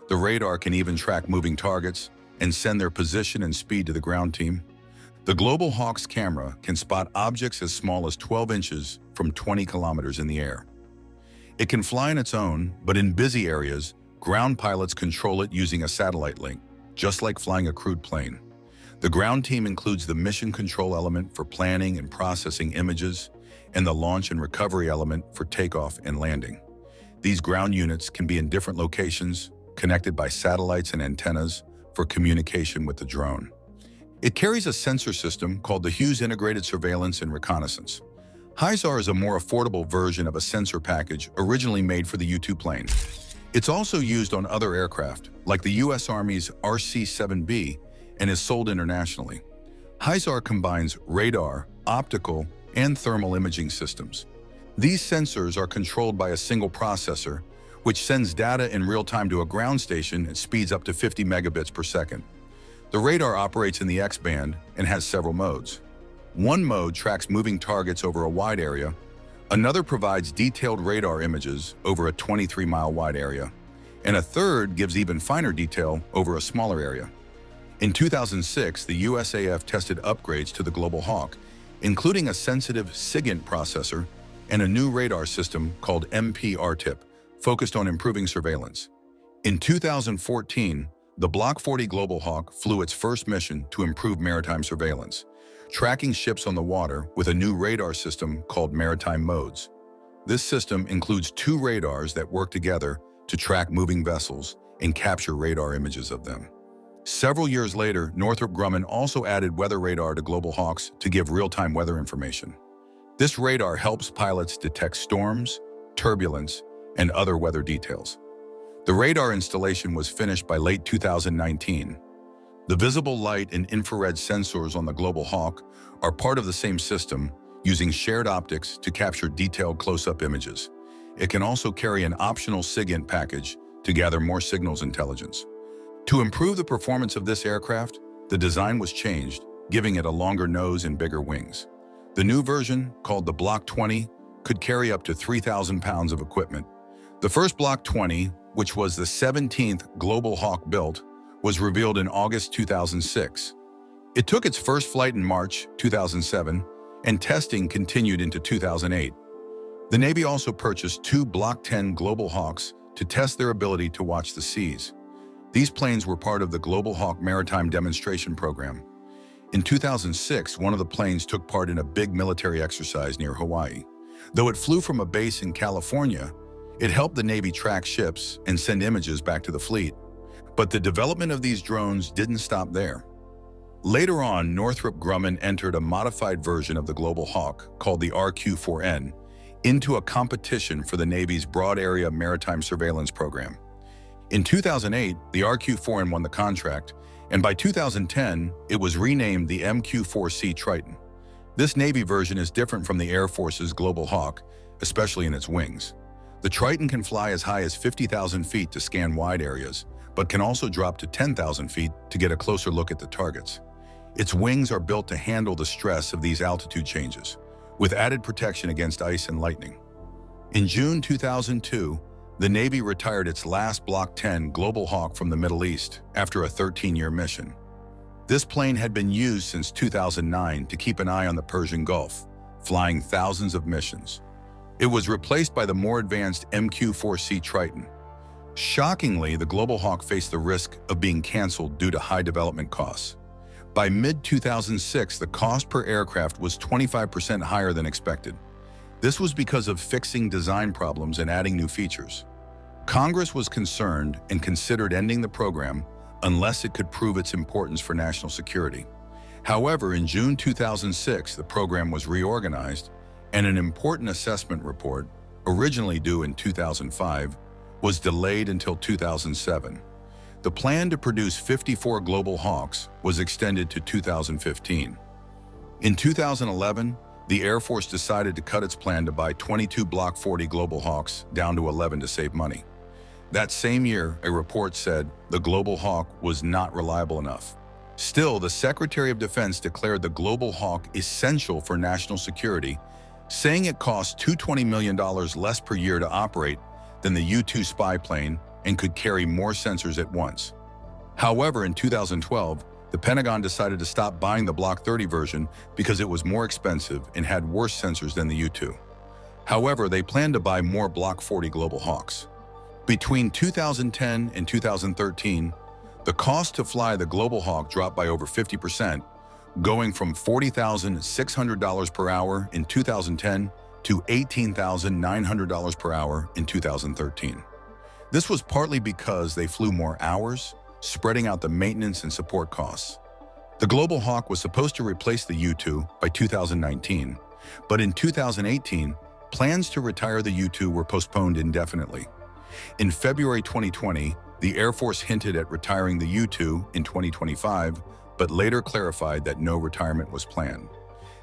The radar can even track moving targets and send their position and speed to the ground team. The Global Hawk's camera can spot objects as small as 12 inches from 20 kilometers in the air. It can fly on its own, but in busy areas, ground pilots control it using a satellite link, just like flying a crewed plane. The ground team includes the mission control element for planning and processing images, and the launch and recovery element for takeoff and landing. These ground units can be in different locations, connected by satellites and antennas for communication with the drone. It carries a sensor system called the Hughes Integrated Surveillance and Reconnaissance. HISAR is a more affordable version of a sensor package originally made for the U-2 plane. It's also used on other aircraft, like the U.S. Army's RC-7B, and is sold internationally. HISAR combines radar, optical, and thermal imaging systems. These sensors are controlled by a single processor, which sends data in real time to a ground station at speeds up to 50 megabits per second. The radar operates in the X-band and has several modes. One mode tracks moving targets over a wide area. Another provides detailed radar images over a 23-mile wide area. And a third gives even finer detail over a smaller area. In 2006, the USAF tested upgrades to the Global Hawk, including a sensitive SIGINT processor and a new radar system called MP-RTIP, focused on improving surveillance. In 2014, the Block 40 Global Hawk flew its first mission to improve maritime surveillance, tracking ships on the water with a new radar system called Maritime Modes. This system includes 2 radars that work together to track moving vessels and capture radar images of them. Several years later, Northrop Grumman also added weather radar to Global Hawks to give real-time weather information. This radar helps pilots detect storms, turbulence, and other weather details. The radar installation was finished by late 2019. The visible light and infrared sensors on the Global Hawk are part of the same system, using shared optics to capture detailed close-up images. It can also carry an optional SIGINT package to gather more signals intelligence. To improve the performance of this aircraft, the design was changed, giving it a longer nose and bigger wings. The new version, called the Block 20, could carry up to 3,000 pounds of equipment. The first Block 20, which was the 17th Global Hawk built, was revealed in August 2006. It took its first flight in March 2007, and testing continued into 2008. The Navy also purchased 2 Block 10 Global Hawks to test their ability to watch the seas. These planes were part of the Global Hawk Maritime Demonstration Program. In 2006, one of the planes took part in a big military exercise near Hawaii. Though it flew from a base in California, it helped the Navy track ships and send images back to the fleet. But the development of these drones didn't stop there. Later on, Northrop Grumman entered a modified version of the Global Hawk, called the RQ-4N, into a competition for the Navy's Broad Area Maritime Surveillance Program. In 2008, the RQ-4N won the contract, and by 2010, it was renamed the MQ-4C Triton. This Navy version is different from the Air Force's Global Hawk, especially in its wings. The Triton can fly as high as 50,000 feet to scan wide areas, but can also drop to 10,000 feet to get a closer look at the targets. Its wings are built to handle the stress of these altitude changes, with added protection against ice and lightning. In June 2002, the Navy retired its last Block 10 Global Hawk from the Middle East after a 13-year mission. This plane had been used since 2009 to keep an eye on the Persian Gulf, flying thousands of missions. It was replaced by the more advanced MQ-4C Triton. Shockingly, the Global Hawk faced the risk of being canceled due to high development costs. By mid-2006, the cost per aircraft was 25% higher than expected. This was because of fixing design problems and adding new features. Congress was concerned and considered ending the program unless it could prove its importance for national security. However, in June 2006, the program was reorganized, and an important assessment report, originally due in 2005, was delayed until 2007. The plan to produce 54 Global Hawks was extended to 2015. In 2011, the Air Force decided to cut its plan to buy 22 Block 40 Global Hawks down to 11 to save money. That same year, a report said the Global Hawk was not reliable enough. Still, the Secretary of Defense declared the Global Hawk essential for national security, saying it costs $220 million less per year to operate than the U-2 spy plane and could carry more sensors at once. However, in 2012, the Pentagon decided to stop buying the Block 30 version because it was more expensive and had worse sensors than the U-2. However, they plan to buy more Block 40 Global Hawks. Between 2010 and 2013, the cost to fly the Global Hawk dropped by over 50%, going from $40,600 per hour in 2010 to $18,900 per hour in 2013. This was partly because they flew more hours, spreading out the maintenance and support costs. The Global Hawk was supposed to replace the U-2 by 2019, but in 2018, plans to retire the U-2 were postponed indefinitely. In February 2020, the Air Force hinted at retiring the U-2 in 2025, but later clarified that no retirement was planned.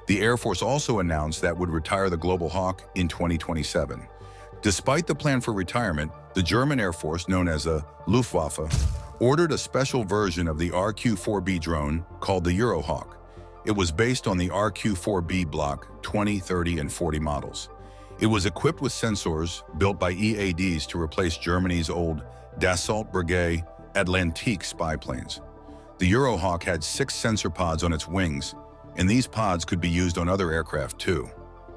The Air Force also announced that would retire the Global Hawk in 2027. Despite the plan for retirement, the German Air Force, known as the Luftwaffe, ordered a special version of the RQ-4B drone called the Eurohawk. It was based on the RQ-4B Block 20, 30, and 40 models. It was equipped with sensors built by EADs to replace Germany's old Dassault Breguet Atlantique spy planes. The Eurohawk had 6 sensor pods on its wings, and these pods could be used on other aircraft too.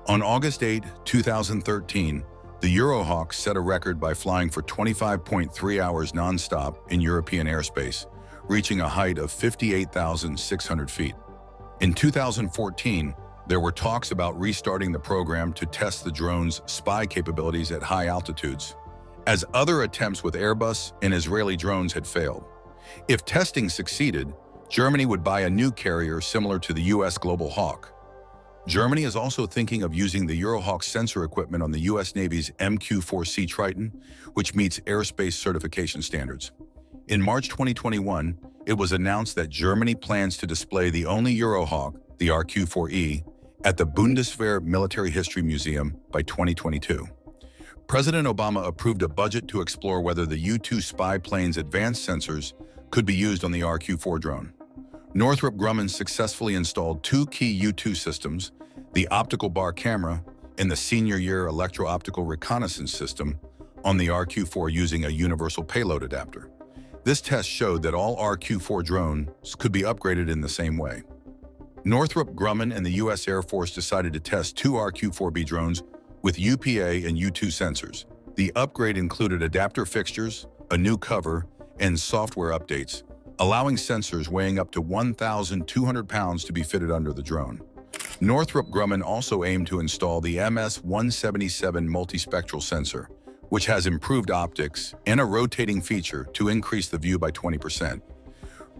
On August 8, 2013, the Eurohawk set a record by flying for 25.3 hours non-stop in European airspace, reaching a height of 58,600 feet. In 2014, there were talks about restarting the program to test the drone's spy capabilities at high altitudes, as other attempts with Airbus and Israeli drones had failed. If testing succeeded, Germany would buy a new carrier similar to the US Global Hawk. Germany is also thinking of using the Eurohawk sensor equipment on the US Navy's MQ-4C Triton, which meets airspace certification standards. In March 2021, it was announced that Germany plans to display the only Eurohawk, the RQ-4E, at the Bundeswehr Military History Museum by 2022. President Obama approved a budget to explore whether the U-2 spy plane's advanced sensors could be used on the RQ-4 drone. Northrop Grumman successfully installed 2 key U-2 systems, the optical bar camera and the senior year electro-optical reconnaissance system, on the RQ-4 using a universal payload adapter. This test showed that all RQ-4 drones could be upgraded in the same way. Northrop Grumman and the U.S. Air Force decided to test 2 RQ-4B drones with UPA and U-2 sensors. The upgrade included adapter fixtures, a new cover, and software updates, allowing sensors weighing up to 1,200 pounds to be fitted under the drone. Northrop Grumman also aimed to install the MS-177 multispectral sensor, which has improved optics and a rotating feature to increase the view by 20%.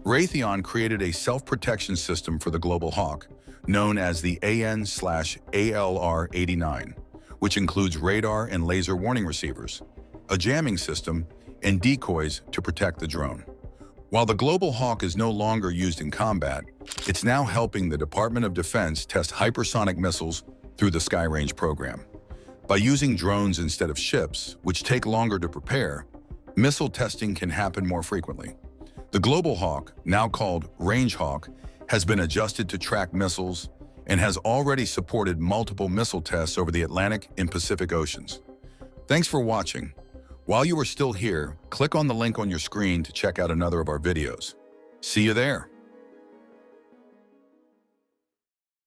Raytheon created a self-protection system for the Global Hawk, known as the AN/ALR-89, which includes radar and laser warning receivers, a jamming system, and decoys to protect the drone. While the Global Hawk is no longer used in combat, it's now helping the Department of Defense test hypersonic missiles through the Sky Range program. By using drones instead of ships, which take longer to prepare, missile testing can happen more frequently. The Global Hawk, now called Range Hawk, has been adjusted to track missiles and has already supported multiple missile tests over the Atlantic and Pacific Oceans. Thanks for watching. While you are still here, click on the link on your screen to check out another of our videos. See you there.